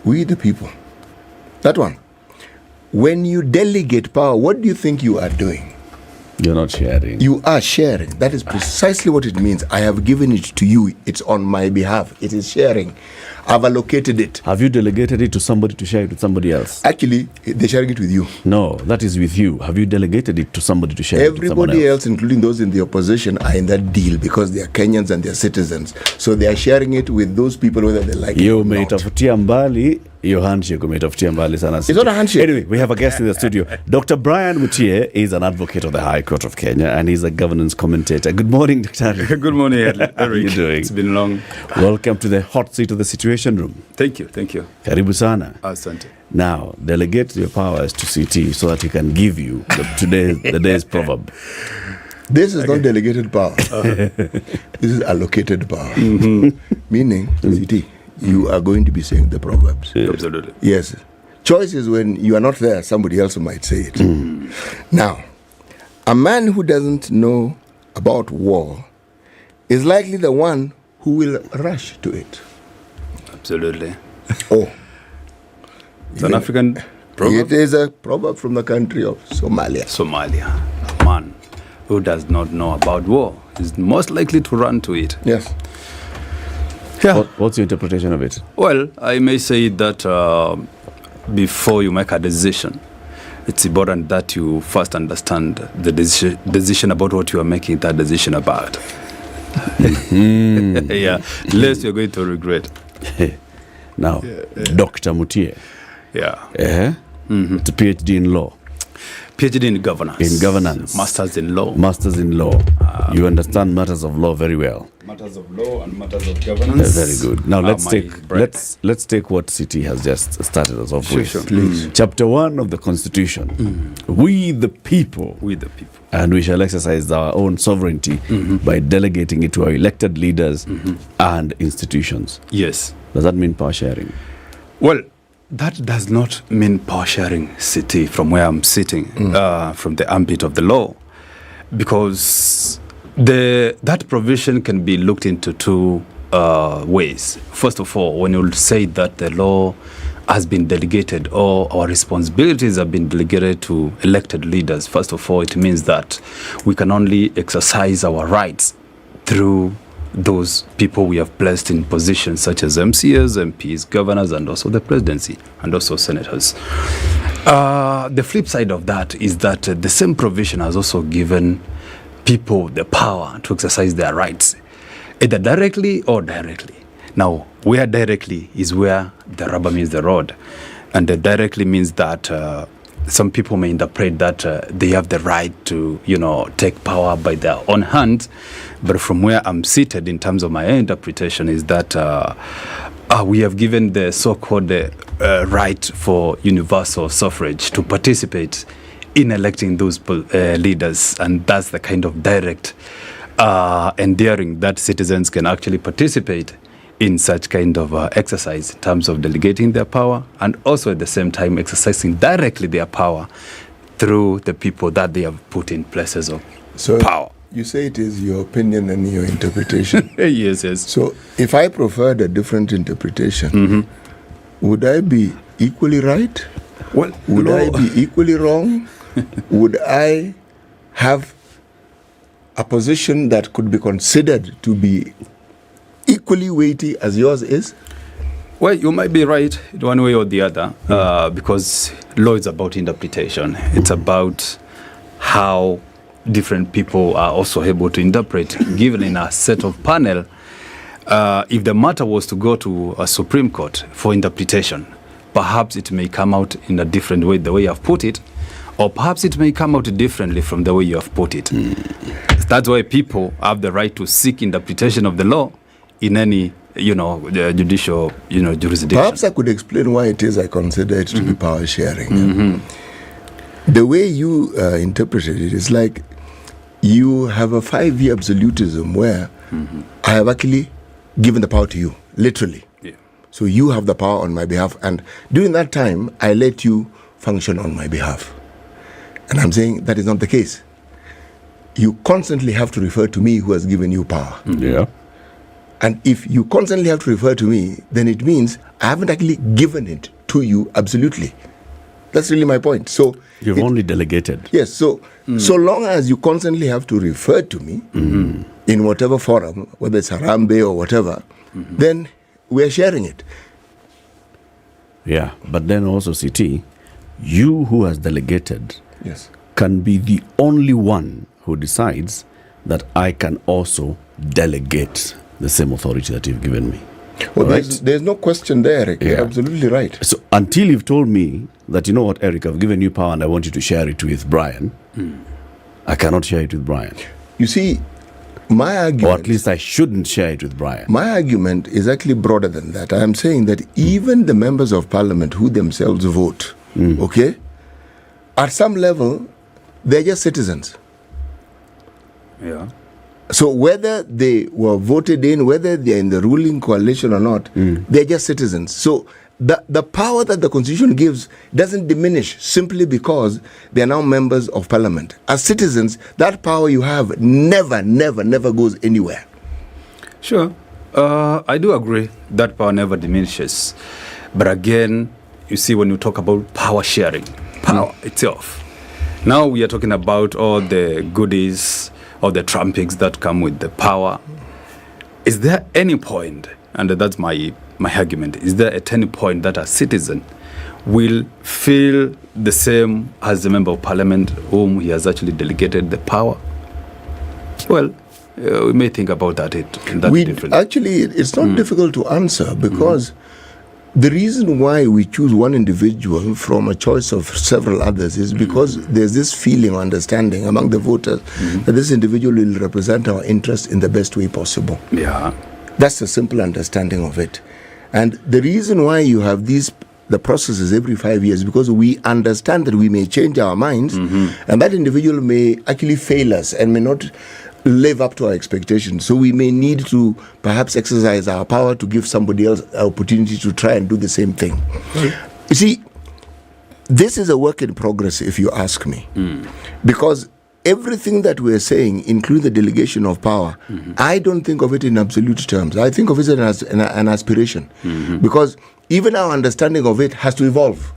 We the people. That one. When you delegate power, what do you think you are doing? You're not sharing. You are sharing. That is precisely what it means. I have given it to you. It's on my behalf. It is sharing. I've allocated it. Have you delegated it to somebody to share it with somebody else? Actually, they're sharing it with you. No, that is with you. Have you delegated it to somebody to share it with someone else? Everybody else, including those in the opposition, are in that deal because they are Kenyans and they are citizens. So they are sharing it with those people whether they like it or not. Umeitafutia mbali, your handshake umeitafutia mbali sana. It's not a handshake. Anyway, we have a guest in the studio. Dr. Brian Mutie is an advocate of the High Court of Kenya and he's a governance commentator. Good morning, Dr. Good morning, Eric. How are you doing? It's been long. Welcome to the hot seat of the Situation Room. Thank you, thank you. Karibu sana. Asante. Now, delegate your powers to CT so that he can give you the day's proverb. This is not delegated power. This is allocated power. Meaning, CT, you are going to be saying the proverbs. Absolutely. Yes. Choice is when you are not there, somebody else might say it. Now, a man who doesn't know about war is likely the one who will rush to it. Absolutely. Oh. It's an African proverb? It is a proverb from the country of Somalia. Somalia. A man who does not know about war is most likely to run to it. Yes. Yeah. What's your interpretation of it? Well, I may say that before you make a decision, it's important that you first understand the decision about what you are making that decision about. Yeah, lest you're going to regret. Now, Dr. Mutie. Yeah. It's a PhD in law. PhD in governance. In governance. Masters in law. Masters in law. You understand matters of law very well. Matters of law and matters of governance. Very good. Now let's take what City has just started us off with. Sure, please. Chapter 1 of the Constitution. We the people. We the people. And we shall exercise our own sovereignty by delegating it to our elected leaders and institutions. Yes. Does that mean power sharing? Well, that does not mean power sharing, City, from where I'm sitting, from the ambit of the law, because that provision can be looked into two ways. First of all, when you say that the law has been delegated or our responsibilities have been delegated to elected leaders, first of all, it means that we can only exercise our rights through those people we have placed in positions such as MCAs, MPs, governors, and also the presidency, and also senators. The flip side of that is that the same provision has also given people the power to exercise their rights, either directly or directly. Now, where directly is where the rubber meets the road. And directly means that some people may interpret that they have the right to, take power by their own hands. But from where I'm seated in terms of my interpretation is that we have given the so-called right for universal suffrage to participate in electing those leaders. And that's the kind of direct endearing that citizens can actually participate in such kind of exercise in terms of delegating their power and also at the same time exercising directly their power through the people that they have put in places of power. You say it is your opinion and your interpretation. Yes. So if I preferred a different interpretation, would I be equally right? Well, would I be equally wrong? Would I have a position that could be considered to be equally weighty as yours is? Well, you might be right one way or the other, because law is about interpretation. It's about how different people are also able to interpret, given in a set of panel. If the matter was to go to a Supreme Court for interpretation, perhaps it may come out in a different way, the way you have put it, or perhaps it may come out differently from the way you have put it. That's why people have the right to seek interpretation of the law in any, judicial, jurisdiction. Perhaps I could explain why it is I consider it to be power sharing. The way you interpreted it is like you have a 5-year absolutism where I have actually given the power to you, literally. Yeah. So you have the power on my behalf, and during that time, I let you function on my behalf. And I'm saying that is not the case. You constantly have to refer to me who has given you power. Yeah. And if you constantly have to refer to me, then it means I haven't actually given it to you absolutely. That's really my point. So you've only delegated. Yes. So so long as you constantly have to refer to me in whatever forum, whether it's Harambe or whatever, then we're sharing it. Yeah. But then also, CT, you who has delegated can be the only one who decides that I can also delegate the same authority that you've given me. Well, there's no question there, Eric. You're absolutely right. So until you've told me that, you know what, Eric, I've given you power and I want you to share it with Brian, I cannot share it with Brian. You see, my argument... Or at least I shouldn't share it with Brian. My argument is actually broader than that. I am saying that even the members of parliament who themselves vote, okay, at some level, they're just citizens. Yeah. So whether they were voted in, whether they're in the ruling coalition or not, they're just citizens. So the power that the Constitution gives doesn't diminish simply because they are now members of parliament. As citizens, that power you have never goes anywhere. Sure. I do agree that power never diminishes. But again, you see, when you talk about power sharing, power itself, now we are talking about all the goodies or the trappings that come with the power. Is there any point, and that's my argument, is there at any point that a citizen will feel the same as the member of parliament whom he has actually delegated the power? Well, we may think about that differently. Actually, it's not difficult to answer because the reason why we choose one individual from a choice of several others is because there's this feeling or understanding among the voters that this individual will represent our interests in the best way possible. Yeah. That's a simple understanding of it. And the reason why you have the processes every 5 years, because we understand that we may change our minds and that individual may actually fail us and may not live up to our expectations. So we may need to perhaps exercise our power to give somebody else an opportunity to try and do the same thing. You see, this is a work in progress, if you ask me. Because everything that we're saying, including the delegation of power, I don't think of it in absolute terms. I think of it as an aspiration. Because even our understanding of it has to evolve.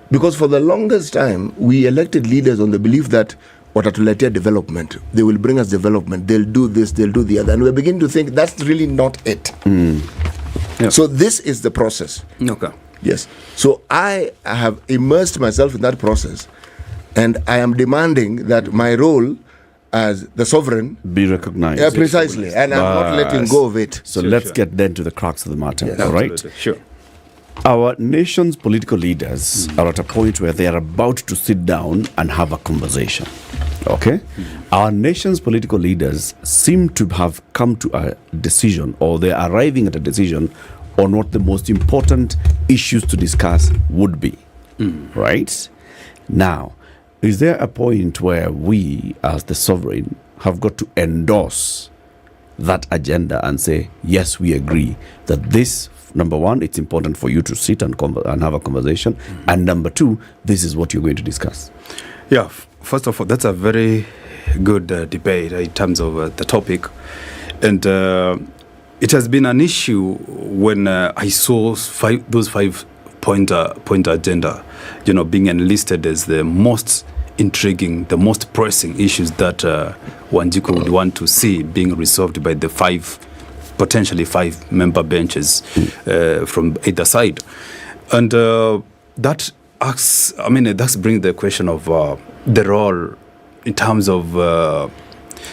Because for the longest time, we elected leaders on the belief that watatuletea development, they will bring us development, they'll do this, they'll do the other. And we're beginning to think that's really not it. Yeah. So this is the process. Okay. Yes. So I have immersed myself in that process, and I am demanding that my role as the sovereign be recognized. Yeah, precisely, and I'm not letting go of it. So let's get then to the crux of the matter. Yes, all right? Absolutely. Sure. Our nation's political leaders are at a point where they are about to sit down and have a conversation. Okay? Our nation's political leaders seem to have come to a decision, or they're arriving at a decision on what the most important issues to discuss would be. Right? Now, is there a point where we, as the sovereign, have got to endorse that agenda and say, yes, we agree that this, number one, it's important for you to sit and have a conversation, and number two, this is what you're going to discuss? Yeah, first of all, that's a very good debate in terms of the topic. And it has been an issue when I saw those five-point agenda, being enlisted as the most intriguing, the most pressing issues that Wanjiku would want to see being resolved by the potentially five member benches from either side. And that brings the question of the role in terms of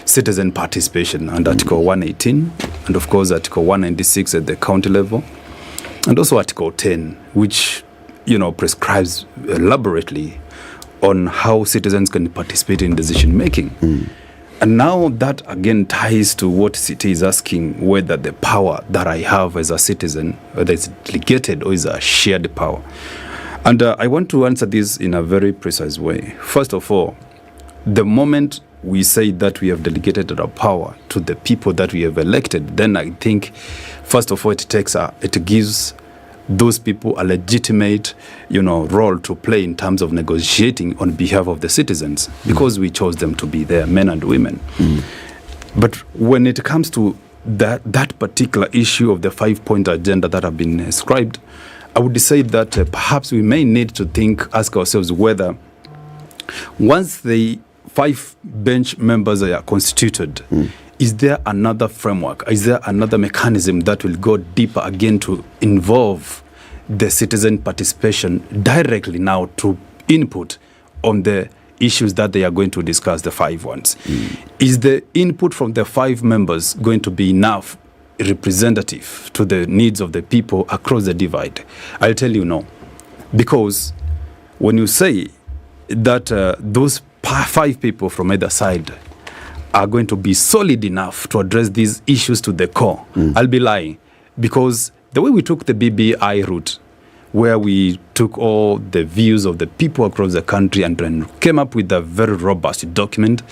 citizen participation under Article 118, and of course Article 196 at the county level, and also Article 10, which prescribes elaborately on how citizens can participate in decision making. And now that again ties to what City is asking, whether the power that I have as a citizen, whether it's delegated or is a shared power. And I want to answer this in a very precise way. First of all, the moment we say that we have delegated our power to the people that we have elected, then I think, first of all, it gives those people a legitimate, role to play in terms of negotiating on behalf of the citizens, because we chose them to be there, men and women. But when it comes to that particular issue of the five-point agenda that have been described, I would say that perhaps we may need to ask ourselves whether once the five bench members are constituted, is there another framework? Is there another mechanism that will go deeper again to involve the citizen participation directly now to input on the issues that they are going to discuss, the five ones? Is the input from the five members going to be enough representative to the needs of the people across the divide? I'll tell you no. Because when you say that those five people from either side are going to be solid enough to address these issues to the core, I'll be lying. Because the way we took the BBI route, where we took all the views of the people across the country and then came up with a very robust document,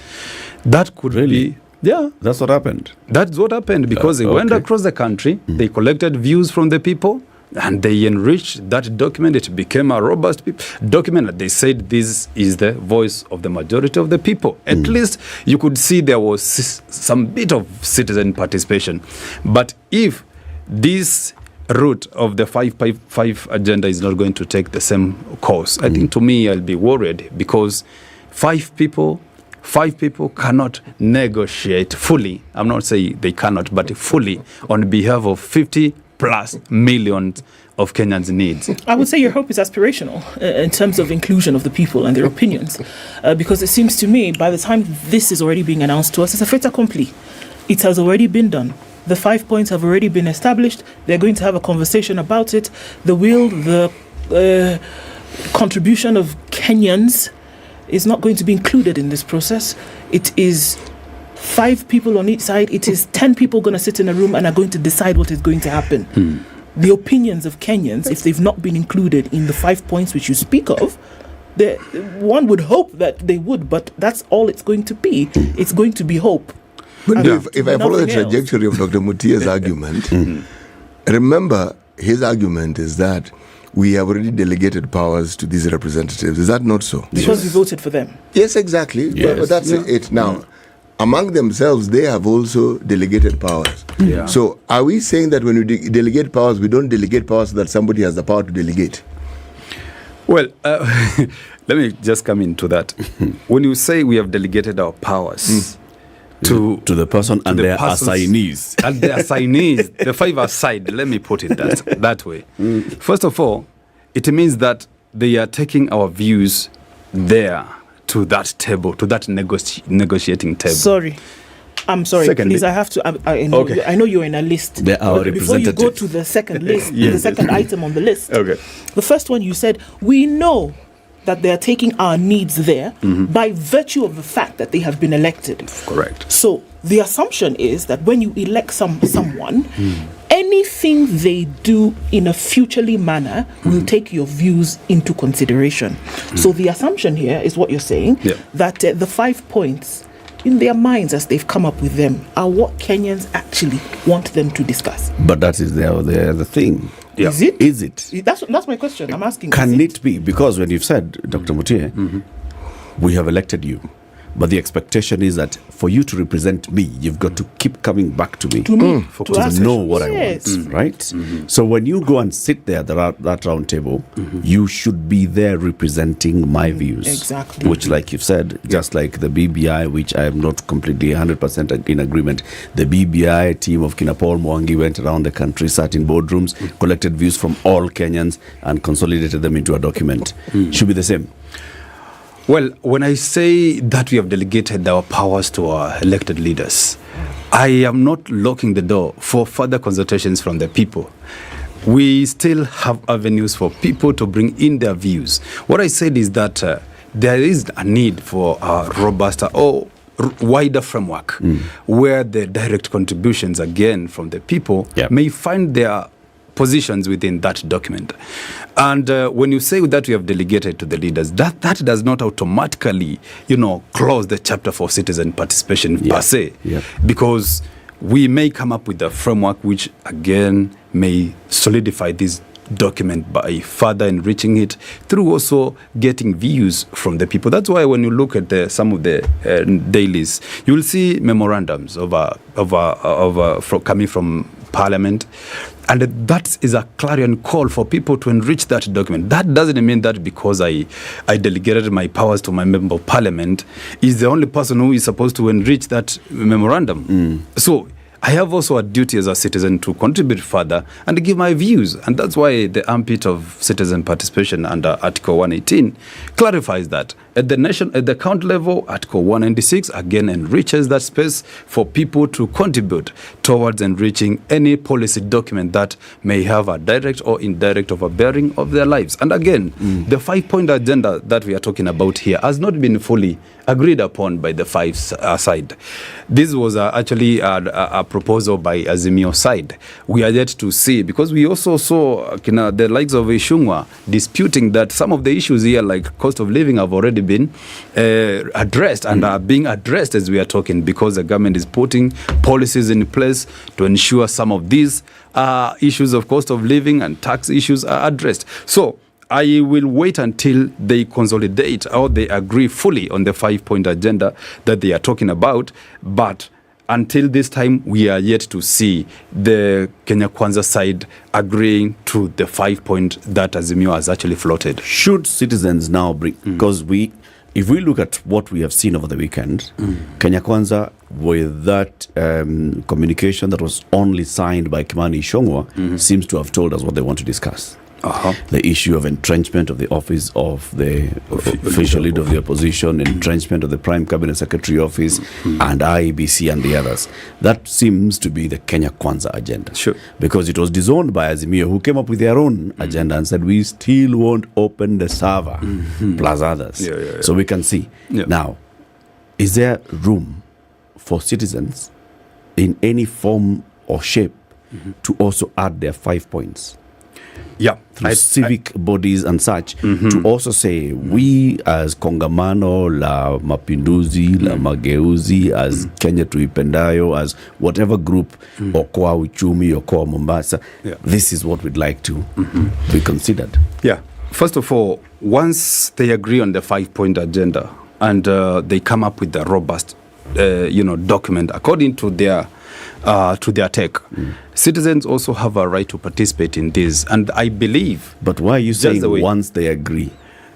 that could be... Yeah. That's what happened? That's what happened, because they went across the country, they collected views from the people, and they enriched that document. It became a robust document. They said this is the voice of the majority of the people. At least you could see there was some bit of citizen participation. But if this route of the five agenda is not going to take the same course, I think to me I'll be worried, because five people cannot negotiate fully. I'm not saying they cannot, but fully on behalf of 50 plus millions of Kenyans' needs. I would say your hope is aspirational in terms of inclusion of the people and their opinions, because it seems to me by the time this is already being announced to us, it's a fait accompli. It has already been done. The 5 points have already been established. They're going to have a conversation about it. The contribution of Kenyans is not going to be included in this process. It is 5 people on each side. It is 10 people going to sit in a room and are going to decide what is going to happen. The opinions of Kenyans, if they've not been included in the 5 points which you speak of, one would hope that they would, but that's all it's going to be. It's going to be hope. But if I follow the trajectory of Dr. Mutia's argument, remember his argument is that we have already delegated powers to these representatives. Is that not so? Because we voted for them. Yes, exactly. Yes. But that's it. Now, among themselves, they have also delegated powers. Yeah. So are we saying that when we delegate powers, we don't delegate powers so that somebody has the power to delegate? Well, let me just come into that. When you say we have delegated our powers to the person and their assignees. And their assignees, the 5 aside, let me put it that way. First of all, it means that they are taking our views there to that table, to that negotiating table. I'm sorry, Secondly, please, I have to, I know you're in a list. They are Before you go to the second list, Yes. the second item on the list. Okay. The first one you said, we know that they are taking our needs there by virtue of the fact that they have been elected. Correct. So the assumption is that when you elect someone, anything they do in a futurely manner will take your views into consideration. So the assumption here is what you're saying, that the 5 points in their minds as they've come up with them are what Kenyans actually want them to discuss. But that is the thing. Yeah. Is it? Is it? That's my question. I'm asking. Can it be? Because when you've said, Dr. Mutie, we have elected you, but the expectation is that for you to represent me, you've got to keep coming back to me to know what I want, right? So when you go and sit there at that round table, you should be there representing my views. Exactly. Which, like you've said, just like the BBI, which I am not completely 100% in agreement, the BBI team of Kina Paul Mwangi went around the country, sat in boardrooms, collected views from all Kenyans and consolidated them into a document. Should be the same. Well, when I say that we have delegated our powers to our elected leaders, I am not locking the door for further consultations from the people. We still have avenues for people to bring in their views. What I said is that there is a need for a robust or wider framework where the direct contributions, again, from the people may find their positions within that document. And when you say that we have delegated to the leaders, that does not automatically, close the chapter for citizen participation per se, because we may come up with a framework which, again, may solidify this document by further enriching it through also getting views from the people. That's why when you look at some of the dailies, you will see memorandums coming from Parliament. And that is a clarion call for people to enrich that document. That doesn't mean that because I delegated my powers to my member of Parliament is the only person who is supposed to enrich that memorandum. So I have also a duty as a citizen to contribute further and give my views. And that's why the ambit of citizen participation under Article 118 clarifies that. At the county level, Article 196 again enriches that space for people to contribute towards enriching any policy document that may have a direct or indirect bearing of their lives. And again, the 5-point agenda that we are talking about here has not been fully agreed upon by the five side. This was actually a proposal by Azimio side. We are yet to see, because we also saw the likes of Ishungwa disputing that some of the issues here, like cost of living, have already been addressed and are being addressed as we are talking, because the government is putting policies in place to ensure some of these issues of cost of living and tax issues are addressed. So I will wait until they consolidate or they agree fully on the 5-point agenda that they are talking about. But until this time, we are yet to see the Kenya Kwanza side agreeing to the 5-point that Azimio has actually floated. Should citizens now bring, because if we look at what we have seen over the weekend, Kenya Kwanza, with that communication that was only signed by Kimani Ichung'wah, seems to have told us what they want to discuss. The issue of entrenchment of the office of the official leader of the opposition, entrenchment of the Prime Cabinet Secretary office, and IEBC and the others. That seems to be the Kenya Kwanza agenda. Sure. Because it was disowned by Azimio, who came up with their own agenda and said, we still won't open the server, plus others. So we can see. Now, is there room for citizens in any form or shape to also add their 5 points? Through civic bodies and such, to also say, we as Kongamano la Mapinduzi, la Mageuzi, as Kenya Tuipendayo, as whatever group, Okoh Uchumi, Okoh Mombasa, this is what we'd like to be considered. First of all, once they agree on the 5-point agenda and they come up with a robust document according to their take. Citizens also have a right to participate in this, and I believe. But why are you saying once they agree?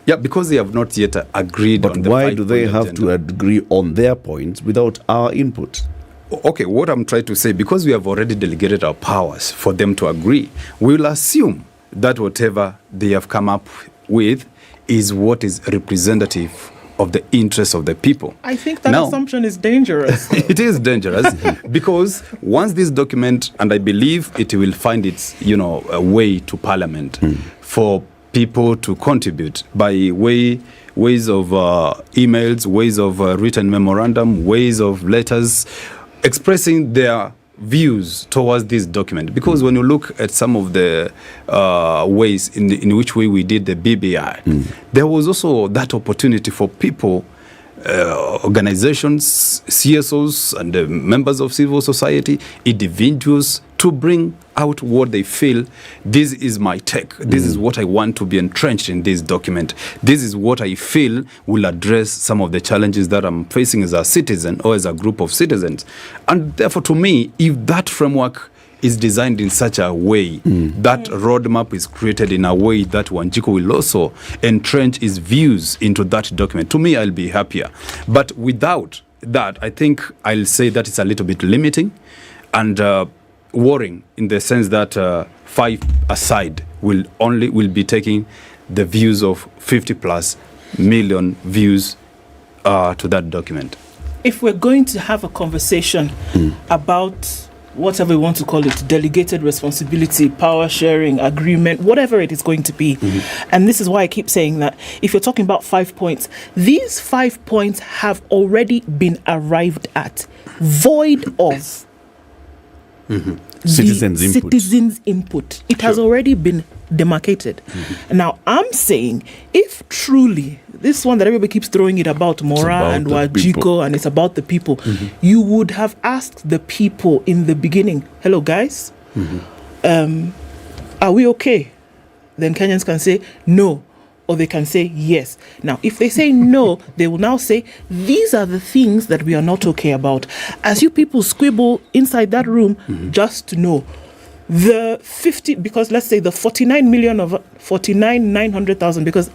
Because they have not yet agreed on the 5-point agenda. But why do they have to agree on their points without our input? Okay, what I'm trying to say, because we have already delegated our powers for them to agree, we will assume that whatever they have come up with is what is representative of the interests of the people. I think that assumption is dangerous. It is dangerous because once this document, and I believe it will find its, a way to Parliament for people to contribute by ways of emails, ways of written memorandum, ways of letters, expressing their views towards this document. Because when you look at some of the ways in which way we did the BBI, there was also that opportunity for people, organizations, CSOs, and members of civil society, individuals, to bring out what they feel. This is my take. This is what I want to be entrenched in this document. This is what I feel will address some of the challenges that I'm facing as a citizen or as a group of citizens. And therefore, to me, if that framework is designed in such a way, that roadmap is created in a way that Wanjiku will also entrench his views into that document, to me, I'll be happier. But without that, I think I'll say that it's a little bit limiting and worrying, in the sense that 5 aside will be taking the views of 50 plus million views to that document. If we're going to have a conversation about whatever we want to call it, delegated responsibility, power sharing, agreement, whatever it is going to be, and this is why I keep saying that if you're talking about 5 points, these 5 points have already been arrived at, void of citizens' input. It has already been demarcated. Now, I'm saying, if truly this one that everybody keeps throwing it about Mora and Wajiko, and it's about the people, you would have asked the people in the beginning, hello guys, are we okay? Then Kenyans can say no, or they can say yes. Now, if they say no, they will now say, these are the things that we are not okay about. As you people squibble inside that room, just to know, the 50, because let's say the 49 million of 49,900,000, because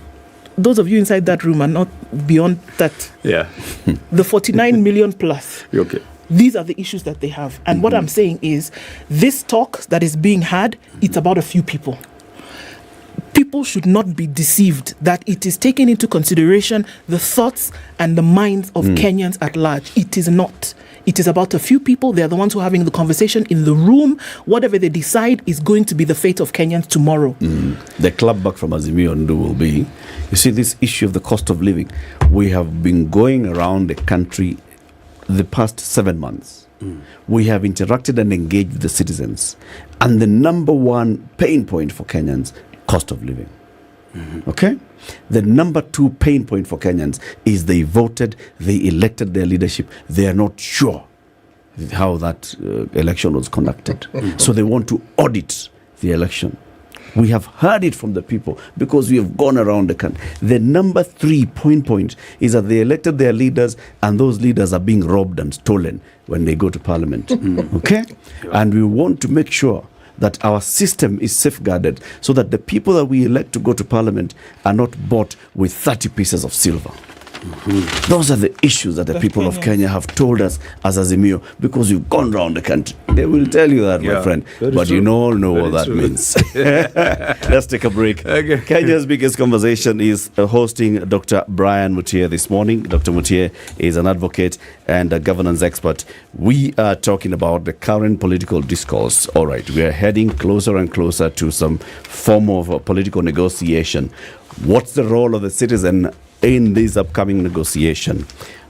those of you inside that room are not beyond that. Yeah. The 49 million plus. Okay. These are the issues that they have. And what I'm saying is, this talk that is being had, it's about a few people. People should not be deceived that it is taking into consideration the thoughts and the minds of Kenyans at large. It is not. It is about a few people. They are the ones who are having the conversation in the room. Whatever they decide is going to be the fate of Kenyans tomorrow. The clapback from Azimio Ndu will be, you see, this issue of the cost of living. We have been going around the country the past 7 months. We have interacted and engaged with the citizens. And the number one pain point for Kenyans, cost of living. Okay? The number 2 pain point for Kenyans is they voted, they elected their leadership. They are not sure how that election was conducted. So they want to audit the election. We have heard it from the people because we have gone around the country. The number 3 point is that they elected their leaders and those leaders are being robbed and stolen when they go to parliament. Okay? And we want to make sure that our system is safeguarded so that the people that we elect to go to parliament are not bought with 30 pieces of silver. Those are the issues that the people of Kenya have told us as Azimio, because we've gone around the country. They will tell you that, my friend. But you all know what that means. Let's take a break. Kenya's biggest conversation is hosting Dr. Brian Mutie this morning. Dr. Mutie is an advocate and a governance expert. We are talking about the current political discourse. All right, we are heading closer and closer to some form of political negotiation. What's the role of the citizen in this upcoming negotiation?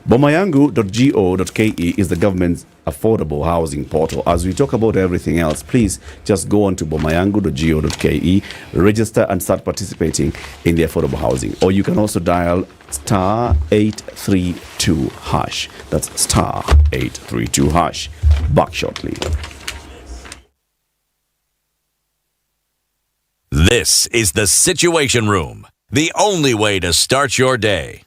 Bomayangu.go.ke is the government's affordable housing portal. As we talk about everything else, please just go on to bomayangu.go.ke, register and start participating in the affordable housing. Or you can also dial *832#. That's *832#. Back shortly. This is the Situation Room, the only way to start your day.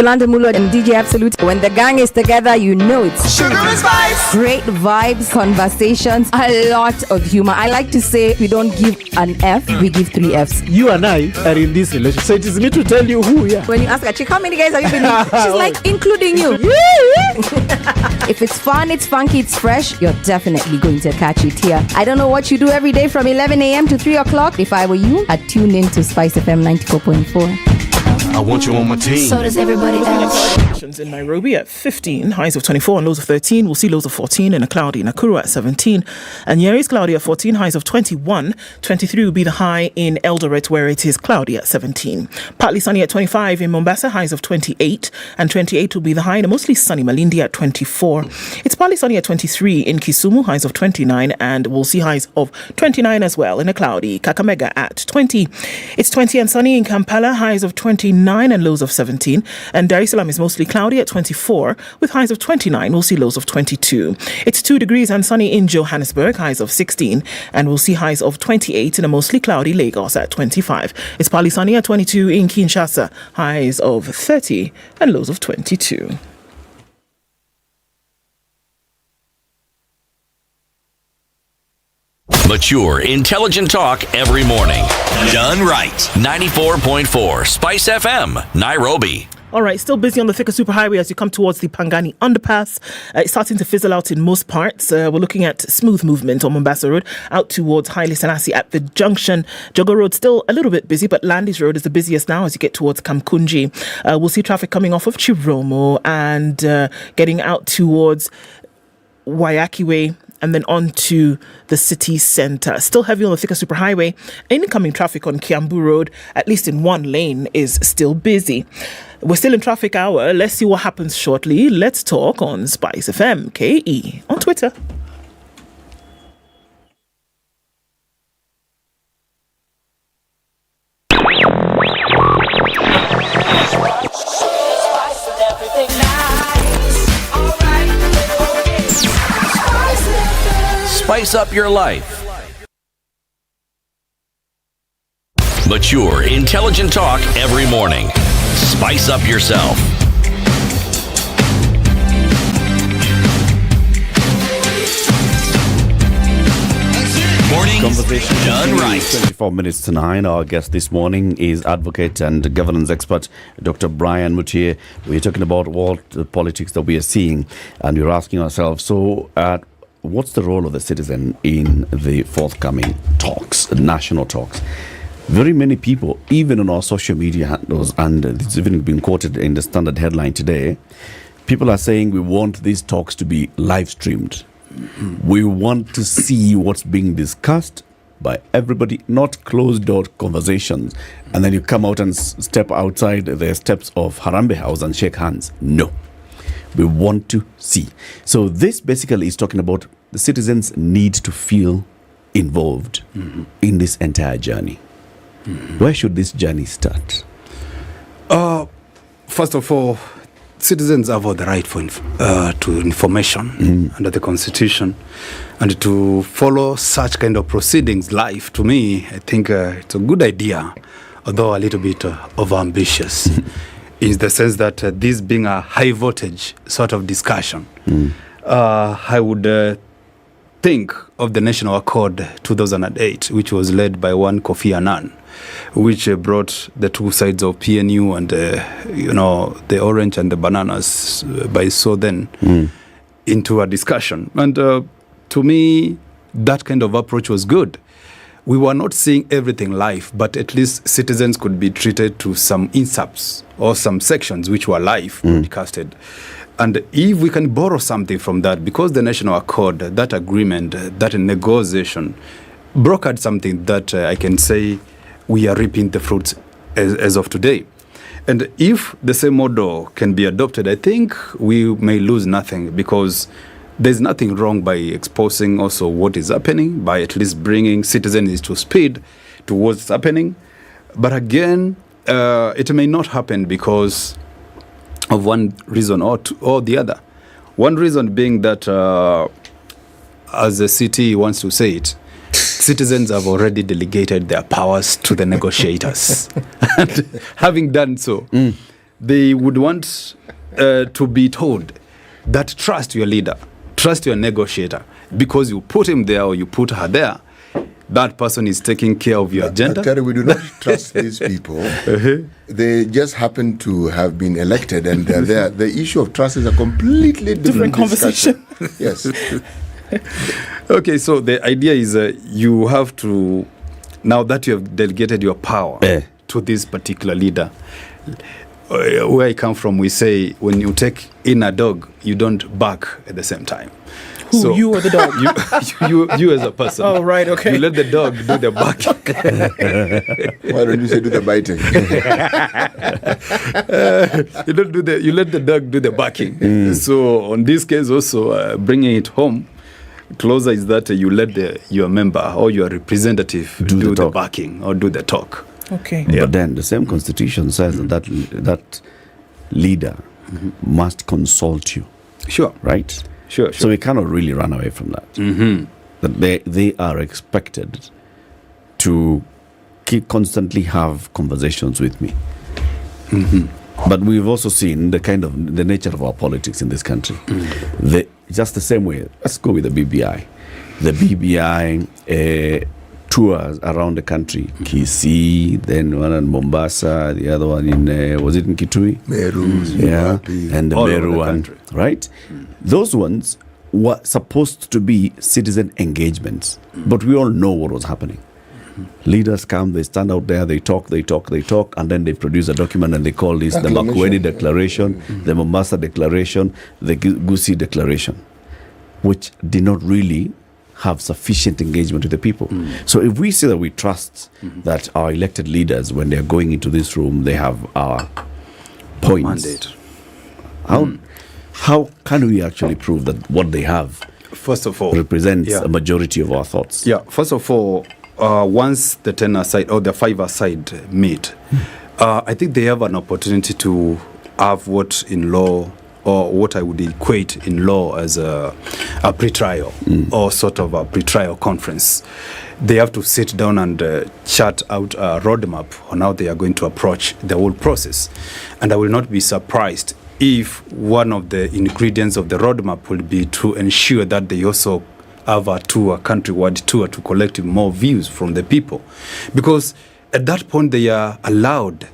London Mulo and DJ Absolute. When the gang is together, you know it's sugar and spice. Great vibes, conversations, a lot of humor. I like to say we don't give an F, we give 3 Fs. You and I are in this relationship, so it is me to tell you who we are. When you ask a chick, how many guys have you been with? She's like, including you. If it's fun, it's funky, it's fresh, you're definitely going to catch it here. I don't know what you do every day from 11 a.m. to 3 o'clock. If I were you, I'd tune in to Spice FM 94.4. I want you on my team. So does everybody else. Conditions in Nairobi at 15, highs of 24 and lows of 13. We'll see lows of 14 and a cloudy. Nakuru at 17. And Nyeri is cloudy at 14, highs of 21. 23 will be the high in Eldoret, where it is cloudy at 17. Partly sunny at 25 in Mombasa, highs of 28. And 28 will be the high in a mostly sunny Malindi at 24. It's partly sunny at 23 in Kisumu, highs of 29. And we'll see highs of 29 as well in a cloudy. Kakamega at 20. It's 20 and sunny in Kampala, highs of 29 and lows of 17. And Dar es Salaam is mostly cloudy at 24 with highs of 29. We'll see lows of 22. It's 2 degrees and sunny in Johannesburg, highs of 16. And we'll see highs of 28 in a mostly cloudy Lagos at 25. It's partly sunny at 22 in Kinshasa, highs of 30 and lows of 22. Mature, intelligent talk every morning. Done right. 94.4 Spice FM, Nairobi. All right, still busy on the Thika Superhighway as you come towards the Pangani Underpass. It's starting to fizzle out in most parts. We're looking at smooth movement on Mombasa Road out towards Haile Selassie at the junction. Jogo Road still a little bit busy, but Landis Road is the busiest now as you get towards Kamkunji. We'll see traffic coming off of Chiromo and getting out towards Wayaki Way and then on to the city centre. Still heavy on the Thika Superhighway. Incoming traffic on Kiambu Road, at least in one lane, is still busy. We're still in traffic hour. Let's see what happens shortly. Let's talk on Spice FM KE on Twitter. Spice up your life. Mature, intelligent talk every morning. Spice up yourself. Morning Conversation done right. 24 minutes to 9. Our guest this morning is advocate and governance expert Dr. Brian Mutie. We're talking about what the politics that we are seeing, and we're asking ourselves, so what's the role of the citizen in the forthcoming talks, national talks? Very many people, even on our social media handles, and it's even been quoted in the Standard headline today, people are saying we want these talks to be live streamed. We want to see what's being discussed by everybody, not closed-door conversations. And then you come out and step outside the steps of Harambee House and shake hands. No. We want to see. So this basically is talking about the citizens need to feel involved in this entire journey. Where should this journey start? First of all, citizens have all the right to information under the Constitution, and to follow such kind of proceedings live, to me, I think it's a good idea, although a little bit overambitious, in the sense that this being a high voltage sort of discussion, I would think of the National Accord 2008, which was led by one Kofi Annan, which brought the two sides of PNU and the orange and the bananas by so then into a discussion. And to me, that kind of approach was good. We were not seeing everything live, but at least citizens could be treated to some inserts or some sections which were live broadcasted. And if we can borrow something from that, because the National Accord, that agreement, that negotiation, brokered something that I can say we are reaping the fruits as of today. And if the same model can be adopted, I think we may lose nothing, because there's nothing wrong by exposing also what is happening, by at least bringing citizens to speed to what's happening. But again, it may not happen because of one reason or the other. One reason being that, as the city wants to say it, citizens have already delegated their powers to the negotiators. And having done so, they would want to be told that trust your leader, trust your negotiator, because you put him there or you put her there. that person is taking care of your agenda. Terry, we do not trust these people. They just happen to have been elected, and they're there. The issue of trust is a completely different conversation. Yes. Okay, so the idea is you have to, now that you have delegated your power to this particular leader, where I come from, we say when you take in a dog, you don't bark at the same time. Who, so, you or the dog? you as a person. Oh, right, okay. You let the dog do the barking. Why don't you say do the biting? You let the dog do the barking. So on this case also, bringing it home, closer is that you let your member or your representative do the barking or do the talk. Okay. Yeah. But then the same constitution says that leader must consult you. Sure. Right? Sure. So we cannot really run away from that. That they are expected to constantly have conversations with me. But we've also seen the nature of our politics in this country. Just the same way. Let's go with the BBI. The BBI tours around the country. Kisii, then one in Mombasa, the other one in was it in Kitui? Meru, and the Meru one, right? Those ones were supposed to be citizen engagements, but we all know what was happening. Leaders come, they stand out there, they talk, and then they produce a document and they call this the Makueni Declaration, the Mombasa Declaration, the Gusii Declaration, which did not really have sufficient engagement with the people. So if we say that we trust that our elected leaders, when they're going into this room, they have our points. Mandate. How can we actually prove that what they have, first of all, represents a majority of our thoughts? Yeah. First of all, once the 10-a-side or the 5-a-side meet, I think they have an opportunity to have what in law, or what I would equate in law as a pre-trial or sort of a pre-trial conference. They have to sit down and chart out a roadmap on how they are going to approach the whole process. And I will not be surprised if one of the ingredients of the roadmap will be to ensure that they also have a tour, countrywide tour, to collect more views from the people. Because at that point they are allowed,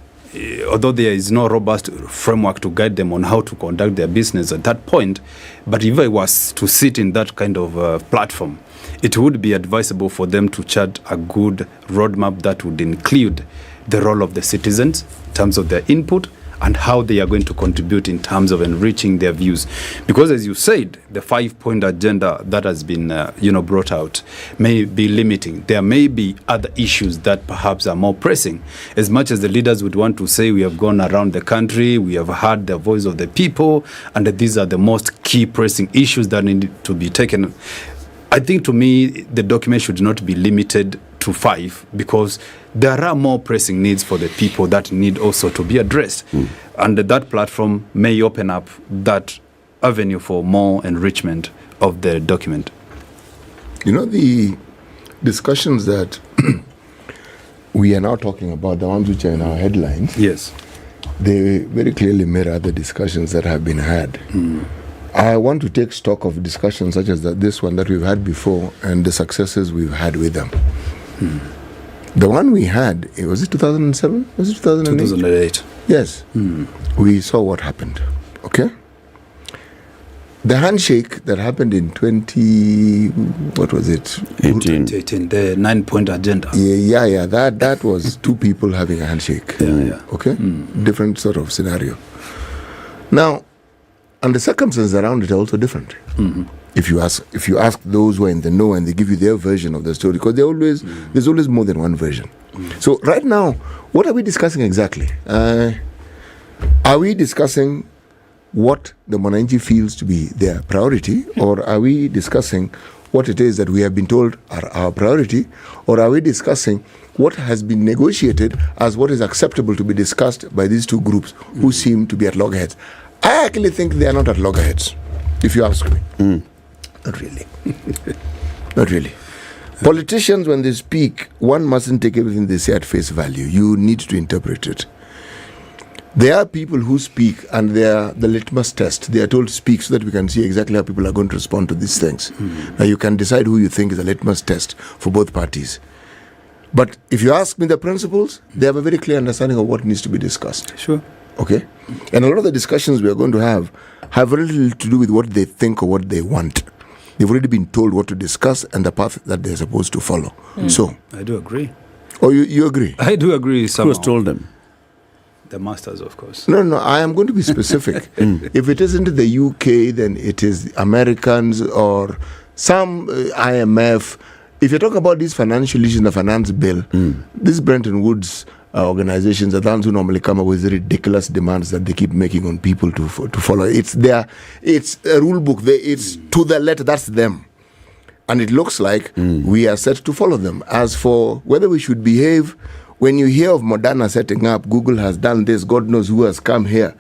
although there is no robust framework to guide them on how to conduct their business at that point, but if I was to sit in that kind of platform, it would be advisable for them to chart a good roadmap that would include the role of the citizens in terms of their input and how they are going to contribute in terms of enriching their views. Because as you said, the 5-point agenda that has been brought out may be limiting. There may be other issues that perhaps are more pressing. As much as the leaders would want to say we have gone around the country, we have heard the voice of the people, and that these are the most key pressing issues that need to be taken. I think to me, the document should not be limited to 5 because there are more pressing needs for the people that need also to be addressed. And that platform may open up that avenue for more enrichment of the document. You know, the discussions that we are now talking about, the ones which are in our headlines, yes, they very clearly mirror the discussions that have been had. I want to take stock of discussions such as this one that we've had before and the successes we've had with them. The one we had, was it 2007? Was it 2008? 2008. Yes. We saw what happened. Okay? The handshake that happened in 2018, the 9-point agenda. Yeah. That was two people having a handshake. Okay? Different sort of scenario. Now, and the circumstances around it are also different. If you ask those who are in the know and they give you their version of the story, because there's always more than one version. So right now, what are we discussing exactly? Are we discussing what the Mwananchi feels to be their priority, or are we discussing what it is that we have been told are our priority, or are we discussing what has been negotiated as what is acceptable to be discussed by these two groups who seem to be at loggerheads? I actually think they are not at loggerheads, if you ask me. Not really. Not really. Politicians, when they speak, one mustn't take everything they say at face value. You need to interpret it. There are people who speak and they are the litmus test. They are told to speak so that we can see exactly how people are going to respond to these things. Now you can decide who you think is a litmus test for both parties. But if you ask me the principles, they have a very clear understanding of what needs to be discussed. Sure. Okay? And a lot of the discussions we are going to have very little to do with what they think or what they want. They've already been told what to discuss and the path that they're supposed to follow. So I do agree. Oh, you agree? I do agree. Who has told them? The masters, of course. No, I am going to be specific. If it isn't the UK, then it is Americans or some IMF. If you're talking about these financial issues in the finance bill, these Bretton Woods organizations are the ones who normally come up with ridiculous demands that they keep making on people to follow. It's a rule book. It's to the letter. That's them. And it looks like we are set to follow them. As for whether we should behave, when you hear of Moderna setting up, Google has done this, God knows who has come here.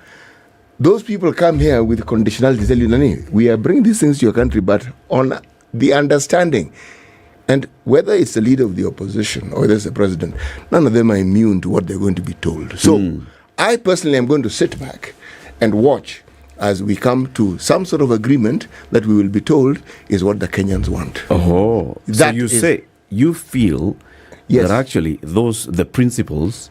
Those people come here with conditionality, tell you, Nani, we are bringing these things to your country, but on the understanding. And whether it's the leader of the opposition or whether it's the president, none of them are immune to what they're going to be told. So I personally am going to sit back and watch as we come to some sort of agreement that we will be told is what the Kenyans want. Oh, so you feel that actually the principals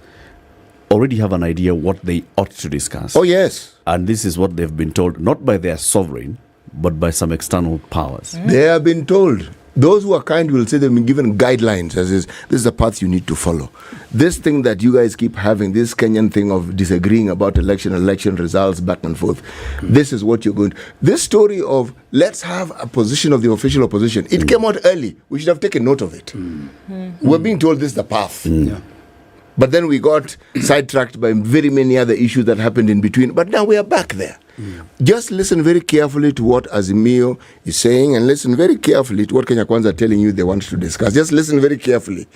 already have an idea what they ought to discuss. Oh, yes. And this is what they've been told, not by their sovereign, but by some external powers. They have been told. Those who are kind will say they've been given guidelines, as is, this is the path you need to follow. This thing that you guys keep having, this Kenyan thing of disagreeing about election results back and forth, this is what you're going to... This story of let's have a position of the official opposition, it came out early. We should have taken note of it. We're being told this is the path. But then we got sidetracked by very many other issues that happened in between. But now we are back there. Just listen very carefully to what Azimio is saying and listen very carefully to what Kenya Kwanza are telling you they want to discuss. Just listen very carefully.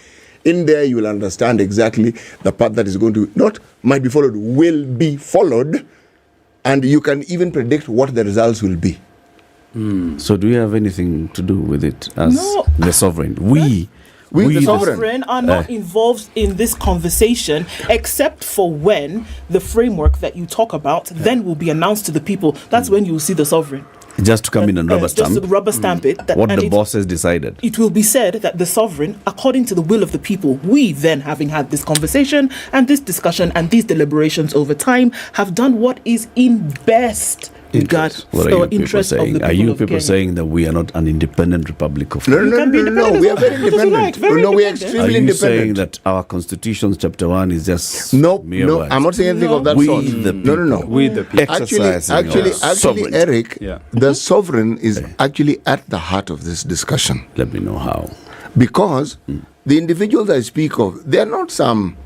In there, you will understand exactly the path that is going to, not might be followed, will be followed. And you can even predict what the results will be. So do you have anything to do with it as the sovereign? We the sovereign are not involved in this conversation, except for when the framework that you talk about then will be announced to the people. That's when you will see the sovereign. Just to come in and rubber stamp. Just to rubber stamp it. What the boss has decided. It will be said that the sovereign, according to the will of the people, we then, having had this conversation and this discussion and these deliberations over time, have done what is in best regard for interest of the people. Are you of people Kenya. saying that we are not an independent republic of No, we are very independent. We are extremely Are you independent. saying that our constitution's chapter 1 is just No, words? I'm not saying anything of that We sort. the people. No. We the people. Actually, Eric, the sovereign is actually at the heart of this discussion. Let me know how. Because the individuals I speak of, they're not some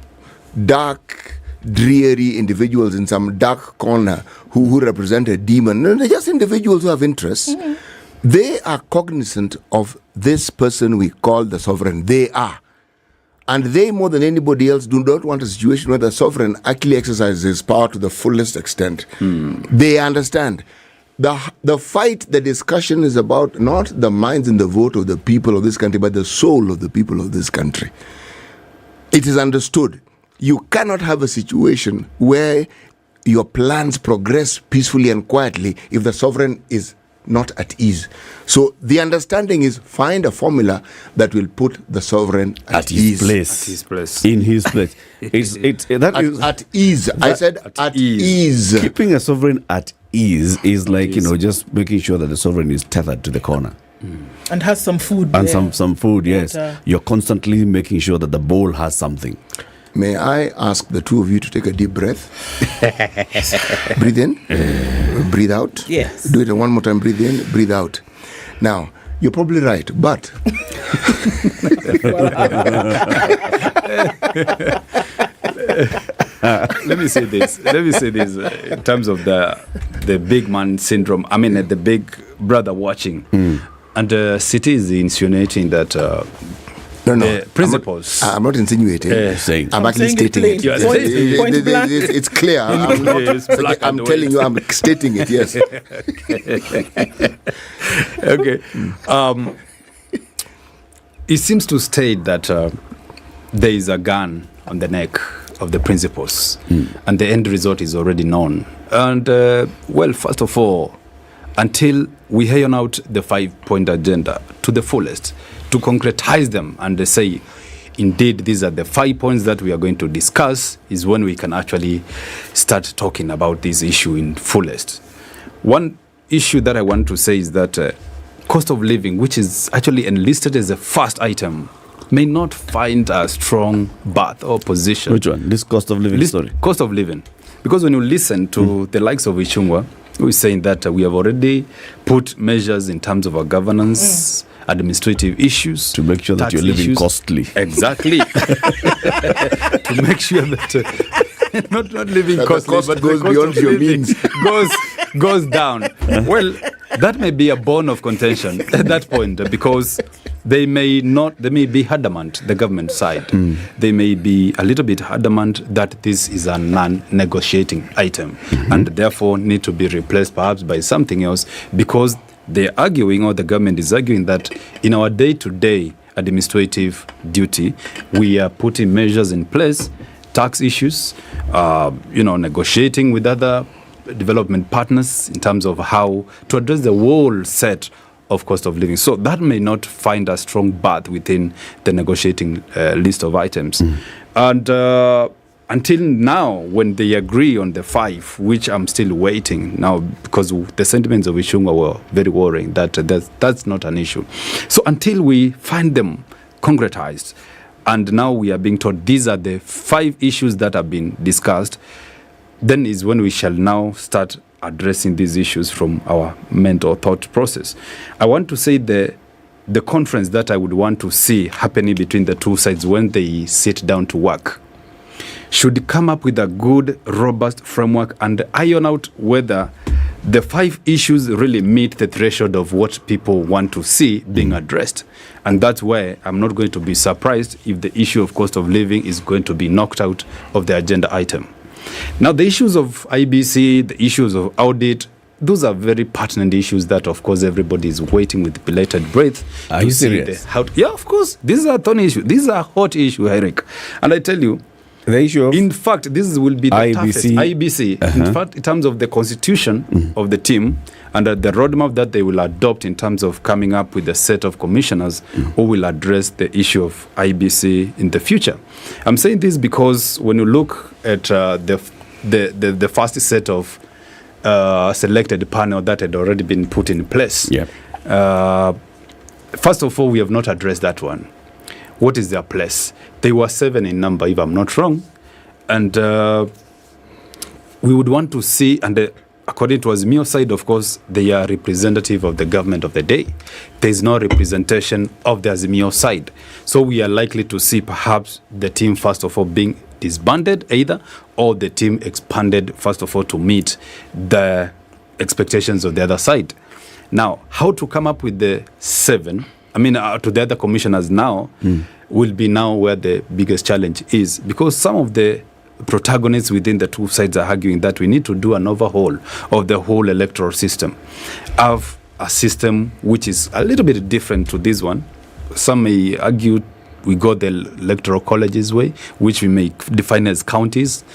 dark, dreary individuals in some dark corner who represent a demon. No, they're just individuals who have interests. They are cognizant of this person we call the sovereign. They are. And they, more than anybody else, do not want a situation where the sovereign actually exercises his power to the fullest extent. They understand. The fight, the discussion is about not the minds and the vote of the people of this country, but the soul of the people of this country. It is understood. You cannot have a situation where your plans progress peacefully and quietly if the sovereign is not at ease. So the understanding is find a formula that will put the sovereign at his ease. place. At his place. In his place. At ease. I said at ease. Keeping a sovereign at ease is like, just making sure that the sovereign is tethered to the corner. And has some food. And there. some food, yes. Water. You're constantly making sure that the bowl has something. May I ask the two of you to take a deep breath? Breathe in, breathe out. Yes. Do it one more time. Breathe in, breathe out. Now, you're probably right, but let me say this in terms of the big man syndrome. I mean, the big brother watching, and the city is insinuating that. No. Principles. I'm not insinuating. I'm actually stating it. Point blank. It's clear. I'm telling you, I'm stating it, yes. Okay. It seems to state that there is a gun on the neck of the principles, and the end result is already known. And well, first of all, until we iron out the 5-point agenda to the fullest, to concretize them and say, indeed, these are the 5 points that we are going to discuss, is when we can actually start talking about this issue in fullest. One issue that I want to say is that cost of living, which is actually enlisted as the first item, may not find a strong bath or position. Which one? This cost of living story? Cost of living. Because when you listen to the likes of Ichung'wah, who is saying that we have already put measures in terms of our governance, administrative issues, to make sure that you're living costly. Exactly. To make sure that not living That costly, the cost but goes the cost beyond of your living means. goes down. Well, that may be a bone of contention at that point, because they may be adamant, the government side. They may be a little bit adamant that this is a non-negotiating item, and therefore need to be replaced perhaps by something else, because they're arguing, or the government is arguing, that in our day-to-day administrative duty, we are putting measures in place, tax issues, negotiating with other development partners in terms of how to address the whole set of cost of living. So that may not find a strong bath within the negotiating list of items. And until now, when they agree on the 5, which I'm still waiting now, because the sentiments of Ichung'wah were very worrying, that's not an issue. So until we find them concretized, and now we are being told these are the 5 issues that have been discussed, then is when we shall now start addressing these issues from our mental thought process. I want to say the conference that I would want to see happening between the two sides when they sit down to work should come up with a good, robust framework and iron out whether the 5 issues really meet the threshold of what people want to see being addressed. And that's where I'm not going to be surprised if the issue of cost of living is going to be knocked out of the agenda item. Now, the issues of IBC, the issues of audit, those are very pertinent issues that, of course, everybody is waiting with bated breath. Are you serious? Yeah, of course. These are thorny issues. These are hot issues, Eric. And I tell you, the issue of, in fact, this will be the IBC. toughest. IBC. In fact, in terms of the constitution of the team and the roadmap that they will adopt in terms of coming up with a set of commissioners who will address the issue of IBC in the future. I'm saying this because when you look at the first set of selected panel that had already been put in place, first of all, we have not addressed that one. What is their place? They were 7 in number, if I'm not wrong. And we would want to see, and according to Azimio side, of course, they are representative of the government of the day. There is no representation of the Azimio side. So we are likely to see perhaps the team, first of all, being disbanded either, or the team expanded, first of all, to meet the expectations of the other side. Now, how to come up with the 7, to the other commissioners now, will be now where the biggest challenge is, because some of the protagonists within the two sides are arguing that we need to do an overhaul of the whole electoral system, have a system which is a little bit different to this one. Some may argue we go the electoral colleges way, which we may define as counties.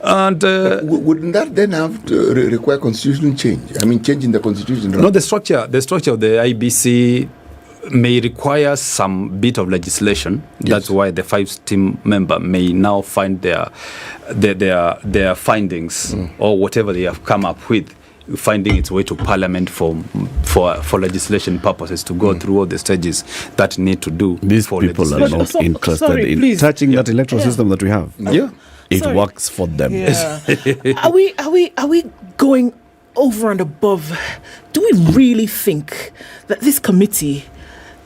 And wouldn't that then have to require constitutional change? Changing the constitution. Right? No, the structure of the IBC may require some bit of legislation. Yes. That's why the 5 team member may now find their findings or whatever they have come up with, finding its way to Parliament for legislation purposes to go through all the stages that need to do. These people are not interested in touching that electoral system that we have. Yeah, it works for them. Yeah. Are we going over and above? Do we really think that this committee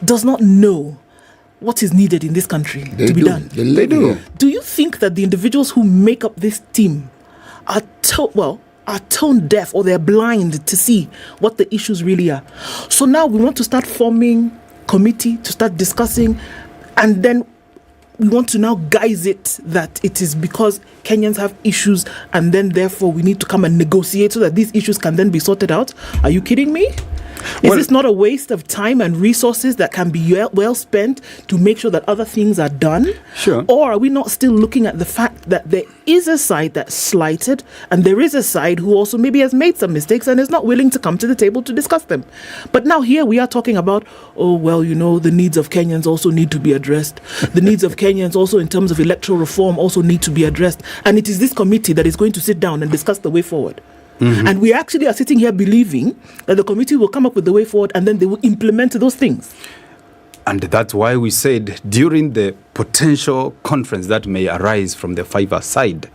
does not know what is needed in this country to be done? They do. Do you think that the individuals who make up this team are tone deaf, or they're blind to see what the issues really are? So now we want to start forming committee to start discussing, and then we want to now guise it that it is because Kenyans have issues, and then therefore we need to come and negotiate so that these issues can then be sorted out. Are you kidding me? Is this not a waste of time and resources that can be well spent to make sure that other things are done? Sure. Or are we not still looking at the fact that there is a side that's slighted and there is a side who also maybe has made some mistakes and is not willing to come to the table to discuss them? But now here we are talking about, the needs of Kenyans also need to be addressed. The needs of Kenyans also in terms of electoral reform also need to be addressed. And it is this committee that is going to sit down and discuss the way forward. Mm-hmm. And we actually are sitting here believing that the committee will come up with the way forward and then they will implement those things. And that's why we said during the potential conference that may arise from the Fiver side,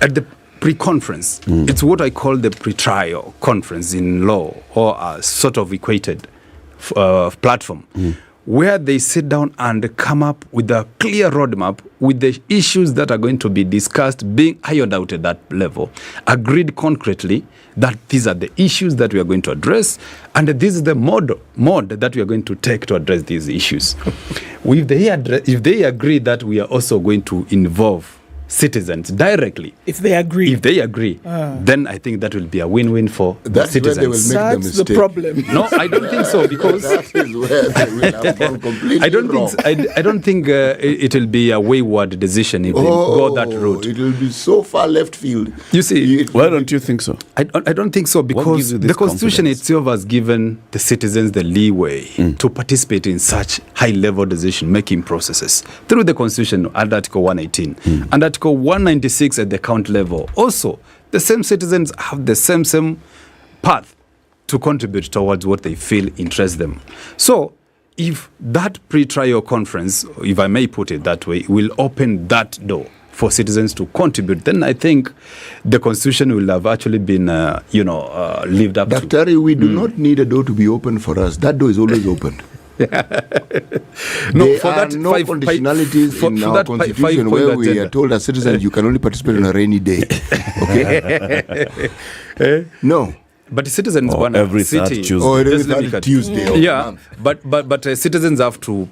at the pre-conference, it's what I call the pre-trial conference in law, or a sort of equated platform, where they sit down and come up with a clear roadmap with the issues that are going to be discussed, being ironed out at that level, agreed concretely that these are the issues that we are going to address, and this is the mode that we are going to take to address these issues. If they agree that we are also going to involve citizens directly, if they agree, then I think that will be a win-win for the citizens. Where they will make the mistake. The problem. No, I don't think so, because that is where they will have gone completely I don't wrong. think I don't think it will be a wayward decision if they go that route. It will be so far left field. You see, why don't you think so? I don't think so, because the Constitution itself has given the citizens the leeway to participate in such high-level decision-making processes through the Constitution under Article 118 and Article 196 at the count level. Also, the same citizens have the same path to contribute towards what they feel interests them. So, if that pre-trial conference, if I may put it that way, will open that door for citizens to contribute, then I think the Constitution will have actually been, lived up Dr. to. We do not need a door to be open for us. That door is always open. No, there are no conditionalities in our Constitution where we are told as citizens you can only participate on a rainy day. Okay? No. But citizens want every third Tuesday. Yeah, but citizens have to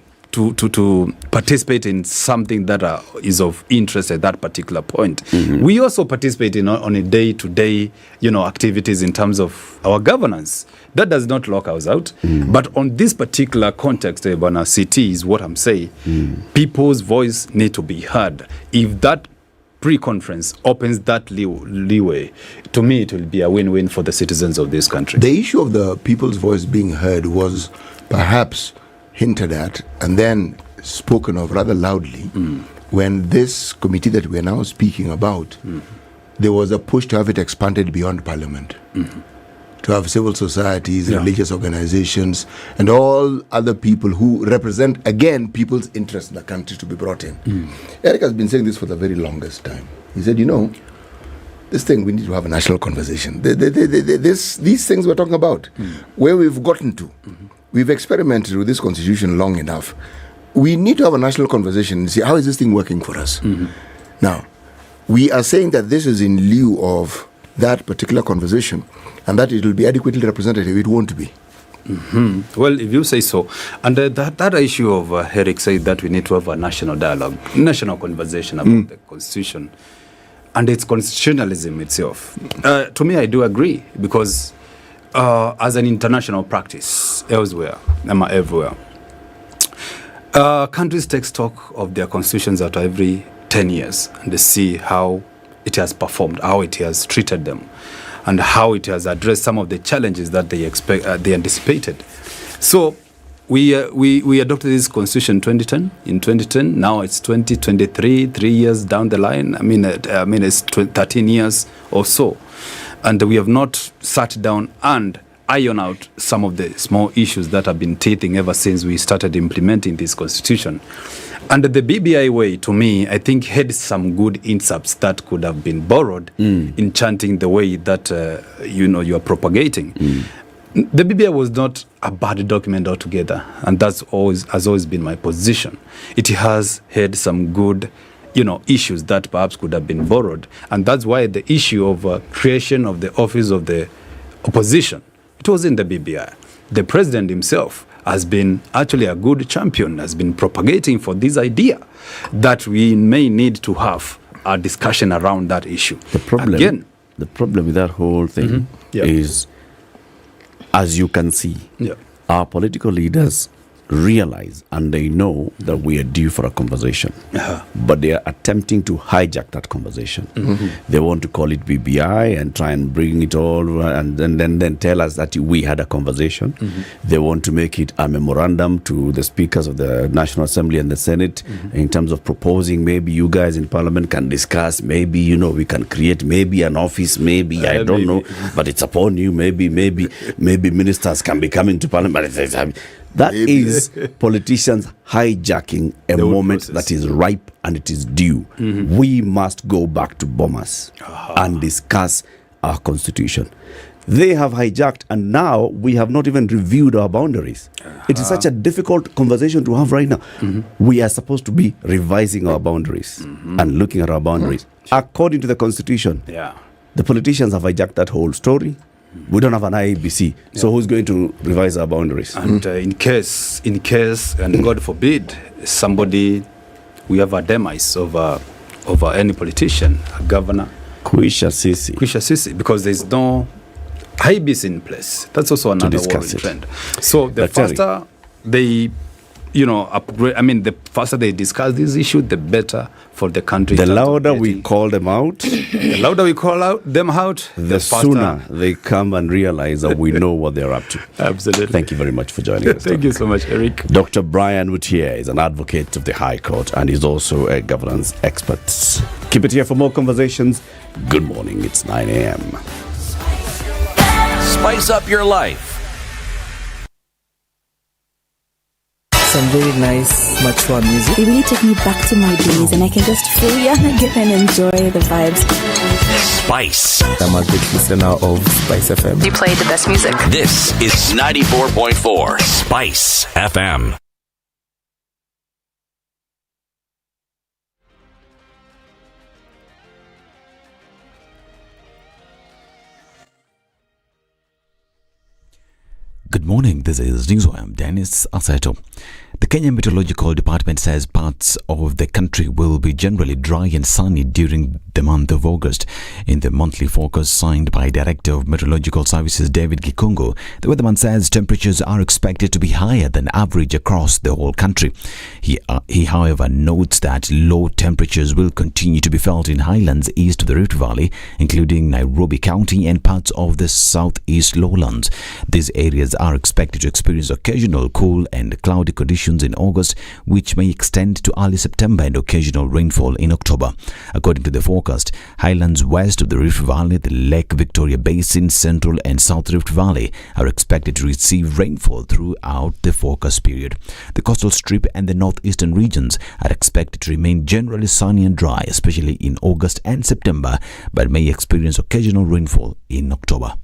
participate in something that is of interest at that particular point. We also participate on a day-to-day, activities in terms of our governance. That does not lock us out. But on this particular context, CT is what I'm saying. People's voice need to be heard. If that pre-conference opens that leeway, to me it will be a win-win for the citizens of this country. The issue of the people's voice being heard was perhaps hinted at and then spoken of rather loudly when this committee that we're now speaking about, there was a push to have it expanded beyond Parliament, to have civil societies, religious organizations, and all other people who represent, again, people's interests in the country to be brought in. Eric has been saying this for the very longest time. He said, this thing, we need to have a national conversation. These things we're talking about, where we've gotten to, we've experimented with this constitution long enough. We need to have a national conversation and see how is this thing working for us. Now, we are saying that this is in lieu of that particular conversation and that it will be adequately representative. It won't be. Well, if you say so. And that issue of Eric said that we need to have a national dialogue, national conversation about the constitution and its constitutionalism itself. To me, I do agree, because as an international practice everywhere, countries take stock of their constitutions at every 10 years and they see how it has performed, how it has treated them, and how it has addressed some of the challenges that they anticipated. So we adopted this constitution in 2010. Now it's 2023, 3 years down the line. It's 13 years or so. And we have not sat down and iron out some of the small issues that have been teething ever since we started implementing this constitution. And the BBI way, to me, I think had some good insights that could have been borrowed in chanting the way that you are propagating. The BBI was not a bad document altogether, and that's has always been my position. It has had some good issues that perhaps could have been borrowed, and that's why the issue of creation of the office of the opposition, it was in the BBI. The president himself has been actually a good champion, has been propagating for this idea that we may need to have a discussion around that issue. The problem with that whole thing is as you can see, our political leaders realize and they know that we are due for a conversation, but they are attempting to hijack that conversation. They want to call it BBI and try and bring it all and then tell us that we had a conversation. They want to make it a memorandum to the speakers of the National Assembly and the Senate in terms of proposing maybe you guys in Parliament can discuss, maybe we can create maybe an office, maybe I don't know, but it's upon you. Maybe ministers can be coming to Parliament. That is politicians hijacking a moment that is ripe and it is due. We must go back to Bomas and discuss our constitution. They have hijacked and now we have not even reviewed our boundaries. It is such a difficult conversation to have right now. We are supposed to be revising our boundaries and looking at our boundaries. According to the constitution, the politicians have hijacked that whole story. We don't have an IABC, so who's going to revise our boundaries? And in case, and God forbid, we have a demise over any politician, a governor, Kwisha Sisi, because there's no IABC in place. That's also another worrying trend. So the faster they upgrade, the faster they discuss this issue, the better for the country. The louder we call them out, the sooner they come and realize that we know what they're up to. Absolutely. Thank you very much for joining us. Thank you so much, Eric. Dr. Brian Wutier is an advocate of the High Court and is also a governance expert. Keep it here for more conversations. Good morning. It's 9 a.m. Spice up your life. Some very nice, mature music. They really take me back to my days, and I can just feel get and enjoy the vibes. Spice. I'm a big listener of Spice FM. You play the best music. This is 94.4 Spice FM. Good morning, this is News. I am Dennis Aseto. The Kenya Meteorological Department says parts of the country will be generally dry and sunny during the month of August. In the monthly forecast signed by Director of Meteorological Services David Gikungo, the weatherman says temperatures are expected to be higher than average across the whole country. He however, notes that low temperatures will continue to be felt in highlands east of the Rift Valley, including Nairobi County and parts of the southeast lowlands. These areas are expected to experience occasional cool and cloudy conditions in August, which may extend to early September and occasional rainfall in October. According to the forecast, highlands west of the Rift Valley, the Lake Victoria Basin, Central and South Rift Valley are expected to receive rainfall throughout the forecast period. The coastal strip and the northeastern regions are expected to remain generally sunny and dry, especially in August and September, but may experience occasional rainfall in October.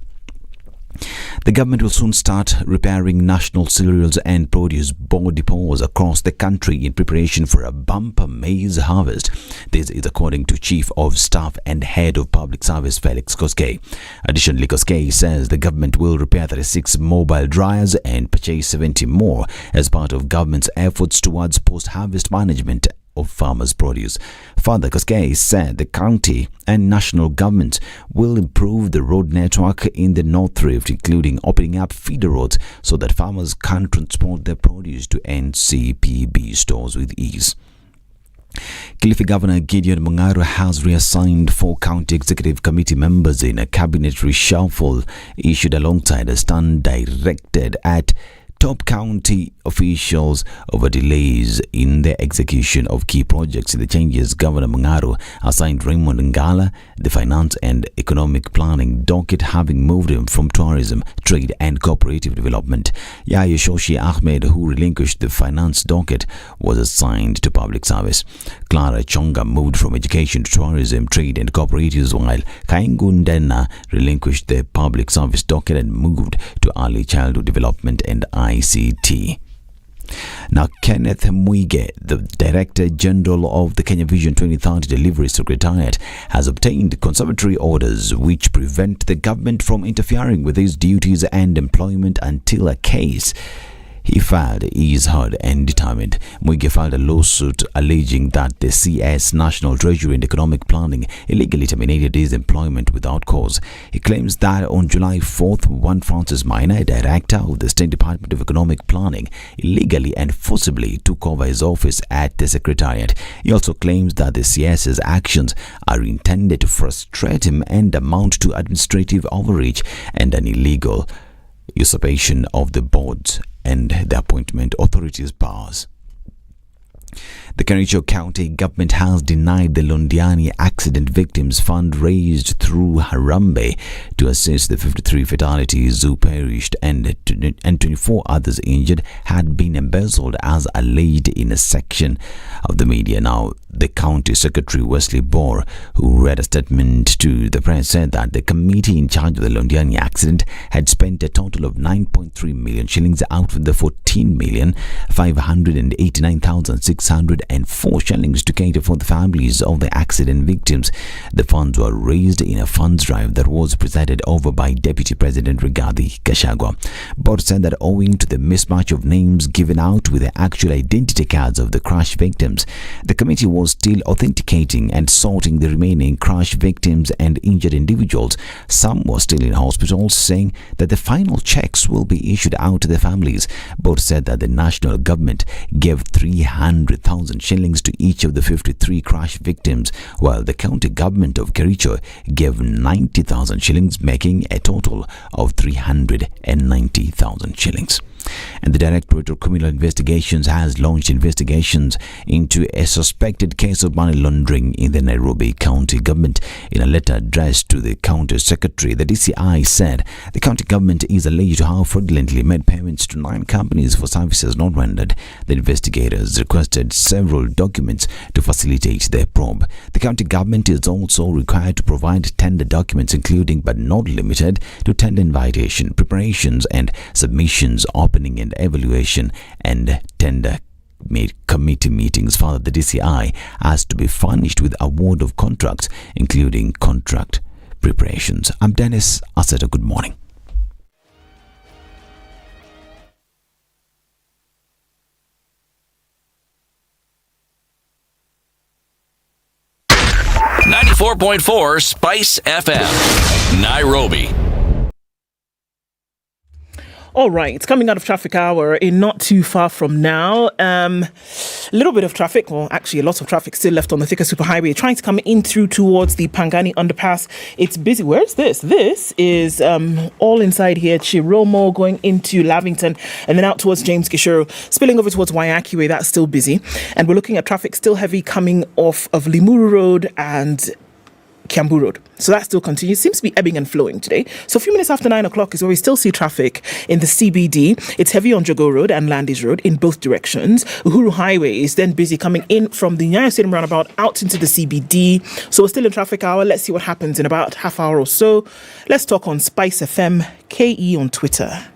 The government will soon start repairing national cereals and produce board depots across the country in preparation for a bumper maize harvest. This is according to Chief of Staff and Head of Public Service Felix Koskei. Additionally, Koskei says the government will repair 36 mobile dryers and purchase 70 more as part of government's efforts towards post-harvest management of farmers' produce. Further, Koskei said the county and national government will improve the road network in the North Rift, including opening up feeder roads so that farmers can transport their produce to NCPB stores with ease. Kilifi Governor Gideon Mung'aro has reassigned 4 county executive committee members in a cabinet reshuffle issued alongside a stand directed at top county officials over delays in the execution of key projects. In the changes, Governor Mung'aro assigned Raymond Ngala the finance and economic planning docket, having moved him from tourism, trade and cooperative development. Yahya Shoshi Ahmed, who relinquished the finance docket, was assigned to public service. Clara Chonga moved from education to tourism, trade and cooperatives, while Kaingu Ednah relinquished the public service docket and moved to early childhood development and ICT. Now, Kenneth Muga, the Director General of the Kenya Vision 2030 Delivery Secretariat, has obtained conservatory orders which prevent the government from interfering with his duties and employment until a case he filed is heard and determined. Muga filed a lawsuit alleging that the CS National Treasury and Economic Planning illegally terminated his employment without cause. He claims that on July 4th, one Francis Minor, director of the State Department of Economic Planning, illegally and forcibly took over his office at the Secretariat. He also claims that the CS's actions are intended to frustrate him and amount to administrative overreach and an illegal usurpation of the boards and the appointment authorities' powers. The Kericho County government has denied the Londiani Accident Victims Fund raised through Harambee to assist the 53 fatalities who perished and 24 others injured had been embezzled as alleged in a section of the media. Now, the County Secretary Wesley Bor, who read a statement to the press, said that the committee in charge of the Londiani accident had spent a total of 9.3 million shillings out of the 14,589,604 shillings to cater for the families of the accident victims. The funds were raised in a funds drive that was presided over by Deputy President Rigathi Gachagua. Bor said that owing to the mismatch of names given out with the actual identity cards of the crash victims, the committee was still authenticating and sorting the remaining crash victims and injured individuals. Some were still in hospital, saying that the final checks will be issued out to the families. Both said that the national government gave 300,000 shillings to each of the 53 crash victims, while the county government of Kericho gave 90,000 shillings, making a total of 390,000 shillings. And the Directorate of Criminal Investigations has launched investigations into a suspected case of money laundering in the Nairobi County Government. In a letter addressed to the County Secretary, the DCI said the county government is alleged to have fraudulently made payments to 9 companies for services not rendered. The investigators requested several documents to facilitate their probe. The county government is also required to provide tender documents, including but not limited to tender invitation, preparations and submissions, opening and evaluation, and tender committee meetings. Further, the DCI has to be furnished with award of contracts, including contract preparations. I'm Dennis Aseta. Good morning. .4 Spice FM, Nairobi. All right, it's coming out of traffic hour in not too far from now. A little bit of traffic, well, actually a lot of traffic still left on the Thika Superhighway, trying to come in through towards the Pangani underpass. It's busy. Where's this? This is all inside here, Chiromo, going into Lavington, and then out towards James Gishuru, spilling over towards Waiaki Way. That's still busy. And we're looking at traffic still heavy coming off of Limuru Road and Kiambu Road. So that still continues. Seems to be ebbing and flowing today. So a few minutes after 9 o'clock is where we still see traffic in the CBD. It's heavy on Jogo Road and Landis Road in both directions. Uhuru Highway is then busy coming in from the Nyeri Stadium roundabout out into the CBD. So we're still in traffic hour. Let's see what happens in about half hour or so. Let's talk on Spice FM KE on Twitter.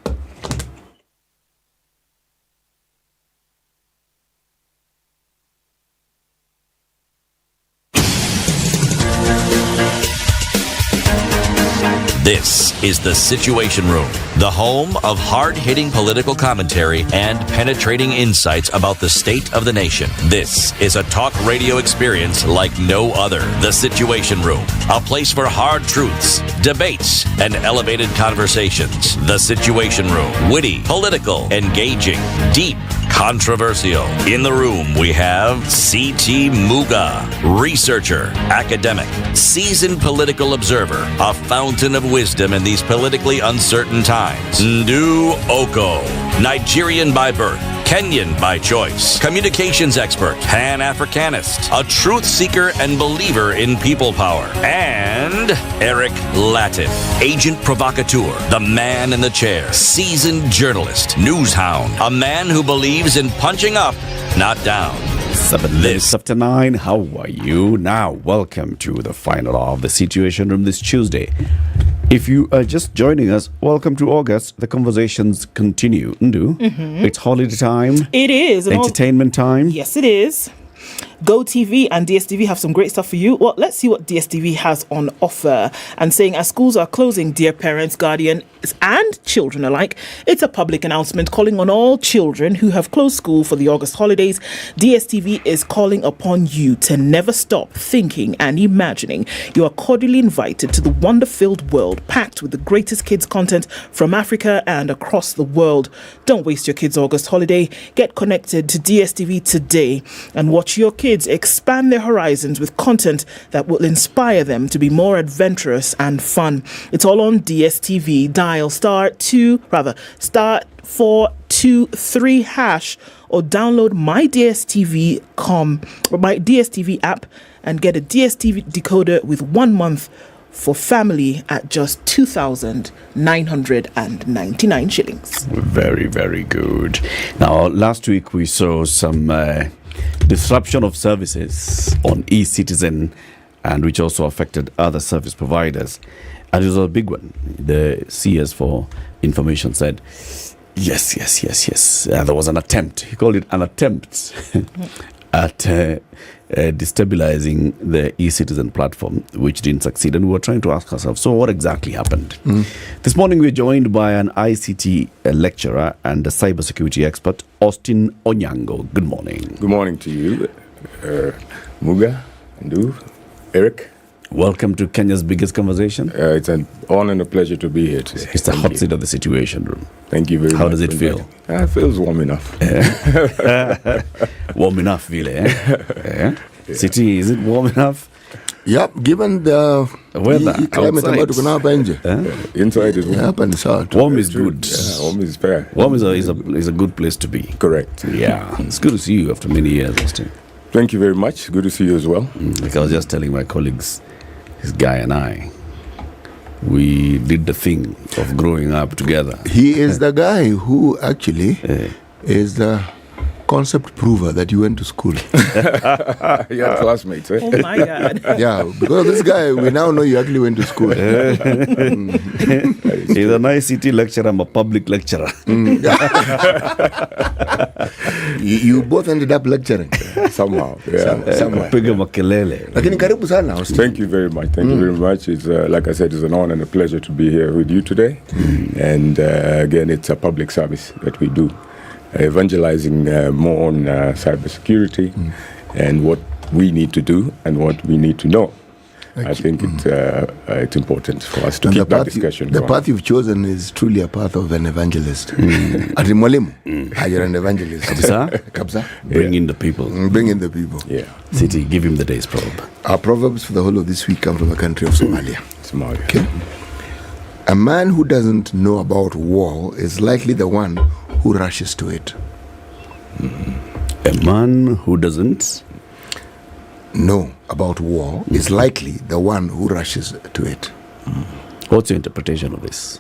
This is The Situation Room, the home of hard-hitting political commentary and penetrating insights about the state of the nation. This is a talk radio experience like no other. The Situation Room, a place for hard truths, debates, and elevated conversations. The Situation Room, witty, political, engaging, deep, controversial. In the room, we have C.T. Muga, researcher, academic, seasoned political observer, a fountain of wisdom in these politically uncertain times. Ndu Okoh, Nigerian by birth, Kenyan by choice, communications expert, Pan-Africanist, a truth seeker and believer in people power, and Eric Latiff, agent provocateur, the man in the chair, seasoned journalist, news hound, a man who believes in punching up, not down. 7 minutes after 9. How are you? Now, welcome to the final hour of the Situation Room this Tuesday. If you are just joining us, welcome to August. The conversations continue. Ndu, It's holiday time. It is. Entertainment time. Yes, it is. Go TV and DSTV have some great stuff for you. Well, let's see what DSTV has on offer. And saying, as schools are closing, dear parents, guardians, and children alike, it's a public announcement calling on all children who have closed school for the August holidays. DSTV is calling upon you to never stop thinking and imagining. You are cordially invited to the wonder-filled world packed with the greatest kids content from Africa and across the world. Don't waste your kids' August holiday. Get connected to DSTV today and watch your kids expand their horizons with content that will inspire them to be more adventurous and fun. It's all on DSTV. Dial star 423 hash or download my DSTV app and get a DSTV decoder with 1 month for family at just 2,999 shillings. Very, very good. Now, last week we saw some disruption of services on eCitizen, and which also affected other service providers. And it was a big one. The CS for Information said, yes. There was an attempt. He called it an attempt at destabilizing the eCitizen platform, which didn't succeed. And we were trying to ask ourselves, so what exactly happened? This morning we're joined by an ICT lecturer and a cybersecurity expert, Austin Onyango. Good morning. Good morning to you, Muga, Ndu, Eric. Welcome to Kenya's biggest conversation. It's an honor and a pleasure to be here today. It's the hot seat of the Situation Room. Thank you very much. How does it feel? It feels warm enough. Warm enough, really, City, is it warm enough? Yep, given the weather, climate inside is warm. Yep, and it's hot. Warm is good. Yeah, warm is fair. Warm is a good place to be. Correct. Yeah, it's good to see you after many years, Austin. Thank you very much. Good to see you as well. Like I was just telling my colleagues, this guy and I, we did the thing of growing up together. He is the guy who actually is the concept prover that you went to school. You had classmates, eh? Oh my God. Yeah, because this guy, we now know you actually went to school. He's an ICT lecturer, I'm a public lecturer. You both ended up lecturing. Somehow, yeah. Somewhere. Lakini karibu sana. Thank you very much. Thank you very much. It's like I said, it's an honor and a pleasure to be here with you today. And again, it's a public service that we do. Evangelizing more on cybersecurity and what we need to do and what we need to know. I think it's important for us to keep that discussion going. The path you've chosen is truly a path of an evangelist. Ati mwalimu, you're an evangelist. Kabza? Bring in the people. Bring in the people. Yeah. City, give him the day's proverb. Our proverbs for the whole of this week come from the country of Somalia. Somalia. Okay. A man who doesn't know about war is likely the one who rushes to it. A man who doesn't know about war is likely the one who rushes to it. What's your interpretation of this?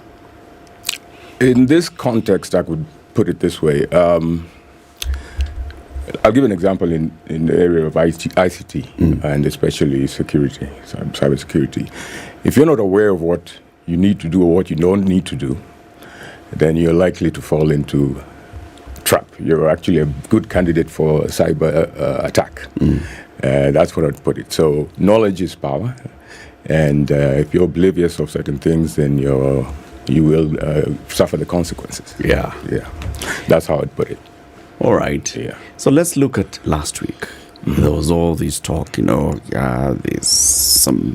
In this context, I could put it this way. I'll give an example in the area of ICT and especially security, cybersecurity. If you're not aware of what you need to do or what you don't need to do, then you're likely to fall into trap. You're actually a good candidate for a cyber attack. That's what I'd put it. So knowledge is power, and if you're oblivious of certain things, then you will suffer the consequences. Yeah. That's how I'd put it. All right. Yeah. So let's look at last week. There was all this talk, there's some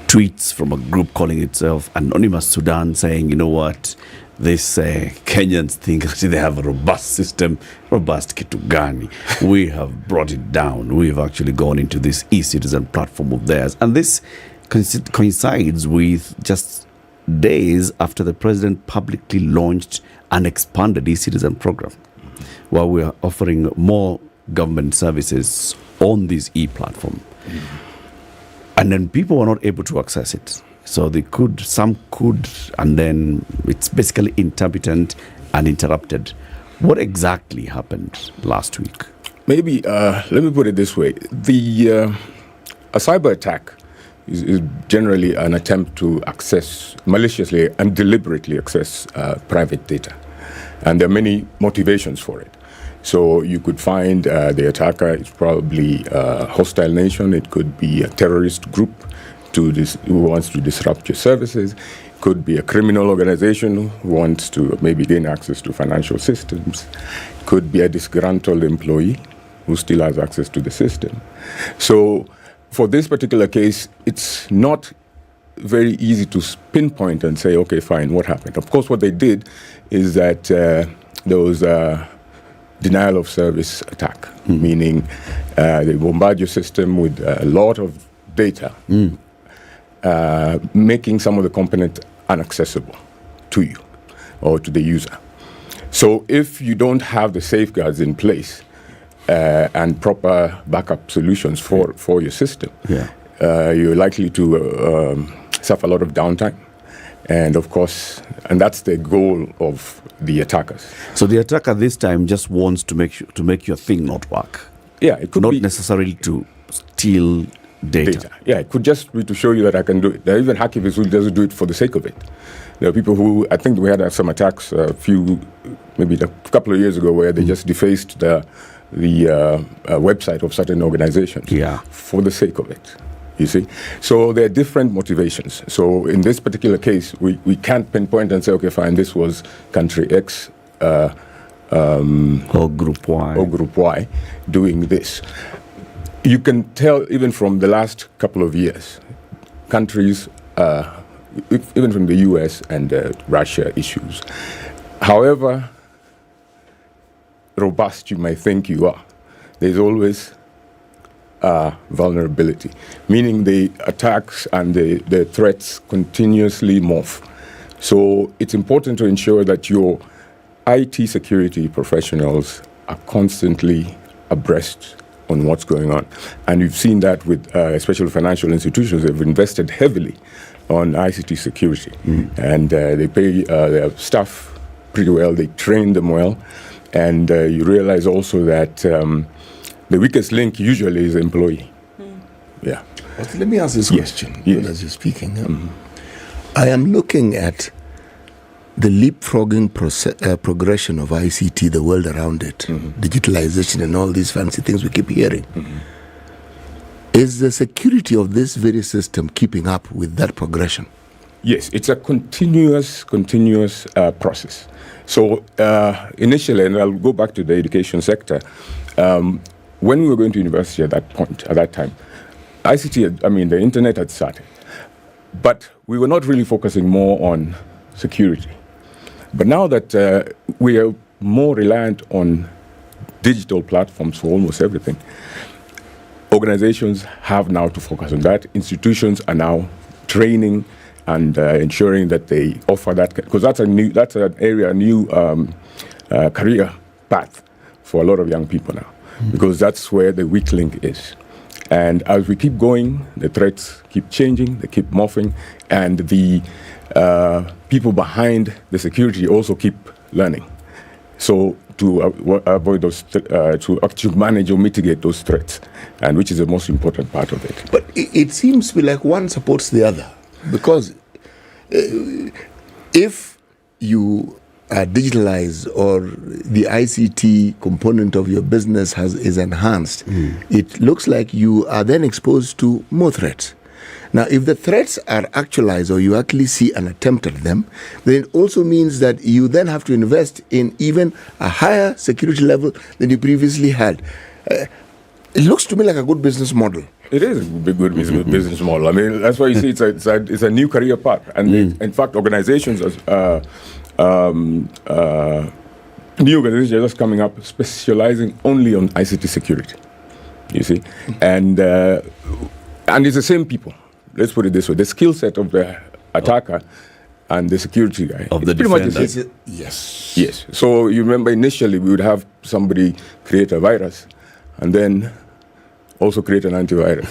tweets from a group calling itself Anonymous Sudan saying, you know what, this Kenyans think actually they have a robust system, robust kitu gani. We have brought it down. We've actually gone into this eCitizen platform of theirs. And this coincides with just days after the president publicly launched an expanded eCitizen program, where we are offering more government services on this e-platform. And then people were not able to access it. So some could, and then it's basically intermittent and interrupted. What happened last week? Maybe, let me put it this way. A cyber attack is generally an attempt to access, maliciously and deliberately access private data. And there are many motivations for it. So you could find the attacker is probably a hostile nation. It could be a terrorist group who wants to disrupt your services. It could be a criminal organization who wants to maybe gain access to financial systems. It could be a disgruntled employee who still has access to the system. So for this particular case, it's not very easy to pinpoint and say, okay, fine, what happened? Of course, what they did is that there was a denial of service attack, meaning they bombard your system with a lot of data, making some of the components inaccessible to you or to the user. So if you don't have the safeguards in place and proper backup solutions for your system, you're likely to suffer a lot of downtime. And of course, and that's the goal of the attackers. So the attacker this time just wants to make your thing not work. Yeah, it could not be necessarily to steal data. Yeah, it could just be to show you that I can do it. There are even hacktivists who doesn't do it for the sake of it. There are people who, I think we had some attacks maybe a couple of years ago, where they just defaced the website of certain organizations for the sake of it. You see? So there are different motivations. So in this particular case, we can't pinpoint and say, okay, fine, this was country X or Group Y doing this. You can tell even from the last couple of years, countries, even from the US and Russia issues, however robust you may think you are, there's always vulnerability, meaning the attacks and the threats continuously morph. So it's important to ensure that your IT security professionals are constantly abreast on what's going on. And you've seen that with especially financial institutions. They've invested heavily on ICT security. And they pay their staff pretty well, they train them well, and you realize also that the weakest link usually is the employee. Yeah. But let me ask this question as you're speaking. I am looking at the leapfrogging progression of ICT, the world around it, digitalization and all these fancy things we keep hearing. Is the security of this very system keeping up with that progression? Yes, it's a continuous process. So initially, and I'll go back to the education sector, when we were going to university at that time, ICT, the internet had started. But we were not really focusing more on security. But now that we are more reliant on digital platforms for almost everything, organizations have now to focus on that. Institutions are now training and ensuring that they offer that, because that's an area, a new career path for a lot of young people now, because that's where the weak link is. And as we keep going, the threats keep changing, they keep morphing, and the people behind the security also keep learning. So to avoid those, to actually manage or mitigate those threats, and which is the most important part of it. But it seems to be like one supports the other, because if you digitalize or the ICT component of your business is enhanced, it looks like you are then exposed to more threats. Now, if the threats are actualized or you actually see an attempt at them, then it also means that you then have to invest in even a higher security level than you previously had. It looks to me like a good business model. It is a good business model. I mean, that's why you see it's a new career path. And in fact, organizations, new organizations are just coming up specializing only on ICT security, you see. And it's the same people. Let's put it this way. The skill set of the attacker and the security guy. Of the defender. Yes. Yes. So you remember initially we would have somebody create a virus and then also create an antivirus.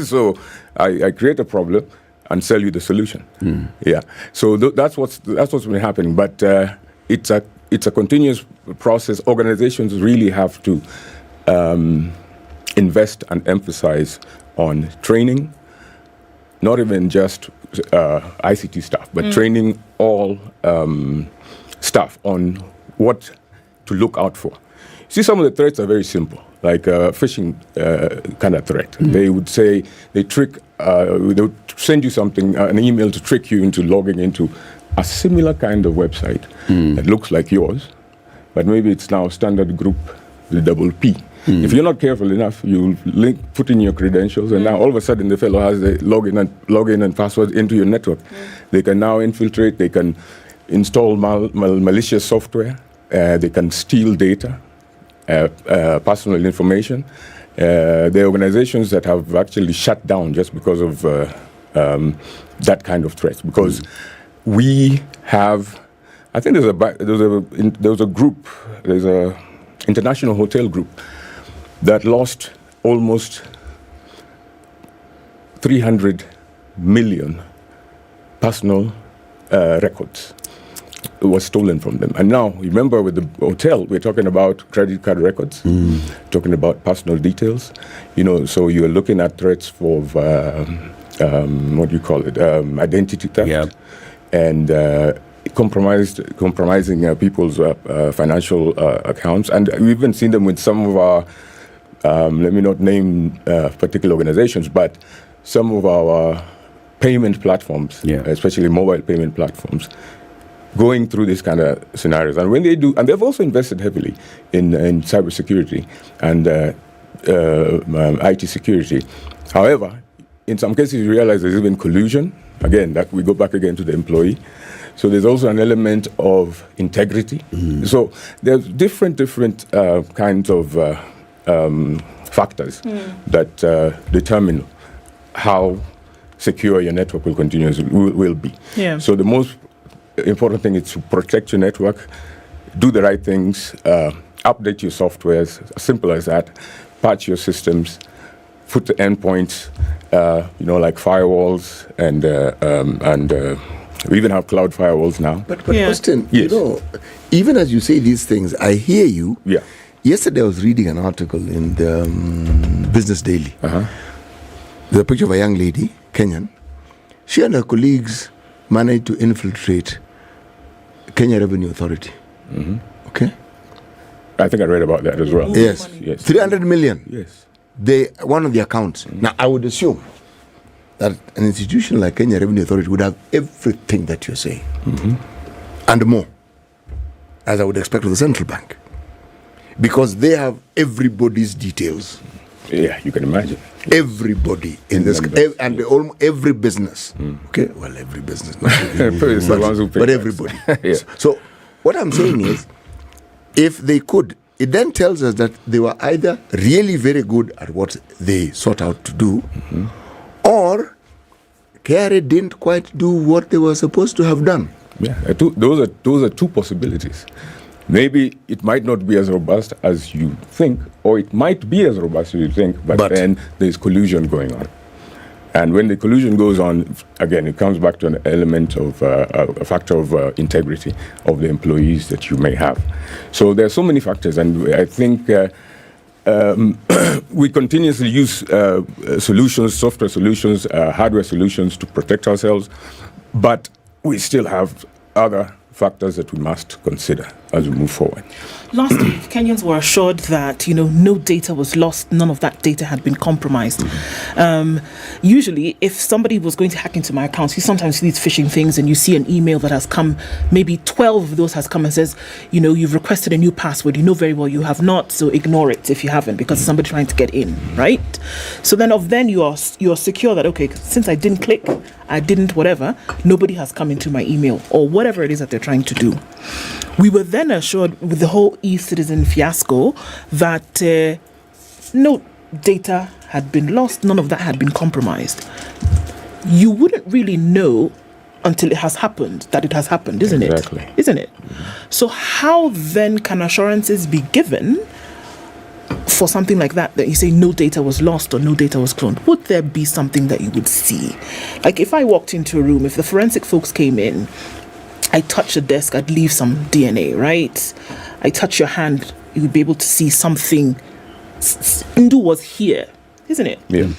So I create a problem and sell you the solution. Yeah. So that's what's been happening. But it's a continuous process. Organizations really have to invest and emphasize on training, not even just ICT staff, but training all staff on what to look out for. See, some of the threats are very simple, like a phishing kind of threat. They would say, they would send you something, an email to trick you into logging into a similar kind of website that looks like yours, but maybe it's now Standard Group with double P. If you're not careful enough, you put in your credentials, and now all of a sudden the fellow has the login and password into your network. They can now infiltrate, they can install malicious software, they can steal data, personal information. There are organizations that have actually shut down just because of that kind of threat. Because we have, I think there's a group, there's a international hotel group that lost almost 300 million personal records. It was stolen from them. And now, remember, with the hotel, we're talking about credit card records, talking about personal details. So you're looking at threats for, identity theft, and compromising people's financial accounts. And we've even seen them with some of our, let me not name particular organizations, but some of our payment platforms, especially mobile payment platforms, going through these kind of scenarios. And when they do, and they've also invested heavily in cybersecurity and IT security. However, in some cases you realize there's even collusion. Again, that we go back again to the employee. So there's also an element of integrity. So there's different kinds of factors that determine how secure your network will be. Yeah. So the most important thing is to protect your network, do the right things, update your softwares, as simple as that, patch your systems, put the endpoints, like firewalls, and we even have cloud firewalls now. But Austin, even as you say these things, I hear you. Yeah. Yesterday I was reading an article in the Business Daily. There's a picture of a young lady, Kenyan. She and her colleagues managed to infiltrate Kenya Revenue Authority. Okay? I think I read about that as well. Yes. 300 million. Yes. One of the accounts. Now, I would assume that an institution like Kenya Revenue Authority would have everything that you're saying. And more, as I would expect with the central bank. Because they have everybody's details. Yeah, you can imagine. Everybody in this, and every business. Okay, well, every business, not every, but everybody. So, what I'm saying is, if they could, it then tells us that they were either really very good at what they sought out to do, or KRA didn't quite do what they were supposed to have done. Yeah, those are two possibilities. Maybe it might not be as robust as you think, or it might be as robust as you think, but then there's collusion going on. And when the collusion goes on, again, it comes back to an element of a factor of integrity of the employees that you may have. So there are so many factors, and I think we continuously use solutions, software solutions, hardware solutions to protect ourselves, but we still have other factors that we must consider as we move forward. Last week, Kenyans were assured that, no data was lost, none of that data had been compromised. Usually, if somebody was going to hack into my account, you sometimes see these phishing things and you see an email that has come, maybe 12 of those has come and says, you've requested a new password, you know very well you have not, so ignore it if you haven't, because somebody's trying to get in, right? So then you are secure that, okay, since I didn't click, I didn't whatever, nobody has come into my email, or whatever it is that they're trying to do. We were then assured with the whole e-citizen fiasco that no data had been lost, none of that had been compromised. You wouldn't really know until it has happened that it has happened, isn't it? Exactly. Isn't it? So how then can assurances be given for something like that you say no data was lost or no data was cloned? Would there be something that you would see? Like if I walked into a room, if the forensic folks came in, I touch the desk, I'd leave some DNA, right? I touch your hand, you would be able to see something. Ndu was here, isn't it? Yeah.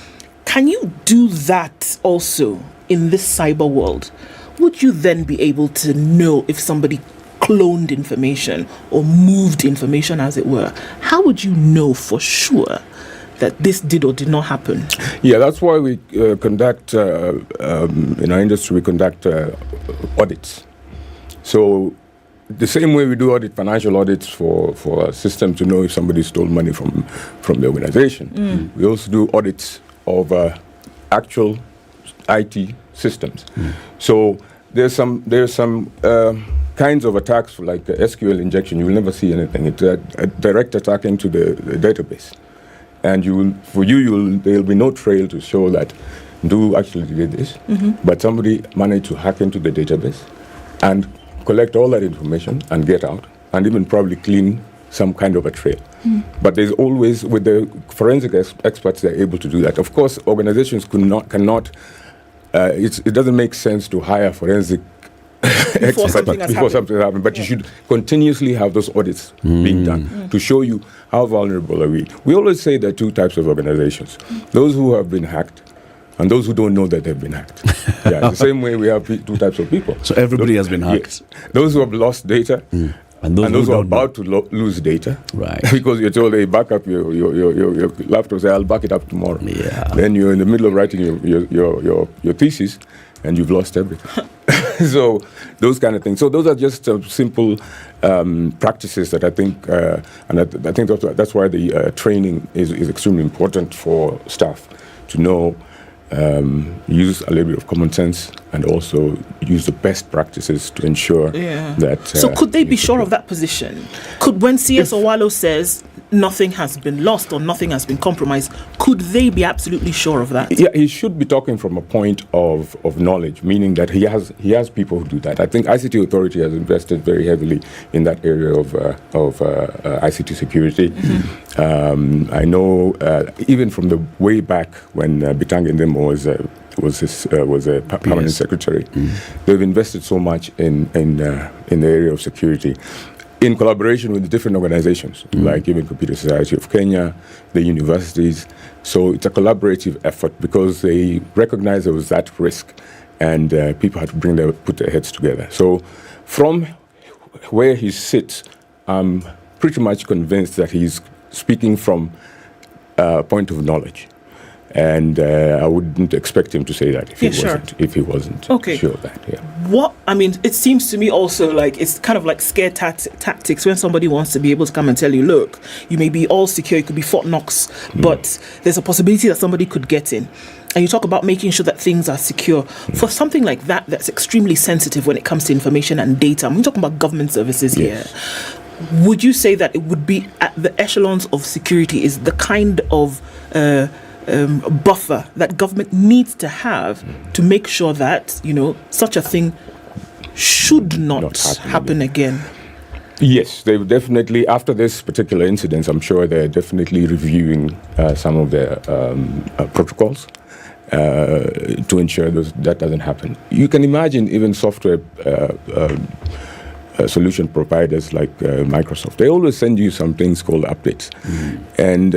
Can you do that also in this cyber world? Would you then be able to know if somebody cloned information or moved information, as it were, how would you know for sure that this did or did not happen? Yeah, that's why we conduct, in our industry, we conduct audits. So the same way we do financial audits for a system to know if somebody stole money from the organization, we also do audits of actual IT systems. So there's some kinds of attacks for like SQL injection. You will never see anything. It's a direct attack into the database, and there'll be no trail to show that Do actually did this, but somebody managed to hack into the database and collect all that information and get out, and even probably clean some kind of a trail. But there's always, with the forensic experts, they're able to do that. Of course, organizations cannot. It doesn't make sense to hire forensic experts before something happens. But you should continuously have those audits being done to show you how vulnerable are we. We always say there are two types of organizations: those who have been hacked and those who don't know that they've been hacked. The same way we have two types of people. So everybody has been hacked. Yes. Those who have lost data. And those who are about to lose data, right? Because you're told, hey, back up your laptop. Say, I'll back it up tomorrow. Yeah. Then you're in the middle of writing your thesis, and you've lost everything. So those kind of things. So those are just simple practices that I think, and I think that's why the training is extremely important for staff to know. Use a little bit of common sense and also use the best practices to ensure that. So could they be sure of that position? Could, when CS Owalo says nothing has been lost or nothing has been compromised, could they be absolutely sure of that? Yeah, he should be talking from a point of knowledge, meaning that he has people who do that. I think ICT Authority has invested very heavily in that area of ICT security. I know even from the way back when Bitang Ndemo was a permanent secretary, they've invested so much in the area of security, in collaboration with different organizations, like even Computer Society of Kenya, the universities. So it's a collaborative effort because they recognize there was that risk, and people had to put their heads together. So from where he sits, I'm pretty much convinced that he's speaking from a point of knowledge. And I wouldn't expect him to say that if he wasn't sure of that. Yeah. What I mean, it seems to me also like it's kind of like scare tactics when somebody wants to be able to come and tell you, look, you may be all secure, you could be Fort Knox, but there's a possibility that somebody could get in. And you talk about making sure that things are secure. For something like that, that's extremely sensitive when it comes to information and data. We're talking about government services here. Would you say that it would be at the echelons of security is the kind of buffer that government needs to have to make sure that, such a thing should not happen again? Yes, they would definitely, after this particular incident, I'm sure they're definitely reviewing some of their protocols to ensure that doesn't happen. You can imagine even software solution providers like Microsoft, they always send you some things called updates. And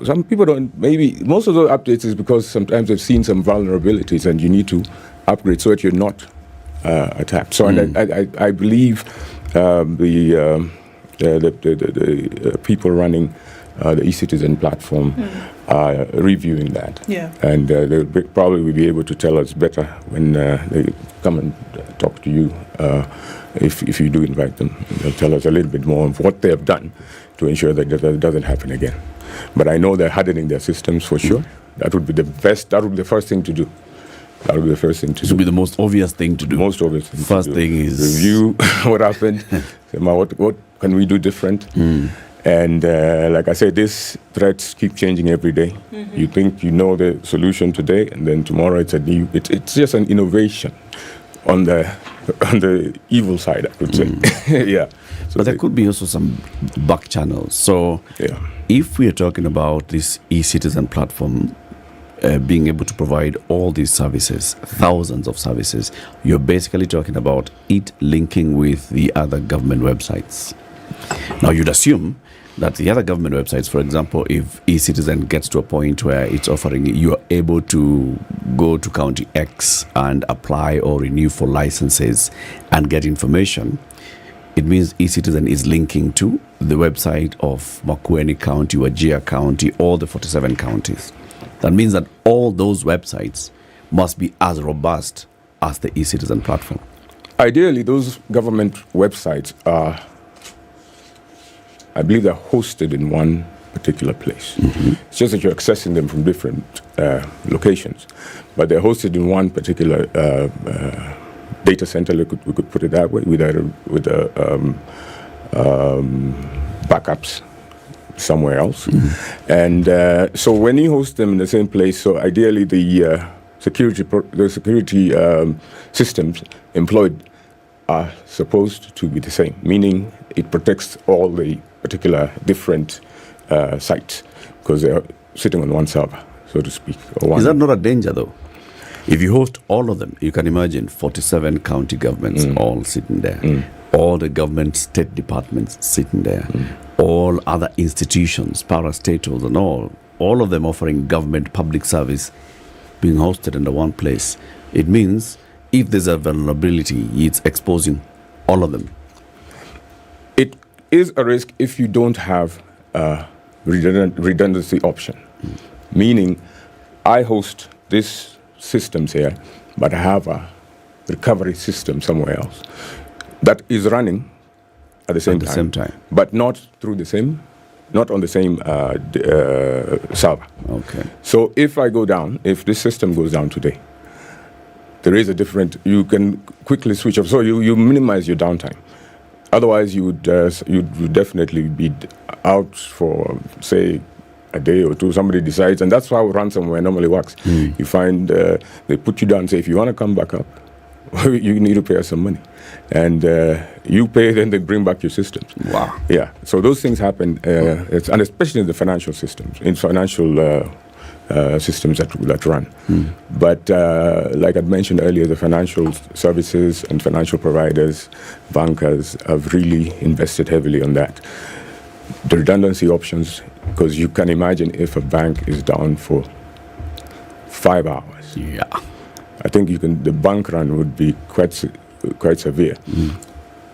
some people don't, maybe most of those updates is because sometimes they've seen some vulnerabilities and you need to upgrade so that you're not attacked. So and I believe the people running the eCitizen platform are reviewing that. And they'll probably be able to tell us better when they come and talk to you. If you do invite them, they'll tell us a little bit more of what they have done to ensure that that doesn't happen again. But I know they're hardening their systems for sure. That would be the best. That would be the first thing to do. That would be the first thing to do. This would be the most obvious thing to do. Most obvious thing. First thing is review what happened. Say, what can we do different? And like I said, these threats keep changing every day. You think you know the solution today, and then tomorrow it's it's just an innovation on the evil side, I could say. So but there could be also some back channels. So if we are talking about this eCitizen platform being able to provide all these services, thousands of services, you're basically talking about it linking with the other government websites. Now you'd assume that the other government websites, for example, if eCitizen gets to a point where it's offering, you're able to go to County X and apply or renew for licenses and get information, It means eCitizen is linking to the website of Makueni County, Wajir County, all the 47 counties. That means that all those websites must be as robust as the eCitizen platform. Ideally, those government websites are, I believe they're hosted in one particular place. It's just that you're accessing them from different locations, but they're hosted in one particular data center. We could put it that way, with backups somewhere else. And so when you host them in the same place, so ideally the security systems employed are supposed to be the same, meaning it protects all the particular different sites because they're sitting on one server, so to speak. Is that not a danger, though? If you host all of them, you can imagine 47 county governments all sitting there, all the government state departments sitting there, all other institutions, parastatals and all of them offering government public service being hosted under one place. It means if there's a vulnerability, it's exposing all of them. It is a risk if you don't have a redundancy option, meaning I host this systems here, but I have a recovery system somewhere else that is running at the same time, but not on the same server. Okay. So if I go down, if this system goes down today, there is you can quickly switch off. So you minimize your downtime. Otherwise, you would definitely be out for, say, a day or two. Somebody decides, and that's how ransomware normally works. You find they put you down and say, if you want to come back up, you need to pay us some money. And you pay, then they bring back your systems. Wow. Yeah. So those things happen, and especially in the financial systems, systems that run. But like I mentioned earlier, the financial services and financial providers, bankers have really invested heavily on that. The redundancy options, because you can imagine if a bank is down for 5 hours. Yeah. I think the bank run would be quite severe.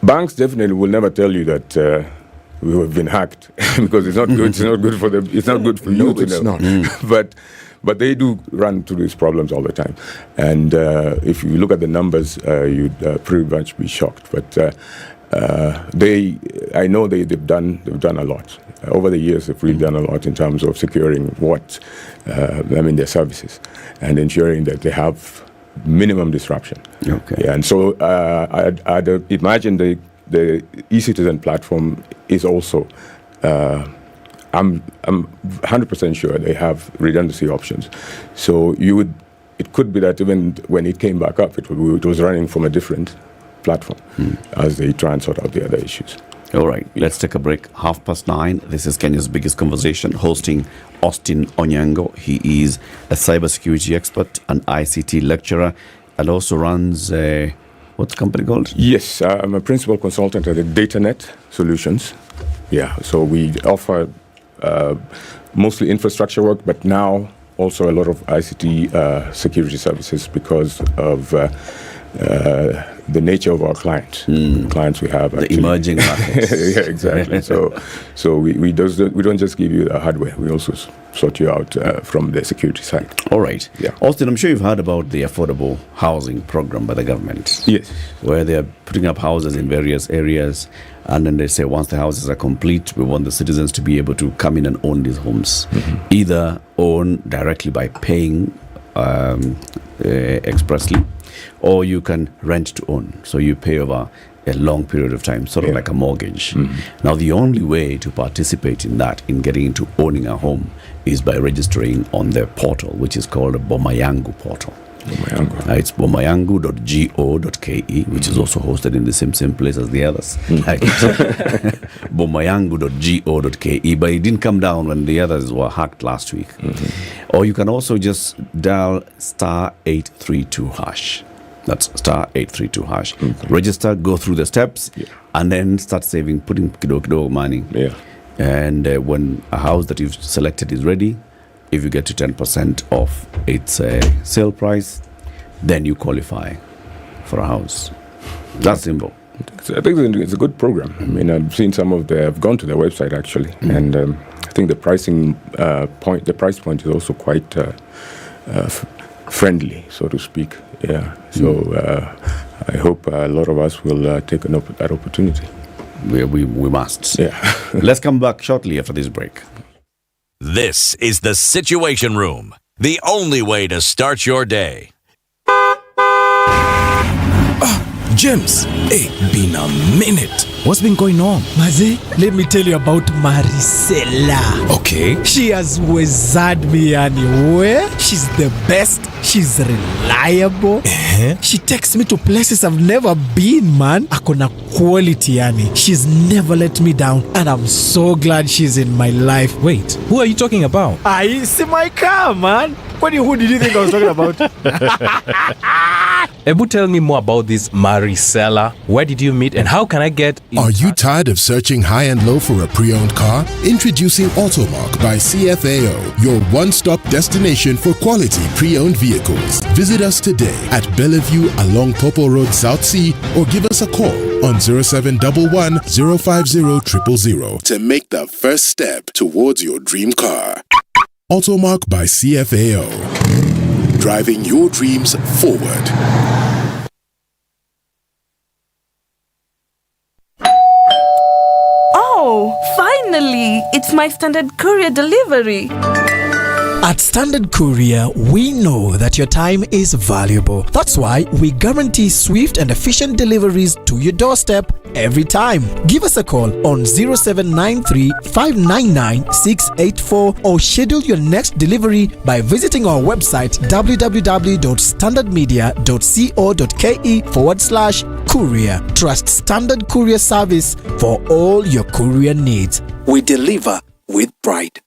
Banks definitely will never tell you that we have been hacked because it's not good. It's not good for them. It's not good for you. It's not. But they do run into these problems all the time. And if you look at the numbers, you'd pretty much be shocked. But I know they've done a lot over the years. They've really done a lot in terms of securing their services and ensuring that they have minimum disruption. Okay. Yeah, and so I'd imagine the eCitizen platform is also. I'm 100% sure they have redundancy options. So it could be that even when it came back up, it was running from a different platform as they try and sort out the other issues. All right, let's take a break. 9:30. This is Kenya's biggest conversation, hosting Austin Onyango. He is a cybersecurity expert, an ICT lecturer, and also runs what's the company called? Yes, I'm a principal consultant at the DataNet Solutions. Yeah, so we offer mostly infrastructure work, but now also a lot of ICT security services because of the nature of our clients. Clients we have. The emerging markets. Yeah, exactly. So we don't just give you the hardware. We also sort you out from the security side. All right. Yeah. Austin, I'm sure you've heard about the affordable housing program by the government. Yes. Where they're putting up houses in various areas, and then they say once the houses are complete, we want the citizens to be able to come in and own these homes. Either own directly by paying expressly, or you can rent to own. So you pay over a long period of time, sort of like a mortgage. Now, the only way to participate in that, in getting into owning a home, is by registering on their portal, which is called a Bomayangu portal. It's bomayangu.go.ke, which is also hosted in the same place as the others. Bomayangu.go.ke, but it didn't come down when the others were hacked last week. Or you can also just dial *832#. That's *832#. Register, go through the steps, and then start saving, putting kidogo money. And when a house that you've selected is ready, if you get to 10% off its sale price, then you qualify for a house. That's simple. I think it's a good program. I mean, I've seen I've gone to their website actually, and I think the price point is also quite friendly, so to speak. Yeah. So I hope a lot of us will take that opportunity. We must. Yeah. Let's come back shortly after this break. This is the Situation Room, the only way to start your day. James, hey, been a minute. What's been going on? Maze, let me tell you about Maricela. Okay. She has wizard me anywhere. She's the best. She's reliable. She takes me to places I've never been, man. Akona quality, yani. She's never let me down, and I'm so glad she's in my life. Wait, who are you talking about? I see my car, man. Who did you think I was talking about? Ebu, tell me more about this Maricela. Where did you meet and how can I get in Are you tired of searching high and low for a pre-owned car? Introducing Automark by CFAO, your one-stop destination for quality pre-owned vehicles. Visit us today at Bellevue along Popo Road, South Sea, or give us a call on 0711 050 000 to make the first step towards your dream car. Automark by CFAO. Driving your dreams forward. Oh, finally! It's my Standard Courier delivery. At Standard Courier, we know that your time is valuable. That's why we guarantee swift and efficient deliveries to your doorstep every time. Give us a call on 0793 599 684 or schedule your next delivery by visiting our website www.standardmedia.co.ke/courier. Trust Standard Courier service for all your courier needs. We deliver with pride.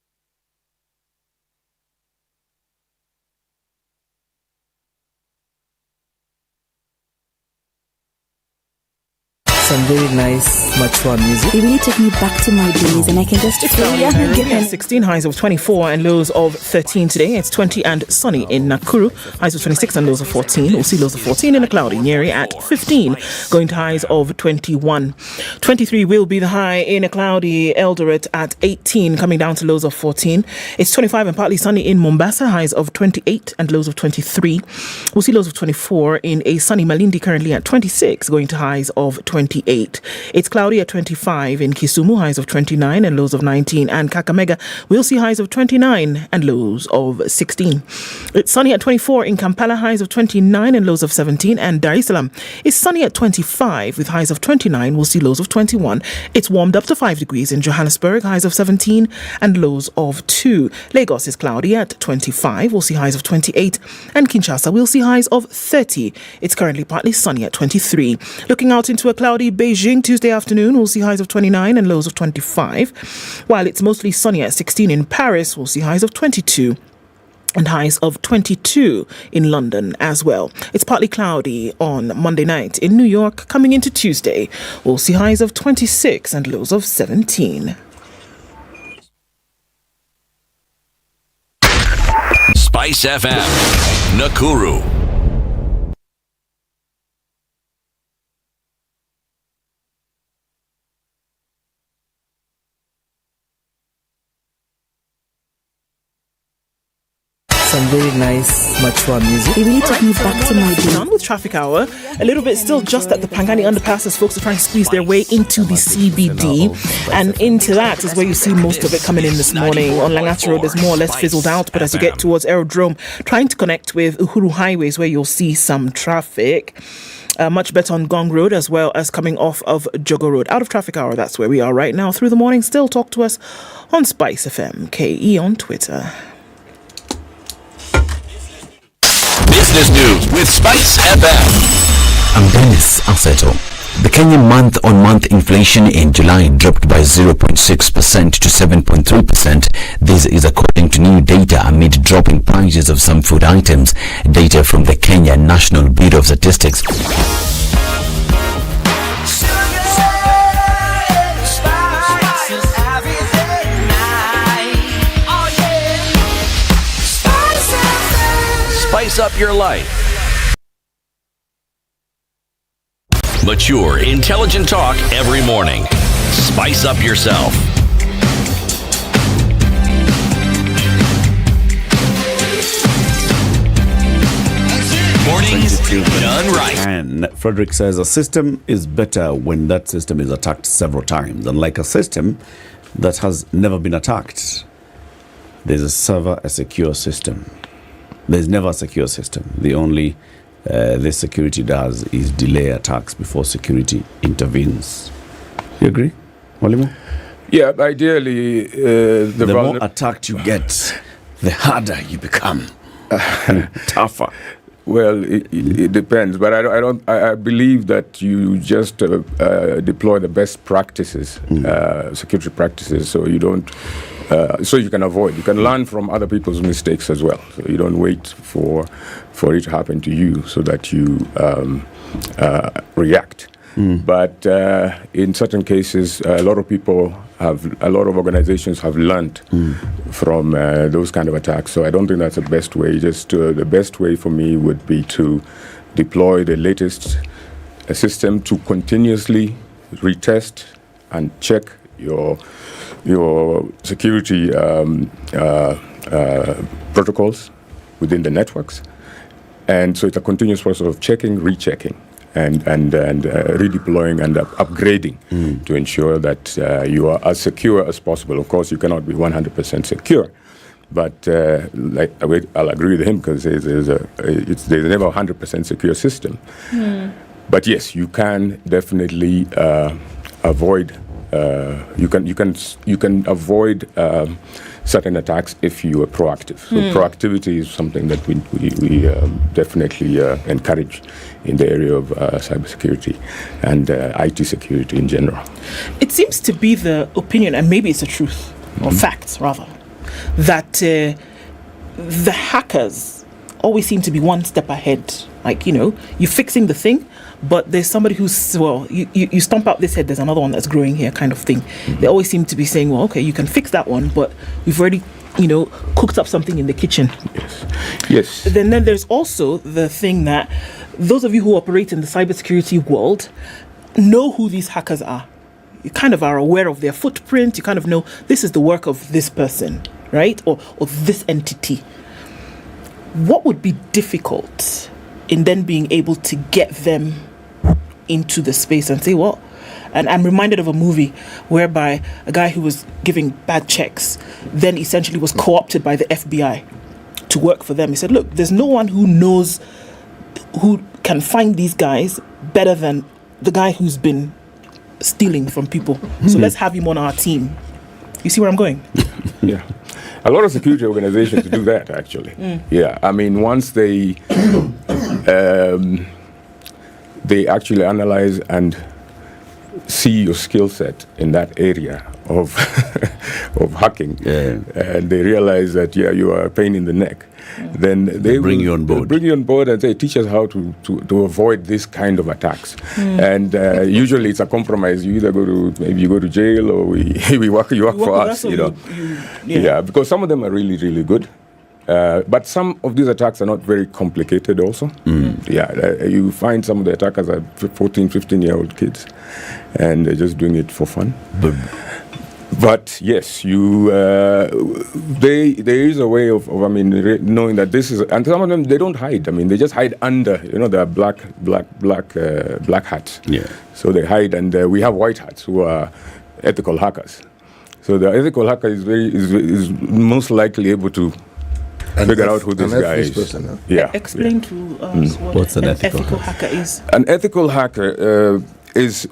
Some very nice, mature music. It really took me back to my days, and I can just feel Nairobi has 16, highs of 24 and lows of 13 today. It's 20 and sunny in Nakuru, highs of 26 and lows of 14. We'll see lows of 14 in a cloudy Nyeri at 15, going to highs of 21. 23 will be the high in a cloudy Eldoret at 18, coming down to lows of 14. It's 25 and partly sunny in Mombasa, highs of 28 and lows of 23. We'll see lows of 24 in a sunny Malindi, currently at 26, going to highs of 28. It's cloudy at 25 in Kisumu, highs of 29 and lows of 19, and Kakamega will see highs of 29 and lows of 16. It's sunny at 24 in Kampala, highs of 29 and lows of 17, and Dar es Salaam is sunny at 25 with highs of 29, we'll see lows of 21. It's warmed up to 5 degrees in Johannesburg, highs of 17 and lows of 2. Lagos is cloudy at 25, we'll see highs of 28, and Kinshasa will see highs of 30. It's currently partly sunny at 23. Looking out into a cloudy Beijing Tuesday afternoon, we'll see highs of 29 and lows of 25. While it's mostly sunny at 16 in Paris, we'll see highs of 22 and highs of 22 in London as well. It's partly cloudy on Monday night in New York. Coming into Tuesday, we'll see highs of 26 and lows of 17. Spice FM, Nakuru. Some very nice, mature music. It really took me back to my days. On with traffic hour, a little bit still just at the Pangani underpass as folks are trying to squeeze their way into the CBD, and into that is where you see most of it coming in this morning. On Langata Road is more or less fizzled out, but as you get towards Aerodrome, trying to connect with Uhuru Highways where you'll see some traffic. Much better on Gong Road as well as coming off of Jogo Road. Out of traffic hour, that's where we are right now. Through the morning, still talk to us on Spice FM, KE on Twitter. Business News with Spice FM. I'm Dennis Aseto. The Kenyan month-on-month inflation in July dropped by 0.6% to 7.3%. This is according to new data amid dropping prices of some food items. Data from the Kenya National Bureau of Statistics. Spice up your life. Mature, intelligent talk every morning. Spice up yourself. Mornings done right. And Frederick says a system is better when that system is attacked several times. Unlike a system that has never been attacked, there's a secure system. There's never a secure system. The only this security does is delay attacks before security intervenes. You agree, Walimu? Yeah, ideally, the more attacked you get, the harder you become, tougher. Well, it depends, but I believe that you just deploy the best practices, security practices, so you don't, so you can avoid. You can learn from other people's mistakes as well. So you don't wait for it to happen to you, so that you react. But in certain cases, a lot of organizations have learned from those kind of attacks. So I don't think that's the best way. The best way for me would be to deploy the latest system to continuously retest and check your security protocols within the networks. And so it's a continuous process of checking, rechecking, and redeploying and upgrading to ensure that you are as secure as possible. Of course, you cannot be 100% secure, but I'll agree with him, because there's never a 100% secure system. But yes, you can definitely avoid. You can avoid certain attacks if you are proactive. So proactivity is something that we definitely encourage in the area of cybersecurity and IT security in general. It seems to be the opinion, and maybe it's the truth, or facts rather, that the hackers always seem to be one step ahead. Like, you're fixing the thing, but there's somebody who's, you stomp out this head, there's another one that's growing here, kind of thing. They always seem to be saying, well, okay, you can fix that one, but we've already, cooked up something in the kitchen. Yes. Then there's also the thing that those of you who operate in the cybersecurity world know who these hackers are. You kind of are aware of their footprint. You kind of know this is the work of this person, right? Or this entity. What would be difficult in then being able to get them into the space and say, well, and I'm reminded of a movie whereby a guy who was giving bad checks then essentially was co-opted by the FBI to work for them. He said, look, there's no one who can find these guys better than the guy who's been stealing from people. So let's have him on our team. You see where I'm going? Yeah. A lot of security organizations do that, actually. Yeah, I mean, once they actually analyze and see your skill set in that area of of hacking, and they realize that you are a pain in the neck, then they bring you on board. Bring you on board and say, teach us how to avoid this kind of attacks. And usually it's a compromise. You either go to jail, or you work for us. Yeah, because some of them are really, really good. But some of these attacks are not very complicated also. Yeah, you find some of the attackers are 14, 15-year-old kids, and they're just doing it for fun. But yes, there is a way of knowing that this is, and some of them, they don't hide. I mean, they just hide under, the black hats. Yeah. So they hide, and we have white hats who are ethical hackers. So the ethical hacker is most likely able to figure out who this guy is. Person, yeah. Explain to us what an ethical hacker is. An ethical hacker is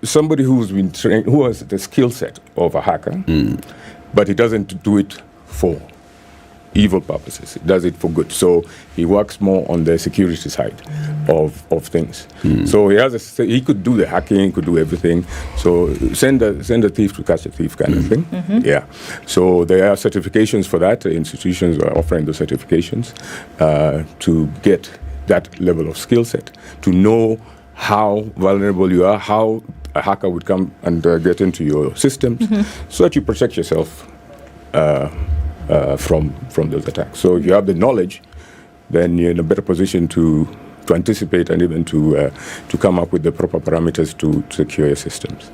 somebody who's been trained, who has the skill set of a hacker, but he doesn't do it for evil purposes. He does it for good. So he works more on the security side of things. So he could do the hacking, he could do everything. So send a thief to catch a thief kind of thing. Yeah. So there are certifications for that. Institutions are offering those certifications to get that level of skill set, to know how vulnerable you are, how a hacker would come and get into your systems, so that you protect yourself from those attacks. So if you have the knowledge, then you're in a better position to anticipate and even to come up with the proper parameters to secure your systems.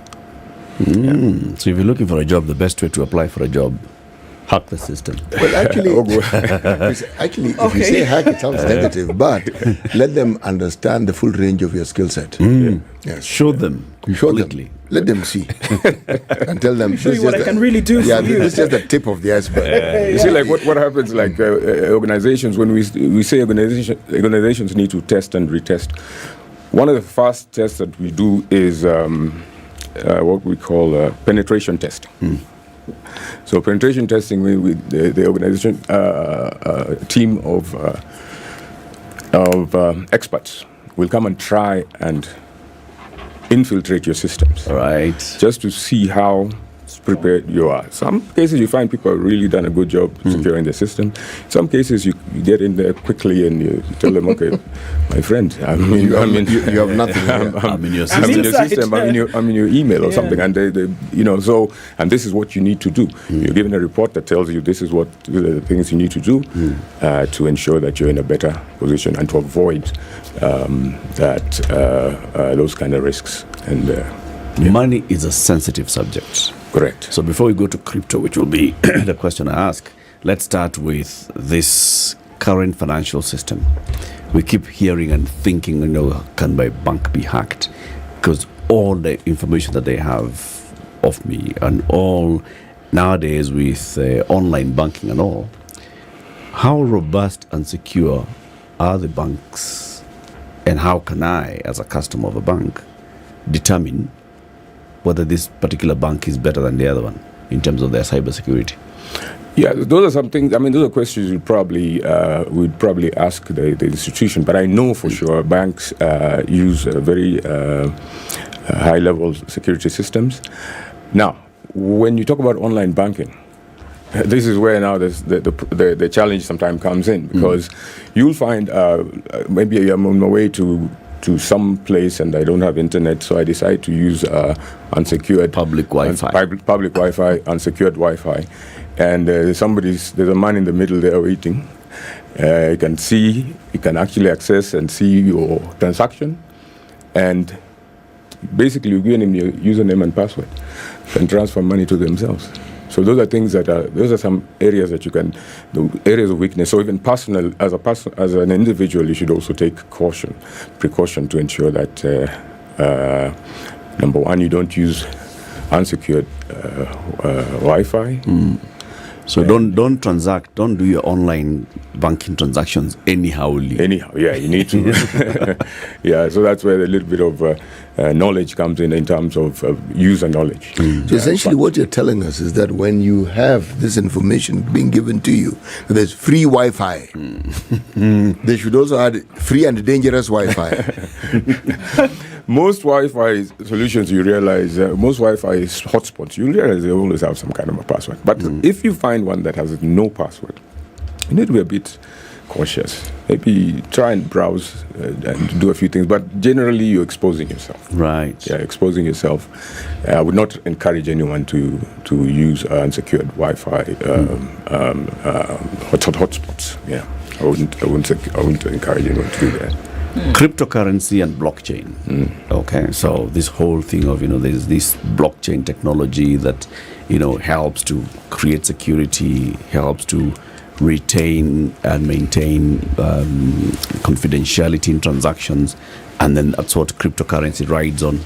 So if you're looking for a job, the best way to apply for a job, hack the system. Well, actually, if you say hack, it sounds negative, but let them understand the full range of your skill set. Yes. Show them. Completely. Let them see. And tell them, show you what I can really do for you. This is just the tip of the iceberg. You see, like what happens, like organizations, when we say organizations need to test and retest, one of the first tests that we do is what we call penetration testing. So penetration testing, with the organization team of experts will come and try and infiltrate your systems. Right. Just to see how prepared you are. Some cases you find people have really done a good job securing the system. Some cases you get in there quickly and you tell them, okay, my friend, you have nothing. I'm in your system. I'm in your system. I'm in your email or something, and they and this is what you need to do. You're given a report that tells you this is what the things you need to do to ensure that you're in a better position and to avoid those kind of risks. And money is a sensitive subject. Correct. So before we go to crypto, which will be the question I ask, let's start with this current financial system. We keep hearing and thinking, can my bank be hacked? Because all the information that they have of me and all nowadays with online banking and all, how robust and secure are the banks? And how can I, as a customer of a bank, determine whether this particular bank is better than the other one in terms of their cybersecurity? Yeah, those are some things. Those are questions we'd probably ask the institution. But I know for sure banks use very high-level security systems. Now, when you talk about online banking, this is where now the challenge sometimes comes in, because you'll find maybe I'm on my way to some place and I don't have internet, so I decide to use unsecured public Wi-Fi, public Wi-Fi, unsecured Wi-Fi, and there's a man in the middle there waiting. You can actually access and see your transaction, and basically you give him your username and password, and transfer money to themselves. So those are some areas that the areas of weakness. So even personal, as an individual, you should also take precaution to ensure that number one, you don't use unsecured Wi-Fi. So don't transact, don't do your online banking transactions anyhow, yeah, you need to. Yeah, so that's where a little bit of knowledge comes in terms of user knowledge. So essentially what you're telling us is that when you have this information being given to you, there's free Wi-Fi. They should also add free and dangerous Wi-Fi. Most Wi-Fi solutions, you realize, most Wi-Fi hotspots, you realize they always have some kind of a password. But if you find one that has no password, you need to be a bit cautious. Maybe try and browse and do a few things, but generally you're exposing yourself. Right. Yeah, exposing yourself. I would not encourage anyone to use unsecured Wi-Fi hotspots. Yeah, I wouldn't encourage anyone to do that. Cryptocurrency and blockchain. Okay, so this whole thing of there's this blockchain technology that helps to create security, helps to retain and maintain confidentiality in transactions, and then that's what cryptocurrency rides on.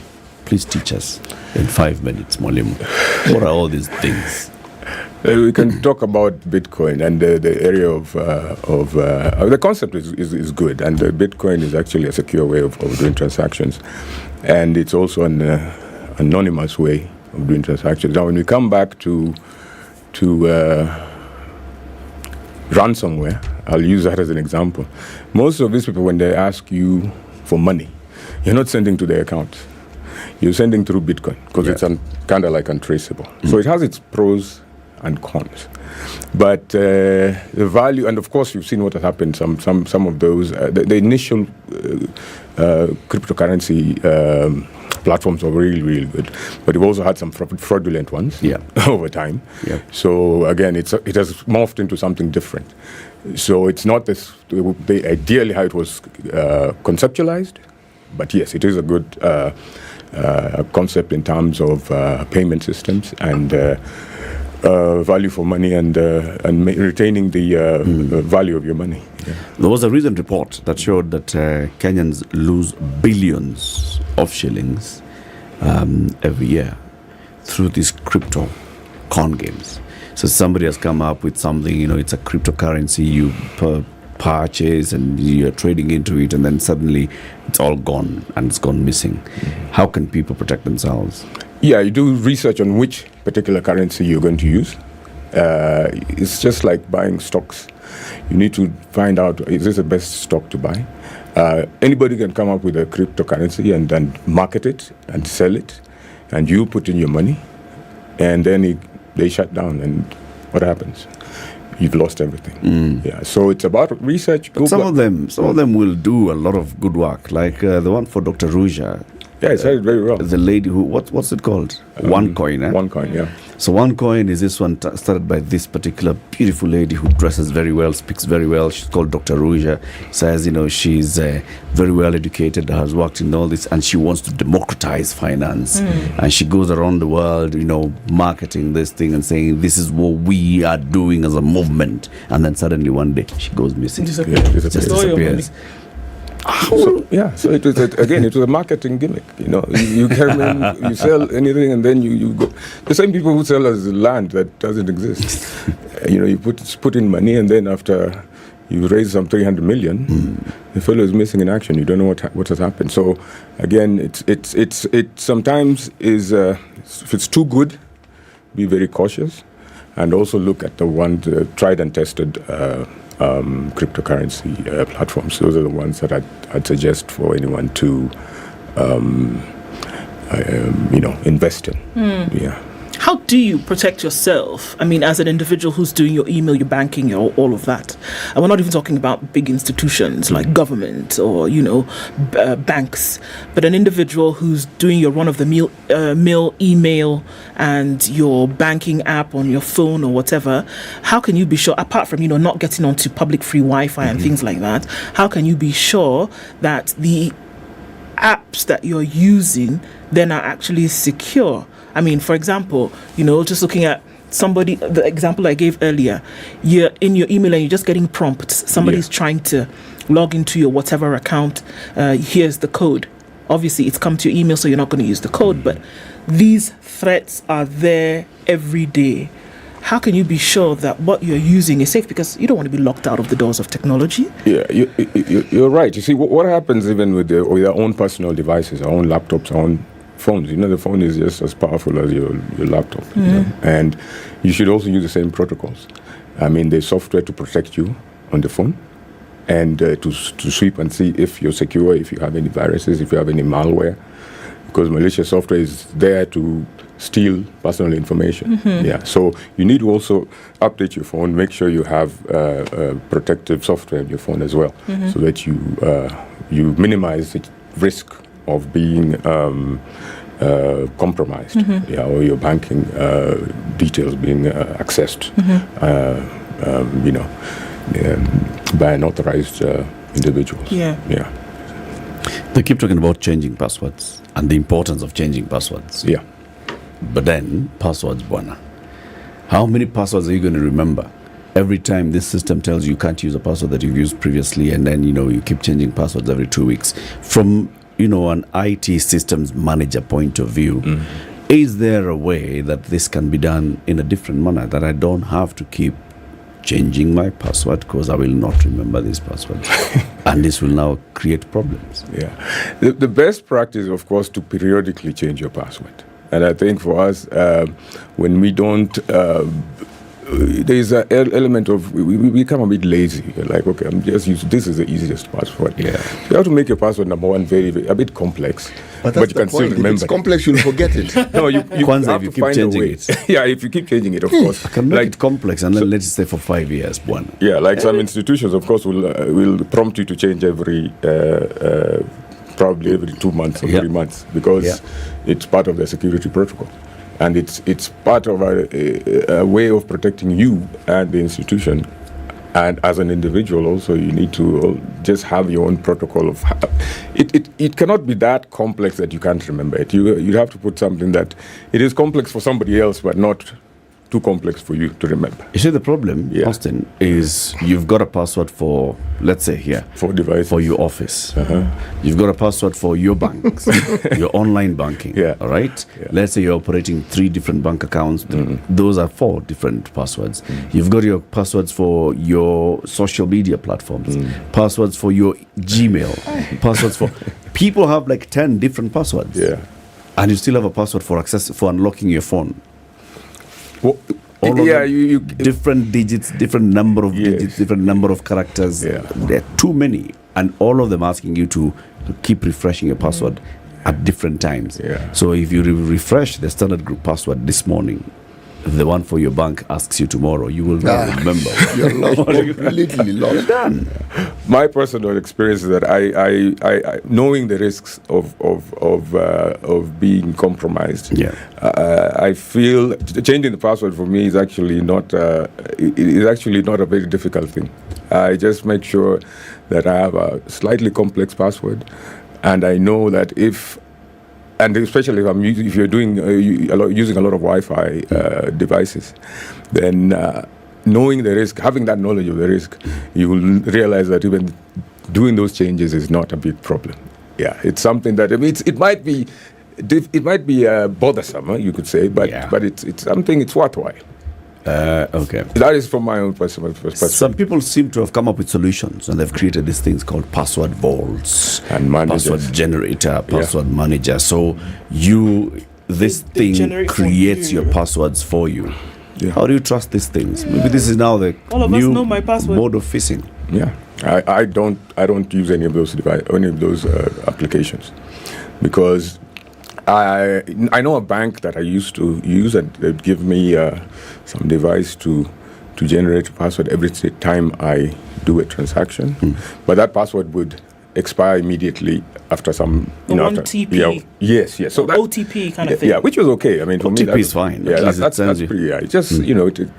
Please teach us in 5 minutes, Mwalimu. What are all these things? We can talk about Bitcoin and the area of the concept is good, and Bitcoin is actually a secure way of doing transactions, and it's also an anonymous way of doing transactions. Now, when we come back to ransomware, I'll use that as an example. Most of these people, when they ask you for money, you're not sending to their account. You're sending through Bitcoin because it's kind of like untraceable. So it has its pros and cons, but the value, and of course you've seen what has happened. Some of those the initial cryptocurrency platforms are really, really good. But we've also had some fraudulent ones over time. Yeah. So again, it has morphed into something different. So it's not ideally how it was conceptualized, but yes, it is a good concept in terms of payment systems and value for money and retaining the value of your money. Yeah. There was a recent report that showed that Kenyans lose billions of shillings every year through these crypto con games. So somebody has come up with something, it's a cryptocurrency, you purchase and you're trading into it, and then suddenly it's all gone and it's gone missing. How can people protect themselves? Yeah, you do research on which particular currency you're going to use. It's just like buying stocks. You need to find out, is this the best stock to buy? Anybody can come up with a cryptocurrency and then market it and sell it, and you put in your money, and then they shut down, and what happens? You've lost everything. Yeah, so it's about research. But some of them will do a lot of good work, like the one for Dr. Ruja. Yeah, it said it very well. The lady who, what's it called? OneCoin, eh? OneCoin, yeah. So OneCoin is this one started by this particular beautiful lady who dresses very well, speaks very well. She's called Dr. Ruja. Says, she's very well educated, has worked in all this, and she wants to democratize finance. And she goes around the world, marketing this thing and saying, this is what we are doing as a movement. And then suddenly one day she goes missing. Disappears. So it was it was a marketing gimmick. You come in, you sell anything, and then you go. The same people who sell us land that doesn't exist. You put in money, and then after you raise some 300 million, the fellow is missing in action. You don't know what has happened. So again, it sometimes is if it's too good, be very cautious, and also look at the tried and tested. Cryptocurrency platforms. Those are the ones that I'd suggest for anyone to, invest in. Yeah. How do you protect yourself? I mean, as an individual who's doing your email, your banking, all of that. And we're not even talking about big institutions like government or, banks, but an individual who's doing your run-of-the-mill email and your banking app on your phone or whatever. How can you be sure, apart from, not getting onto public free Wi-Fi and things like that, how can you be sure that the apps that you're using then are actually secure? I mean, for example, just looking at the example I gave earlier, you're in your email and you're just getting prompts. Somebody's trying to log into your whatever account. Here's the code. Obviously, it's come to your email, so you're not going to use the code. But these threats are there every day. How can you be sure that what you're using is safe? Because you don't want to be locked out of the doors of technology. Yeah, you're right. You see, what happens even with our own personal devices, our own laptops, our own phones. The phone is just as powerful as your laptop. And you should also use the same protocols. I mean, there's software to protect you on the phone and to sweep and see if you're secure, if you have any viruses, if you have any malware. Because malicious software is there to steal personal information. Yeah, so you need to also update your phone, make sure you have protective software on your phone as well, so that you minimize the risk of being compromised, or your banking details being accessed, by unauthorized individuals. Yeah. They keep talking about changing passwords and the importance of changing passwords. Yeah. But then, passwords, bwana. How many passwords are you going to remember? Every time this system tells you can't use a password that you've used previously, and then, you keep changing passwords every 2 weeks. From, an IT systems manager point of view, is there a way that this can be done in a different manner, that I don't have to keep changing my password because I will not remember this password? And this will now create problems. Yeah. The best practice, of course, to periodically change your password. And I think for us, when we don't, there's an element of, we become a bit lazy. Like, okay, I'm just using, this is the easiest password. Yeah. You have to make your password number one a bit complex. But you can still remember. If it's complex, you'll forget it. No, you Kwanzaa, have if you to keep find changing a way. it. Yeah, if you keep changing it, of course. I can make it complex and then let it stay for 5 years. One. Yeah, like some institutions, of course, will prompt you to change every probably every 2 months or 3 months, because it's part of the security protocol. And it's part of a way of protecting you and the institution. And as an individual also, you need to just have your own protocol of... It cannot be that complex that you can't remember it. You have to put something that... It is complex for somebody else, but not too complex for you to remember. You see, the problem, Austin, is you've got a password for, let's say here, for devices, for your office. You've got a password for your banks, your online banking. All right. Let's say you're operating 3 different bank accounts. Those are 4 different passwords. You've got your passwords for your social media platforms, passwords for your Gmail, passwords for. People have like 10 different passwords. And you still have a password for for unlocking your phone. All of them, different digits, different number of digits, different number of characters. There are too many, and all of them asking you to keep refreshing your password at different times. So if you refresh the Standard Group password this morning, the one for your bank asks you tomorrow, you will not remember. You're lost, completely lost. Done. My personal experience is that I knowing the risks of being compromised, I feel changing the password for me is actually not a very difficult thing. I just make sure that I have a slightly complex password, and I know that and especially if you're doing using a lot of Wi-Fi devices, then knowing the risk, having that knowledge of the risk, you will realize that even doing those changes is not a big problem. It's something that it might be bothersome, you could say, but it's something it's worthwhile. Okay. That is from my own personal perspective. Some people seem to have come up with solutions, and they've created these things called password vaults and password generator, password manager. So this thing creates your passwords for you. How do you trust these things? Maybe this is now the new mode of phishing. I don't use any of those applications, because I know a bank that I used to use, and they'd give me some device to generate a password every time I do a transaction. But that password would expire immediately after some... TP. Yes. So that, OTP kind of thing. Yeah, which was okay. I mean, for me... OTP is fine. That's pretty... It's just,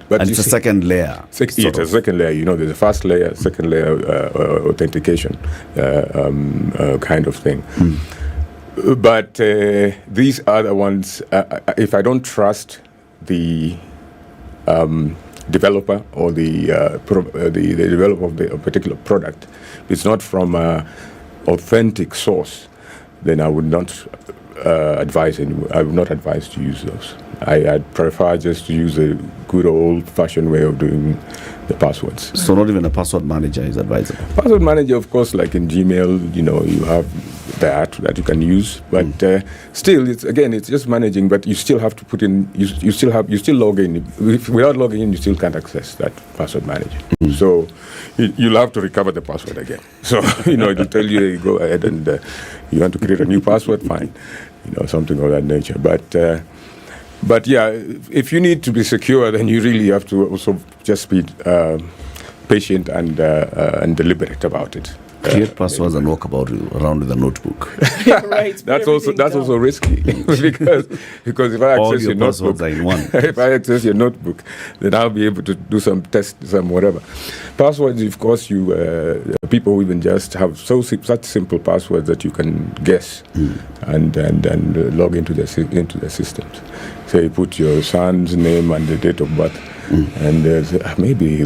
but it's a second layer. It's a second layer. There's a first layer, second layer authentication kind of thing. But these other ones, if I don't trust the developer or the developer of the particular product, it's not from an authentic source, then I would not advise to use those. I'd prefer just to use a good old-fashioned way of doing the passwords. So not even a password manager is advisable? Password manager, of course, like in Gmail, you have that you can use, but still, it's just managing. But you still have to put in. You still log in. Without logging in, you still can't access that password manager. So you'll have to recover the password again. So it'll tell you go ahead and you want to create a new password, fine, something of that nature. But yeah, if you need to be secure, then you really have to also just be patient and deliberate about it. Create passwords and walk around with a notebook. Right. That's also risky because if I access your notebook, are in one. If I access your notebook, then I'll be able to do some tests, some whatever. Passwords, of course, people who even just have such simple passwords that you can guess and log into the systems. So you put your son's name and the date of birth, and maybe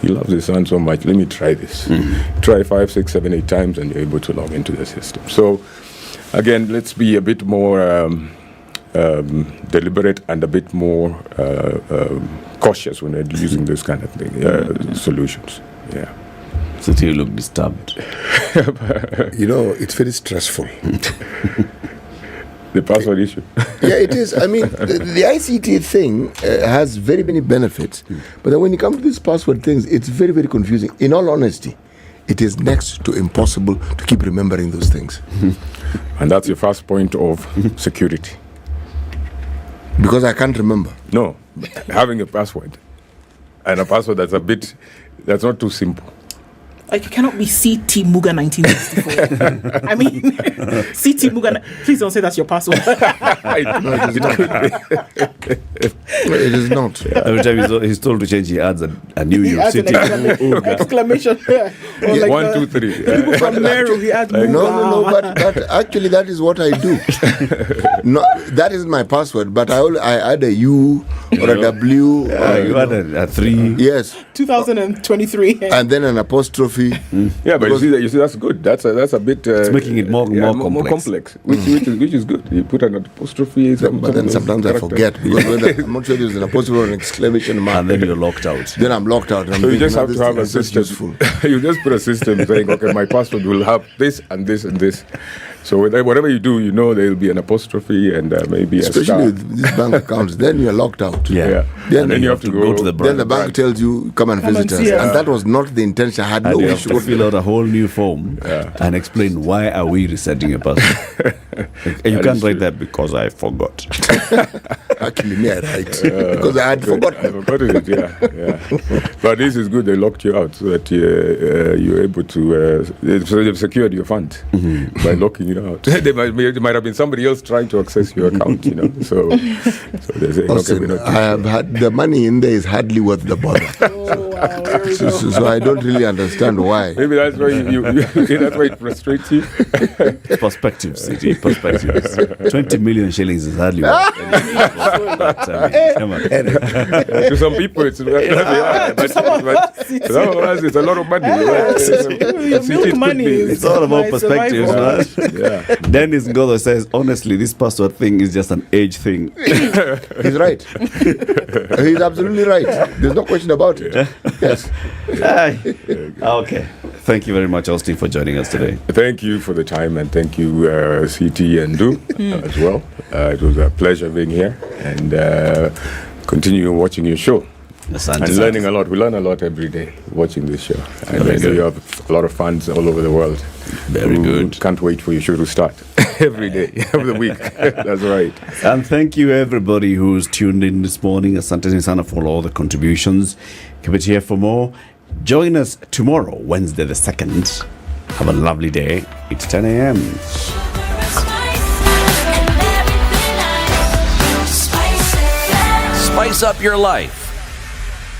he loves his son so much, let me try this. Try 5, 6, 7, 8 times, and you're able to log into the system. So, again, let's be a bit more deliberate and a bit more cautious when we're using this kind of solutions. Yeah. So you look disturbed. It's very stressful. The password issue. Yeah, it is. I mean, the ICT thing has very many benefits, but then when you come to these password things, it's very, very confusing. In all honesty, it is next to impossible to keep remembering those things. And that's your first point of security. Because I can't remember. No, having a password, and a password that's not too simple. Like, it cannot be CT Muga 1964. I mean, CT Muga. Please don't say that's your password. It is not. Every time he's told to change, he adds a new York City. Exclamation. Or like 1, 2, 3. People from Nairobi, he adds Muga. No, but actually that is what I do. No, that is my password, but I add a U or a W. You add a 3. Yes. 2023. And then an apostrophe. Yeah, but you see that's good. That's a bit. It's making it more complex. Which is good. You put an apostrophe. But then sometimes I forget because I'm not sure there's an apostrophe or an exclamation mark. And then you're locked out. Then I'm locked out. So you just have to have a system. You just put a system saying, okay, my password will have this and this and this. So whatever you do, you know there will be an apostrophe and maybe especially a star. with these bank accounts. Then you're locked out. Yeah. Then you have to go to the branch. Then the bank tells you, come and visit us. And that was not the intention. I had and no you wish have to fill out a whole new form and explain why are we resetting your password. And you can't write that because I forgot. Actually, me, I write because I had forgotten. I forgotten it, yeah. But this is good. They locked you out so that you're able to. So they've secured your funds by locking you out. There might have been somebody else trying to access your account, you know. So they're saying, Listen, okay, we're not. I have had the money in there is hardly worth the bother. So I don't really understand why. Maybe that's why that's why it frustrates you. Perspective, City. Perspectives. 20 million shillings is hardly worth anything. Come on. To some people, it's but some of us, it's a lot of money. Milk money. It's all about perspectives, man. Dennis Ngodo says, honestly, this password thing is just an age thing. He's right. He's absolutely right. There's no question about it. Yes. Okay. Thank you very much, Austin, for joining us today. Thank you for the time, and thank you, CT and Du, as well. It was a pleasure being here, and continue watching your show. And learning a lot. We learn a lot every day watching this show. And I know you have a lot of fans all over the world. Very good. Can't wait for your show to start every day of the week. That's right. And thank you, everybody who's tuned in this morning. Asante sana for all the contributions. Keep it here for more. Join us tomorrow, Wednesday the 2nd. Have a lovely day. It's 10 a.m. Spice up your life